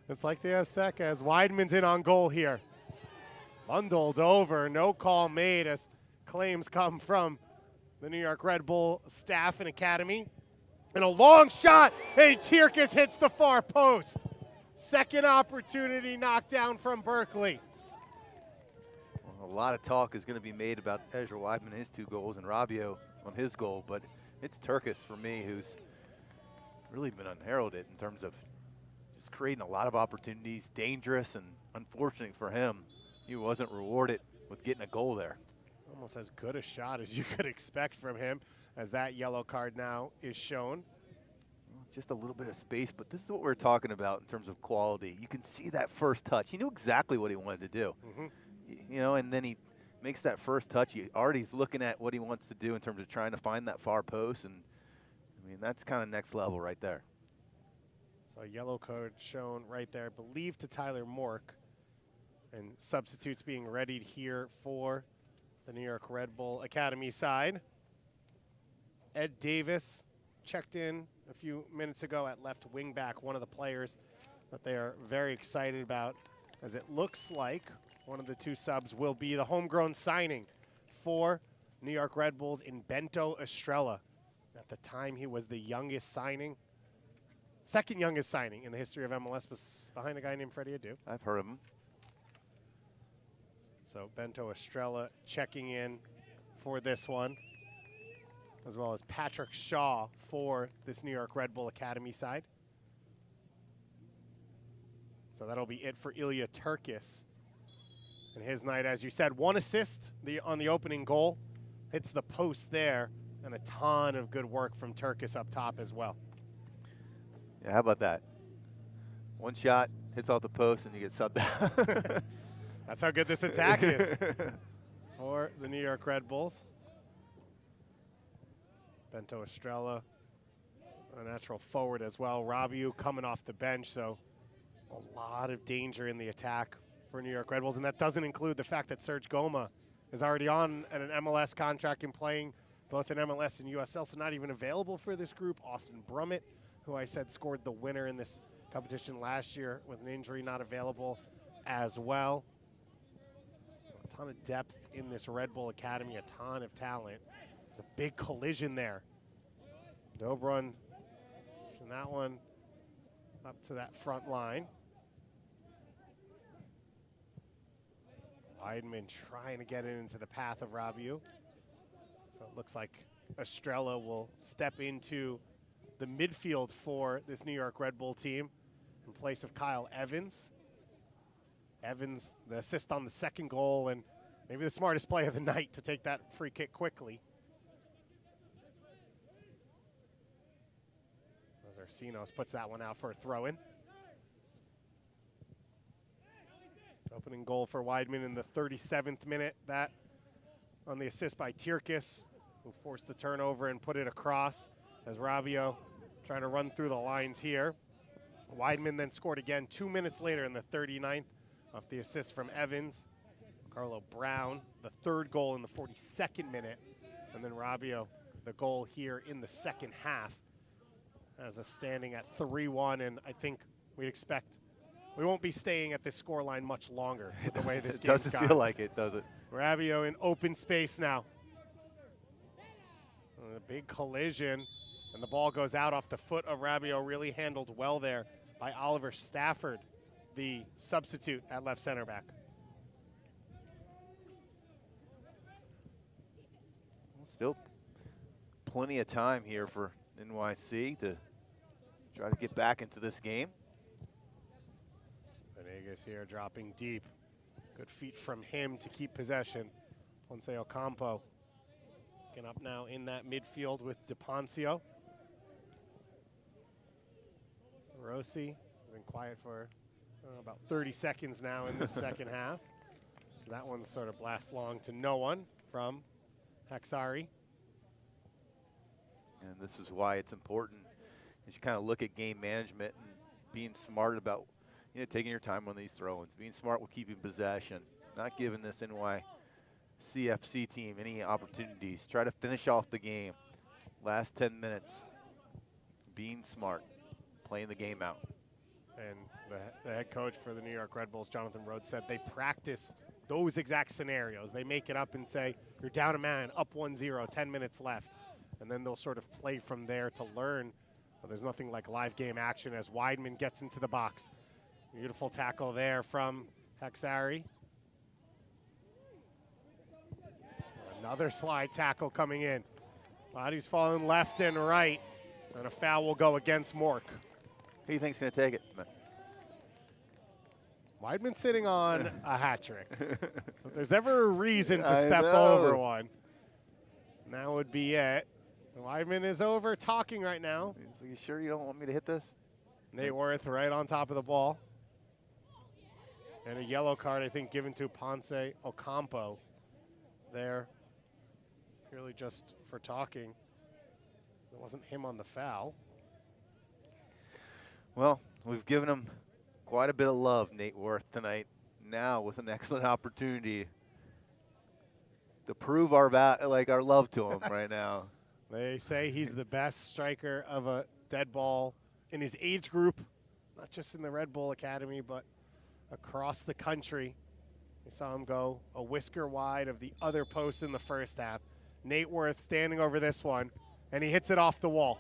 B: It's like the Azteca as Weidman's in on goal here. Bundled over, no call made as claims come from the New York Red Bull staff and academy. And a long shot, and Tierkes hits the far post. Second opportunity knocked down from Berkeley.
A: Well, a lot of talk is going to be made about Ezra Whitman and his 2 goals and Rabio on his goal, but it's Tierkes for me who's really been unheralded in terms of just creating a lot of opportunities, dangerous, and unfortunate for him, he wasn't rewarded with getting a goal there.
B: Almost as good a shot as you could expect from him, as that yellow card now is shown.
A: Just a little bit of space, but this is what we're talking about in terms of quality. You can see that first touch. He knew exactly what he wanted to do. You know, and then he makes that first touch. He already's looking at what he wants to do in terms of trying to find that far post, and I mean, that's kind of next level right there.
B: So a yellow card shown right there, I believe to Tyler Mork, and substitutes being readied here for the New York Red Bull Academy side. Ed Davis checked in a few minutes ago at left wing back, one of the players that they are very excited about, as it looks like one of the 2 subs will be the homegrown signing for New York Red Bulls in Bento Estrella. At the time, he was the youngest signing, second youngest signing in the history of MLS, was behind a guy named Freddie Adu.
A: I've heard of him.
B: So Bento Estrella checking in for this one, as well as Patrick Shaw for this New York Red Bull Academy side. So that'll be it for Ilya Tierkes. And his night, as you said, 1 assist on the opening goal. Hits the post there, and a ton of good work from Tierkes up top as well.
A: Yeah, how about that? 1 shot, hits off the post, and you get subbed out.
B: That's how good this attack is for the New York Red Bulls. Bento Estrella, a natural forward as well. Rabiu coming off the bench, so a lot of danger in the attack for New York Red Bulls, and that doesn't include the fact that Serge Goma is already on an MLS contract and playing both in MLS and USL, so not even available for this group. Austin Brummett, who I said scored the winner in this competition last year with an injury, not available as well. ton of depth in this Red Bull Academy, a ton of talent. There's a big collision there. Dobrun pushing that one up to that front line. Whitman trying to get it into the path of Rabiu. So it looks like Estrella will step into the midfield for this New York Red Bull team in place of Kyle Evans. Evans, the assist on the second goal, and maybe the smartest play of the night to take that free kick quickly. As Arcinos puts that one out for a throw-in. Opening goal for Weidman in the 37th minute. That on the assist by Tirkis, who forced the turnover and put it across as Rabiot trying to run through the lines here. Weidman then scored again 2 minutes later in the 39th off the assist from Evans. Carlo Brown, the third goal in the 42nd minute. And then Rabiot, the goal here in the second half, has us standing at 3-1. And I think we'd expect we won't be staying at this scoreline much longer with the way this game's gone.
A: It doesn't feel like it, does it?
B: Rabiot in open space now. A big collision, and the ball goes out off the foot of Rabiot, really handled well there by Oliver Stafford, the substitute at left center back.
A: Still plenty of time here for NYC to try to get back into this game.
B: Venegas here dropping deep. Good feet from him to keep possession. Ponce Ocampo getting up now in that midfield with DePoncio. Rossi been quiet for about 30 seconds now in the second half. That one sort of blasts long to no one from Haxari.
A: And this is why it's important as you kind of look at game management and being smart about, you know, taking your time on these throw-ins, being smart with keeping possession, not giving this NYCFC team any opportunities. Try to finish off the game. Last 10 minutes, being smart, playing the game out.
B: And the head coach for the New York Red Bulls, Jonathan Rhodes, said they practice those exact scenarios. They make it up and say, you're down a man, up 1-0, 10 minutes left. And then they'll sort of play from there to learn. But there's nothing like live game action as Weidman gets into the box. Beautiful tackle there from Haxari. Another slide tackle coming in. Bodies falling left and right. And a foul will go against Mork.
A: Who do you think's going to take it?
B: Weidman sitting on a hat trick. If there's ever a reason to step over one, that would be it. Weidman is over talking right now.
A: Are you sure you don't want me to hit this?
B: Nate Worth right on top of the ball. And a yellow card, I think, given to Ponce Ocampo there. Purely just for talking. It wasn't him on the foul.
A: Well, we've given him quite a bit of love, Nate Worth, tonight. Now with an excellent opportunity to prove our love to him right now.
B: They say he's the best striker of a dead ball in his age group, not just in the Red Bull Academy, but across the country. We saw him go a whisker wide of the other post in the first half. Nate Worth standing over this one, and he hits it off the wall.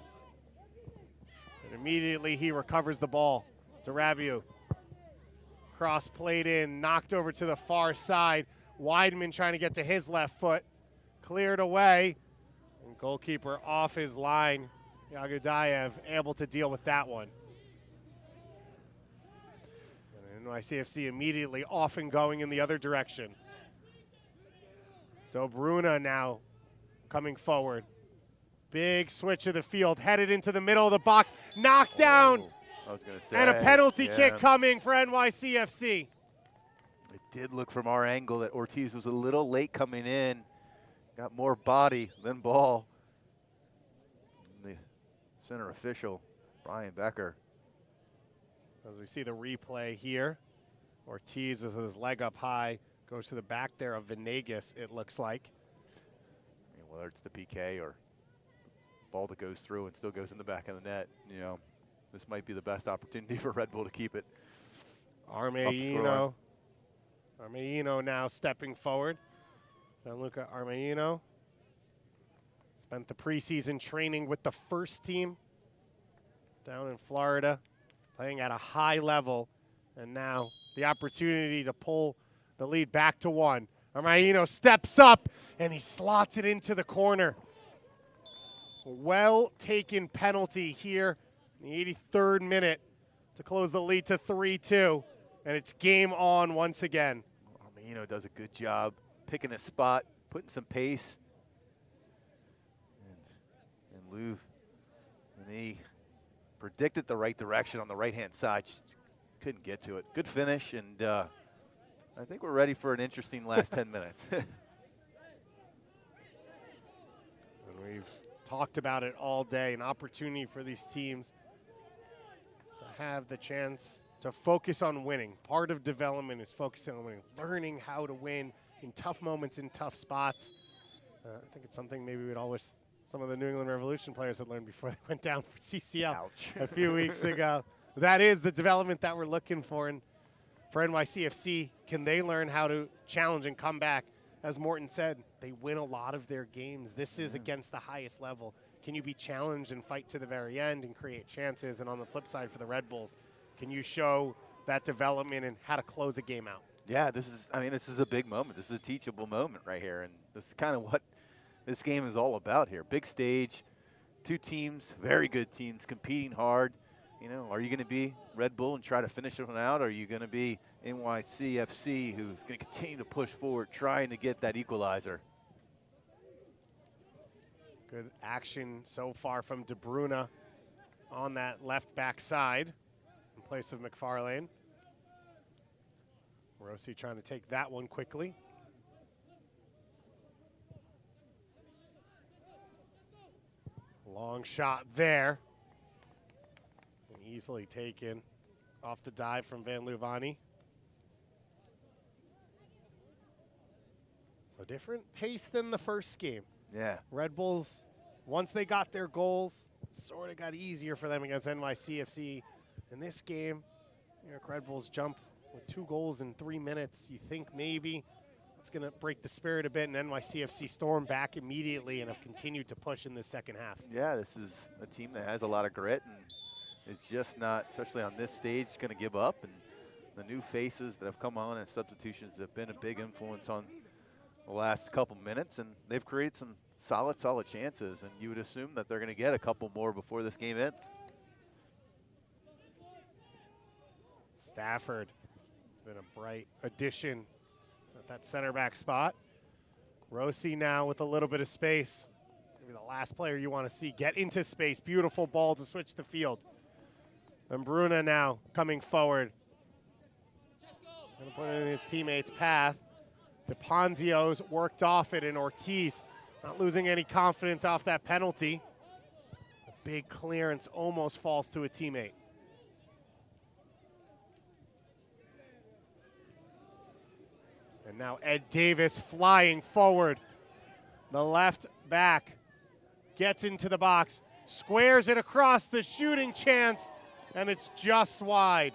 B: And immediately he recovers the ball to Rabiot. Cross played in, knocked over to the far side. Weidman trying to get to his left foot. Cleared away. And goalkeeper off his line. Yagudayev able to deal with that one. And NYCFC immediately off and going in the other direction. Dobruna now coming forward. Big switch of the field, headed into the middle of the box, knocked down,
A: I was gonna say,
B: and a penalty kick coming for NYCFC.
A: It did look from our angle that Ortiz was a little late coming in, got more body than ball. And the center official, Brian Becker.
B: As we see the replay here, Ortiz with his leg up high, goes to the back there of Venegas, it looks like.
A: I mean, whether it's the PK or ball that goes through and still goes in the back of the net, you know, this might be the best opportunity for Red Bull to keep it.
B: Armeino Armeino now stepping forward. Gianluca Armeino spent the preseason training with the first team down in Florida, playing at a high level, and now the opportunity to pull the lead back to 1. Armeino steps up, and he slots it into the corner. Well-taken penalty here in the 83rd minute to close the lead to 3-2, and it's game on once again.
A: Armeino does a good job picking a spot, putting some pace. And Louvre, and he predicted the right direction on the right-hand side. Just couldn't get to it. Good finish, and I think we're ready for an interesting last 10 minutes.
B: And we've talked about it all day, an opportunity for these teams to have the chance to focus on winning. Part of development is focusing on winning, learning how to win in tough moments, in tough spots. I think it's something maybe we'd all wish some of the New England Revolution players had learned before they went down for CCL a few weeks ago. That is the development that we're looking for. And for NYCFC, can they learn how to challenge and come back? As Morton said, they win a lot of their games. This is against the highest level. Can you be challenged and fight to the very end and create chances? And on the flip side for the Red Bulls, can you show that development and how to close a game out?
A: Yeah, this is a big moment. This is a teachable moment right here. And this is kind of what this game is all about here. Big stage, two teams, very good teams, competing hard. You know, are you going to be Red Bull and try to finish one out? Or are you going to be NYCFC, who's going to continue to push forward, trying to get that equalizer?
B: Good action so far from De Bruyne on that left back side in place of McFarlane. Rossi trying to take that one quickly. Long shot there. And easily taken off the dive from Van Luvani. So different pace than the first game.
A: Yeah.
B: Red Bulls, once they got their goals, sort of got easier for them against NYCFC. In this game, New York Red Bulls jump with 2 goals in 3 minutes. You think maybe it's going to break the spirit a bit, and NYCFC storm back immediately and have continued to push in the second half.
A: Yeah, this is a team that has a lot of grit and is just not, especially on this stage, going to give up. And the new faces that have come on and substitutions have been a big influence on the last couple minutes, and they've created some solid chances, and you would assume that they're going to get a couple more before this game ends.
B: Stafford has been a bright addition at that center back spot. Rossi now with a little bit of space. Maybe the last player you want to see get into space. Beautiful ball to switch the field. And Bruna now coming forward. Going to put it in his teammate's path. DePonzio's worked off it, and Ortiz not losing any confidence off that penalty. A big clearance almost falls to a teammate. And now Ed Davis flying forward. The left back gets into the box, squares it across the shooting chance, and it's just wide.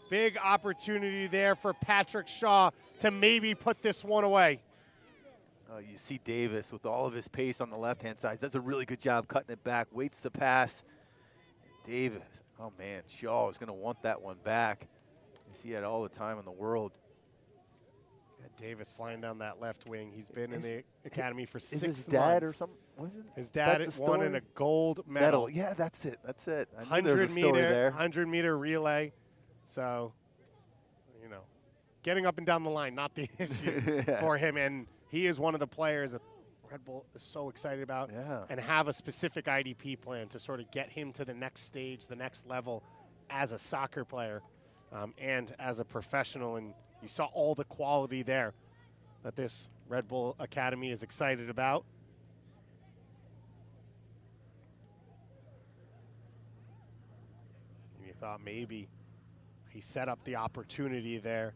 B: Big opportunity there for Patrick Shaw to maybe put this one away.
A: You see Davis with all of his pace on the left-hand side. Does a really good job cutting it back, waits the pass. Davis, oh man, Shaw is going to want that one back. You see it all the time in the world.
B: Davis flying down that left wing. He's been in the academy for 6 months.
A: His dad or something? Was it?
B: His dad won in a gold medal.
A: Yeah, that's it. That's it.
B: 100-meter relay. So, you know, getting up and down the line, not the issue for him. And he is one of the players that Red Bull is so excited about and have a specific IDP plan to sort of get him to the next stage, the next level as a soccer player and as a professional. And you saw all the quality there that this Red Bull Academy is excited about. And you thought maybe he set up the opportunity there.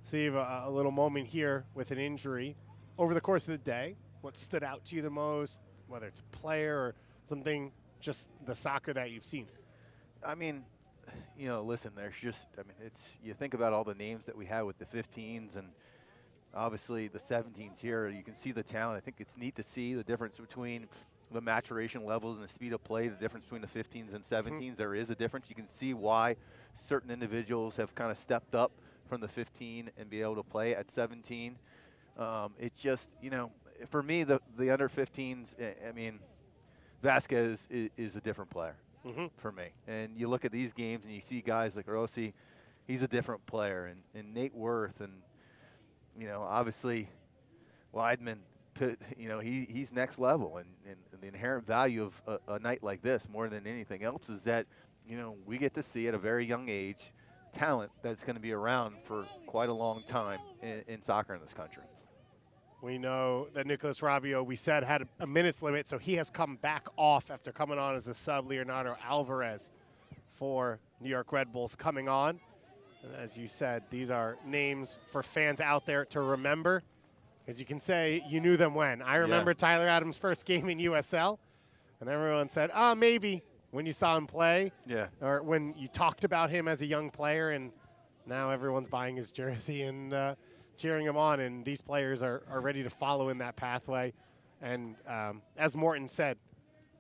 B: See a little moment here with an injury. Over the course of the day, what stood out to you the most, whether it's a player or something, just the soccer that you've seen?
A: I mean, you know, listen, there's just, I mean, it's, you think about all the names that we have with the 15s and obviously the 17s here, you can see the talent. I think it's neat to see the difference between the maturation levels and the speed of play, the difference between the 15s and 17s. There is a difference. You can see why certain individuals have kind of stepped up from the 15 and be able to play at 17. It just, you know, for me, the under 15s, I mean, Vasquez is a different player for me. And you look at these games and you see guys like Rossi, he's a different player, and Nate Worth, and, you know, obviously Weidman, you know, he's next level. And the inherent value of a night like this, more than anything else, is that, you know, we get to see at a very young age talent that's going to be around for quite a long time in soccer in this country.
B: We know that Nicolas Rabiot, we said, had a minutes limit, so he has come back off after coming on as a sub. Leonardo Alvarez for New York Red Bulls coming on. And as you said, these are names for fans out there to remember, because you can say you knew them when. I remember Tyler Adams' first game in USL, and everyone said, maybe when you saw him play, or when you talked about him as a young player, and now everyone's buying his jersey and cheering him on, and these players are ready to follow in that pathway. And as Morton said,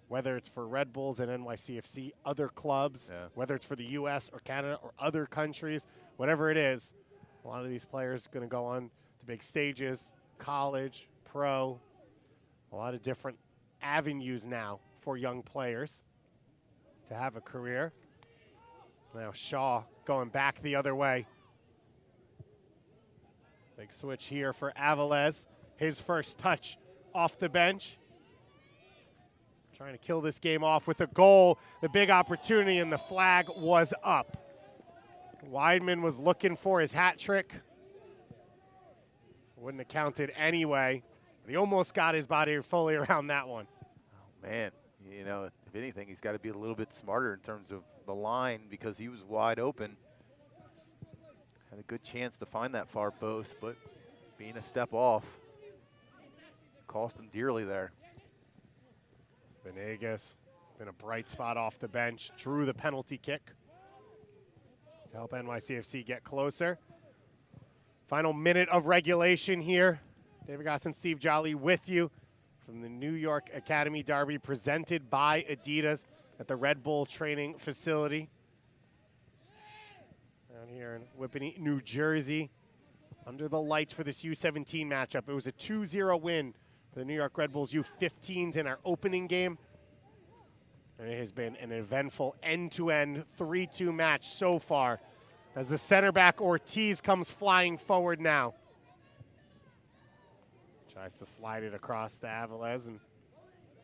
B: whether it's for Red Bulls and NYCFC, other clubs, whether it's for the U.S. or Canada or other countries, whatever it is, a lot of these players are going to go on to big stages, college, pro, a lot of different avenues now for young players to have a career. Now Shaw going back the other way. Big switch here for Avilés. His first touch off the bench. Trying to kill this game off with a goal. The big opportunity, and the flag was up. Weidman was looking for his hat trick. Wouldn't have counted anyway. But he almost got his body fully around that one.
A: Oh, man. You know, if anything, he's got to be a little bit smarter in terms of the line, because he was wide open. Had a good chance to find that far post, but being a step off cost him dearly there.
B: Venegas, been a bright spot off the bench, drew the penalty kick to help NYCFC get closer. Final minute of regulation here. David Goss and Steve Jolly with you from the New York Academy Derby, presented by Adidas at the Red Bull training facility down here in Whippany, New Jersey. Under the lights for this U17 matchup. It was a 2-0 win for the New York Red Bulls U15s in our opening game. And it has been an eventful end-to-end 3-2 match so far, as the center back Ortiz comes flying forward now. Tries to slide it across to Avilés and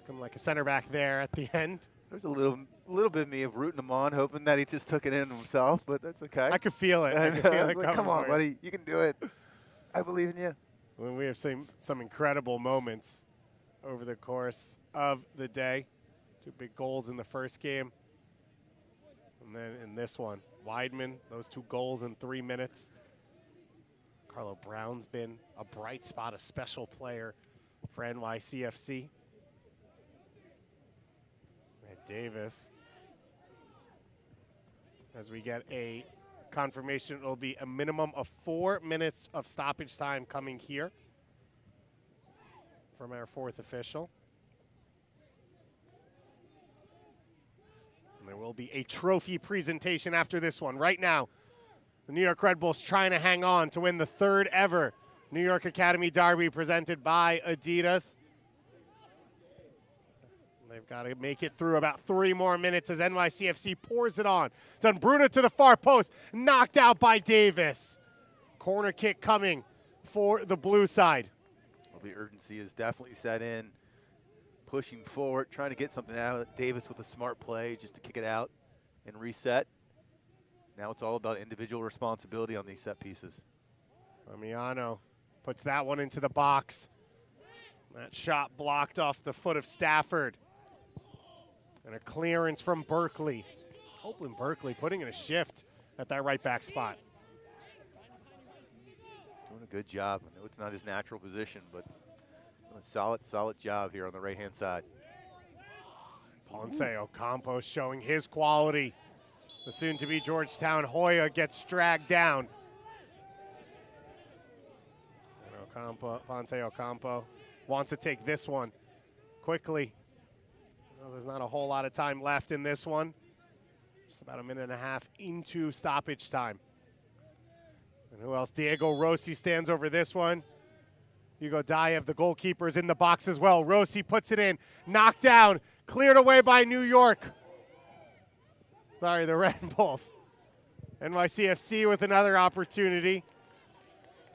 B: come like a center back there at the end.
A: There's a little bit of me of rooting him on, hoping that he just took it in himself, but that's okay.
B: I could feel it. I could feel it
A: like, come on, buddy. You can do it. I believe in you.
B: When we have seen some incredible moments over the course of the day. 2 big goals in the first game. And then in this one, Weidman, those 2 goals in 3 minutes. Carlo Brown's been a bright spot, a special player for NYCFC. And Davis, as we get a confirmation, it'll be a minimum of 4 minutes of stoppage time coming here from our 4th official. And there will be a trophy presentation after this one. Right now, the New York Red Bulls trying to hang on to win the 3rd ever New York Academy Derby presented by Adidas. They've got to make it through about 3 more minutes as NYCFC pours it on. Dunbruna to the far post, knocked out by Davis. Corner kick coming for the blue side.
A: Well, the urgency is definitely set in. Pushing forward, trying to get something out. Davis with a smart play just to kick it out and reset. Now it's all about individual responsibility on these set pieces.
B: Damiano puts that one into the box. That shot blocked off the foot of Stafford. And a clearance from Berkeley. Copeland Berkeley putting in a shift at that right back spot.
A: Doing a good job. I know it's not his natural position, but a solid job here on the right-hand side.
B: Ponceo Compost showing his quality. The soon-to-be Georgetown Hoya gets dragged down. And Ponce Ocampo wants to take this one quickly. Well, there's not a whole lot of time left in this one. Just about a minute and a half into stoppage time. And who else? Diego Rossi stands over this one. Hugo Dayev, the goalkeeper, is in the box as well. Rossi puts it in, knocked down, cleared away by New York. Sorry, the Red Bulls. NYCFC with another opportunity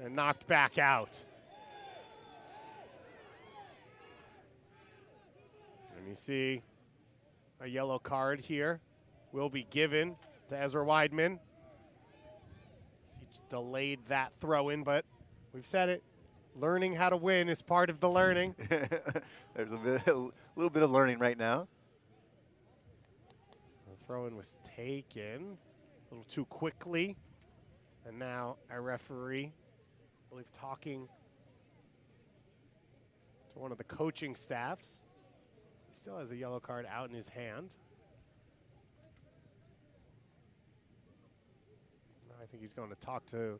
B: and knocked back out. And you see a yellow card here will be given to Ezra Whitman. He delayed that throw in, but we've said it. Learning how to win is part of the learning.
A: There's a little bit of learning right now.
B: The throw-in was taken a little too quickly. And now a referee, I believe, talking to one of the coaching staffs. He still has a yellow card out in his hand. Now I think he's going to talk to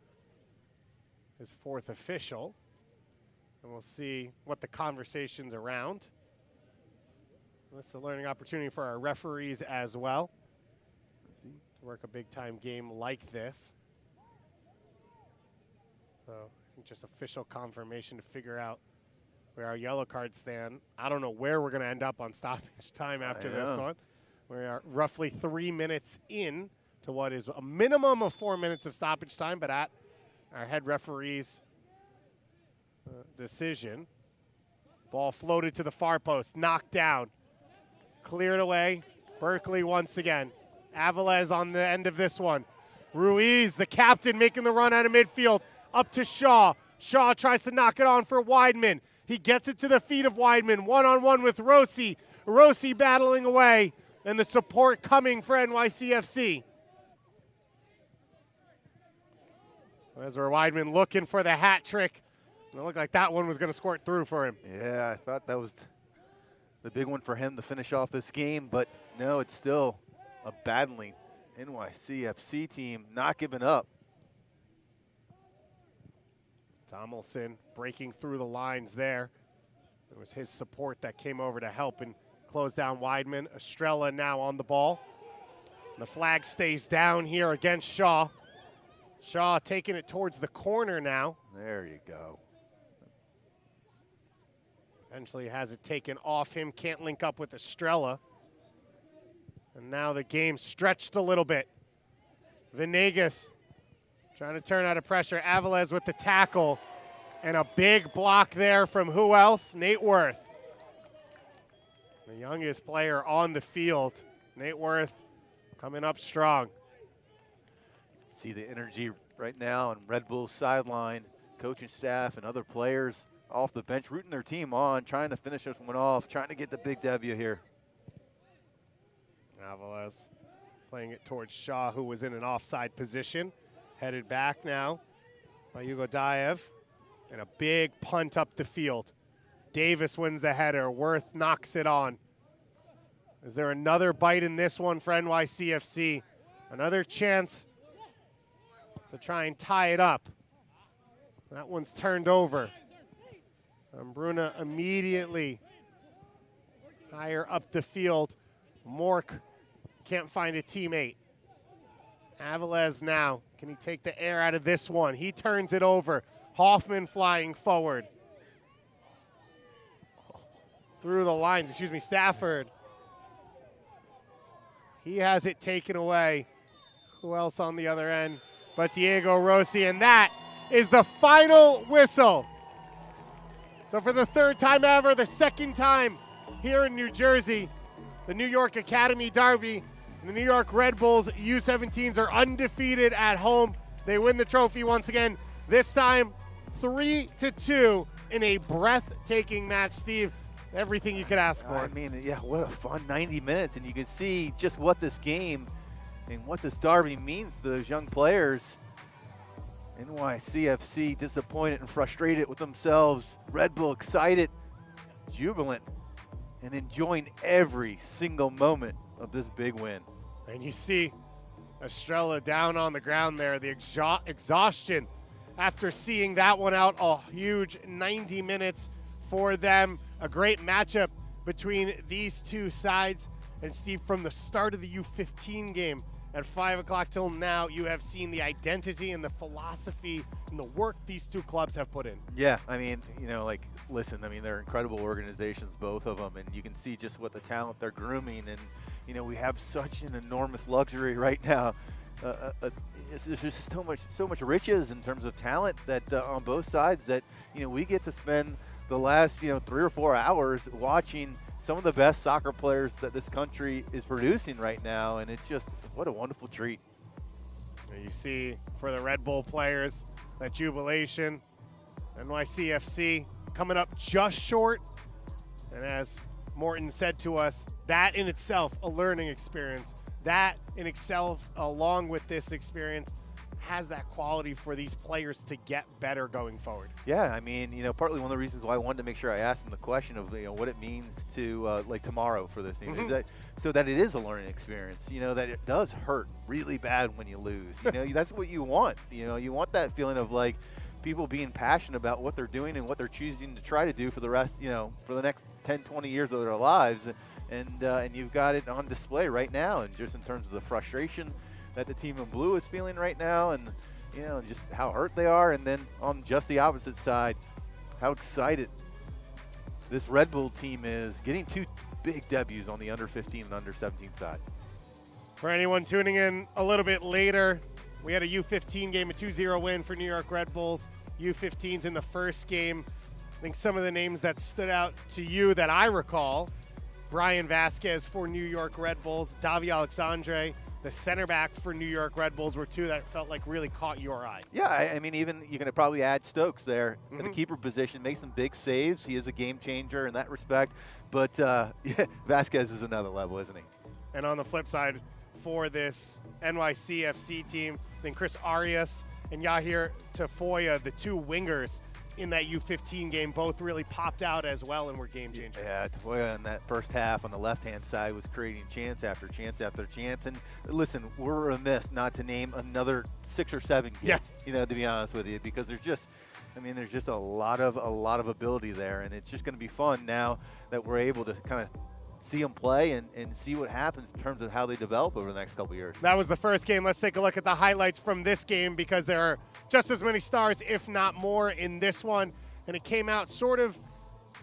B: his fourth official. And we'll see what the conversation's around. This is a learning opportunity for our referees as well to work a big-time game like this. So I think just official confirmation to figure out where our yellow cards stand. I don't know where we're going to end up on stoppage time after this one. We are roughly 3 minutes in to what is a minimum of 4 minutes of stoppage time, but at our head referee's decision. Ball floated to the far post, knocked down, cleared away. Berkeley once again. Avilés on the end of this one. Ruiz, the captain, making the run out of midfield, up to Shaw. Shaw tries to knock it on for Weidman. He gets it to the feet of Weidman, one-on-one with Rossi. Rossi battling away, and the support coming for NYCFC. Ezra Weidman looking for the hat trick. It looked like that one was going to squirt through for him.
A: Yeah, I thought that was the big one for him to finish off this game, but no, it's still a battling NYCFC team, not giving up.
B: Tomlinson breaking through the lines there. It was his support that came over to help and close down Weidman. Estrella now on the ball. The flag stays down here against Shaw. Shaw taking it towards the corner now.
A: There you go.
B: Eventually has it taken off him, can't link up with Estrella. And now the game stretched a little bit. Venegas trying to turn out of pressure. Avilés with the tackle. And a big block there from who else? Nate Worth. The youngest player on the field. Nate Worth coming up strong.
A: See the energy right now on Red Bull's sideline. Coaching staff and other players off the bench, rooting their team on, trying to finish this one off, trying to get the big W here.
B: Avilés playing it towards Shaw, who was in an offside position. Headed back now by Hugo Dayev. And a big punt up the field. Davis wins the header. Worth knocks it on. Is there another bite in this one for NYCFC? Another chance to try and tie it up. That one's turned over. Bruna immediately higher up the field. Mork can't find a teammate. Avilés now. Can he take the air out of this one? He turns it over. Hoffman flying forward. Through the lines, Stafford. He has it taken away. Who else on the other end but Diego Rossi, and that is the final whistle. So for the third time ever, the second time here in New Jersey, the New York Academy Derby, the New York Red Bulls U17s are undefeated at home. They win the trophy once again, this time 3-2 in a breathtaking match. Steve, everything you could ask for.
A: I mean, yeah, what a fun 90 minutes, and you can see just what this game and what this derby means to those young players. NYCFC disappointed and frustrated with themselves. Red Bull excited, jubilant, and enjoying every single moment of this big win.
B: And you see Estrella down on the ground there, the exhaustion after seeing that one out. A huge 90 minutes for them. A great matchup between these two sides. And Steve, from the start of the U15 game at 5 o'clock till now, you have seen the identity and the philosophy and the work these two clubs have put in.
A: Yeah, I mean, listen, I mean, they're incredible organizations, both of them, and you can see just what the talent they're grooming. And, we have such an enormous luxury right now. There's just so much riches in terms of talent that on both sides that, we get to spend the last, 3 or 4 hours watching some of the best soccer players that this country is producing right now, and it's just, what a wonderful treat.
B: You see, for the Red Bull players, that jubilation, NYCFC coming up just short, and as Morton said to us, that in itself, a learning experience. That in itself, along with this experience, has that quality for these players to get better going forward.
A: Yeah, I mean, partly one of the reasons why I wanted to make sure I asked them the question of, what it means to, tomorrow for this team, is that so that it is a learning experience, that it does hurt really bad when you lose. That's what you want. You want that feeling of, people being passionate about what they're doing and what they're choosing to try to do for the rest, for the next 10, 20 years of their lives. And you've got it on display right now, and just in terms of the frustration that the team in blue is feeling right now, and just how hurt they are. And then on just the opposite side, how excited this Red Bull team is, getting 2 big debuts on the under 15 and under 17 side.
B: For anyone tuning in a little bit later, we had a U15 game, a 2-0 win for New York Red Bulls. U15s in the first game. I think some of the names that stood out to you that I recall: Brian Vasquez for New York Red Bulls, Davi Alexandre, the center back for New York Red Bulls, were two that felt like really caught your eye.
A: Yeah, I mean, even you can probably add Stokes there in the keeper position, makes some big saves. He is a game changer in that respect. But Vasquez is another level, isn't he?
B: And on the flip side, for this NYCFC team, I think Chris Arias and Yahir Tafoya, the two wingers in that U15 game, both really popped out as well and were game changers.
A: Yeah, Tafoya in that first half on the left-hand side was creating chance after chance after chance. And listen, we're remiss not to name another 6 or 7 games, to be honest with you, because there's just a lot of ability there, and it's just going to be fun now that we're able to kind of see them play and see what happens in terms of how they develop over the next couple of years.
B: That was the first game. Let's take a look at the highlights from this game, because there are just as many stars, if not more, in this one. And it came out sort of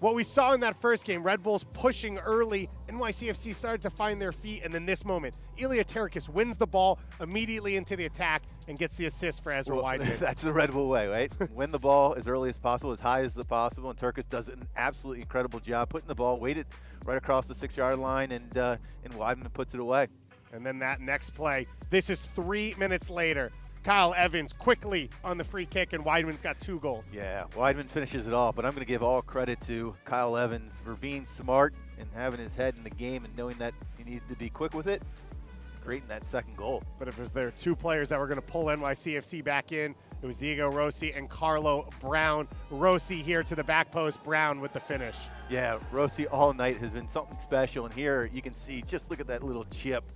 B: what we saw in that first game. Red Bulls pushing early. NYCFC started to find their feet. And then this moment, Ilya Terkis wins the ball immediately into the attack and gets the assist for Ezra Whitman.
A: That's the Red Bull way, right? Win the ball as early as possible, as high as possible. And Terkis does an absolutely incredible job putting the ball, weighted right across the 6-yard line, and Whitman puts it away.
B: And then that next play, this is 3 minutes later. Kyle Evans quickly on the free kick, and Weidman's got 2 goals.
A: Yeah, Weidman finishes it off, but I'm going to give all credit to Kyle Evans for being smart and having his head in the game and knowing that he needed to be quick with it, creating that second goal.
B: But if there are 2 players that were going to pull NYCFC back in, it was Diego Rossi and Carlo Brown. Rossi here to the back post, Brown with the finish.
A: Yeah, Rossi all night has been something special, and here you can see, just look at that little chip.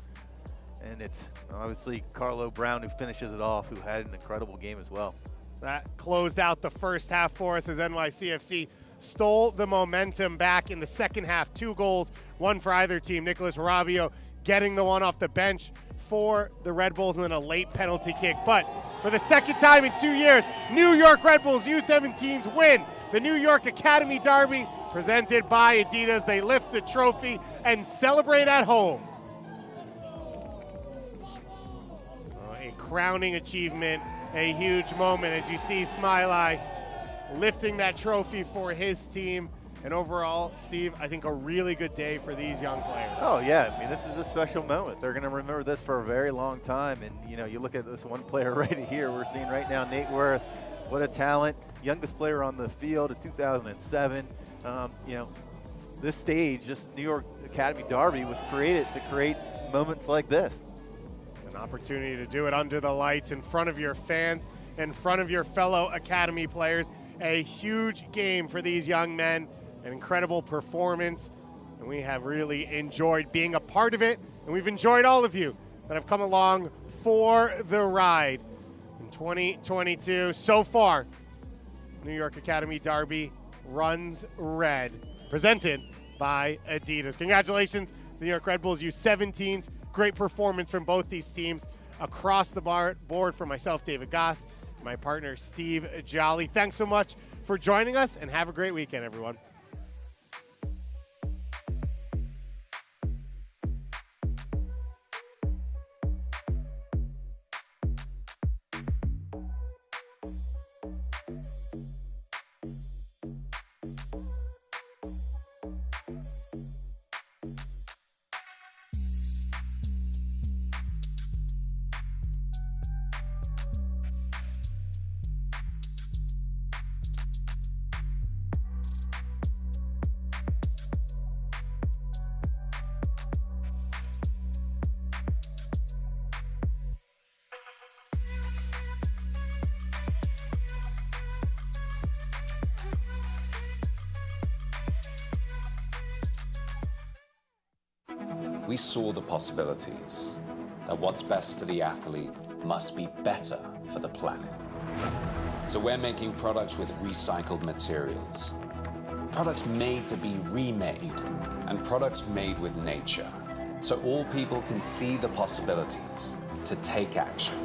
A: And it's obviously Carlo Brown who finishes it off, who had an incredible game as well.
B: That closed out the first half for us as NYCFC stole the momentum back in the second half. 2 goals, 1 for either team. Nicholas Rabio getting the one off the bench for the Red Bulls, and then a late penalty kick. But for the second time in 2 years, New York Red Bulls U17s win the New York Academy Derby presented by Adidas. They lift the trophy and celebrate at home. A crowning achievement, a huge moment as you see Smiley lifting that trophy for his team. And overall, Steve, I think a really good day for these young players.
A: Oh, yeah. I mean, this is a special moment. They're going to remember this for a very long time. And, you look at this one player right here we're seeing right now, Nate Worth. What a talent. Youngest player on the field in 2007. This stage, this New York Academy Derby, was created to create moments like this.
B: An opportunity to do it under the lights, in front of your fans, in front of your fellow Academy players. A huge game for these young men. An incredible performance, and we have really enjoyed being a part of it, and we've enjoyed all of you that have come along for the ride in 2022. So far, New York Academy Derby runs red, presented by Adidas. Congratulations to the New York Red Bulls U17s. Great performance from both these teams across the board for myself, David Goss, my partner, Steve Jolly. Thanks so much for joining us, and have a great weekend, everyone.
C: We saw the possibilities, that what's best for the athlete must be better for the planet. So we're making products with recycled materials, products made to be remade, and products made with nature, so all people can see the possibilities to take action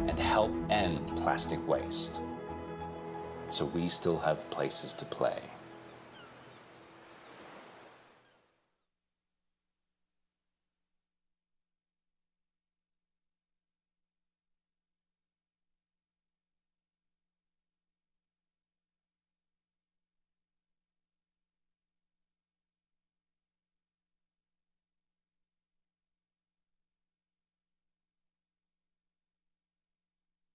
C: and help end plastic waste, so we still have places to play.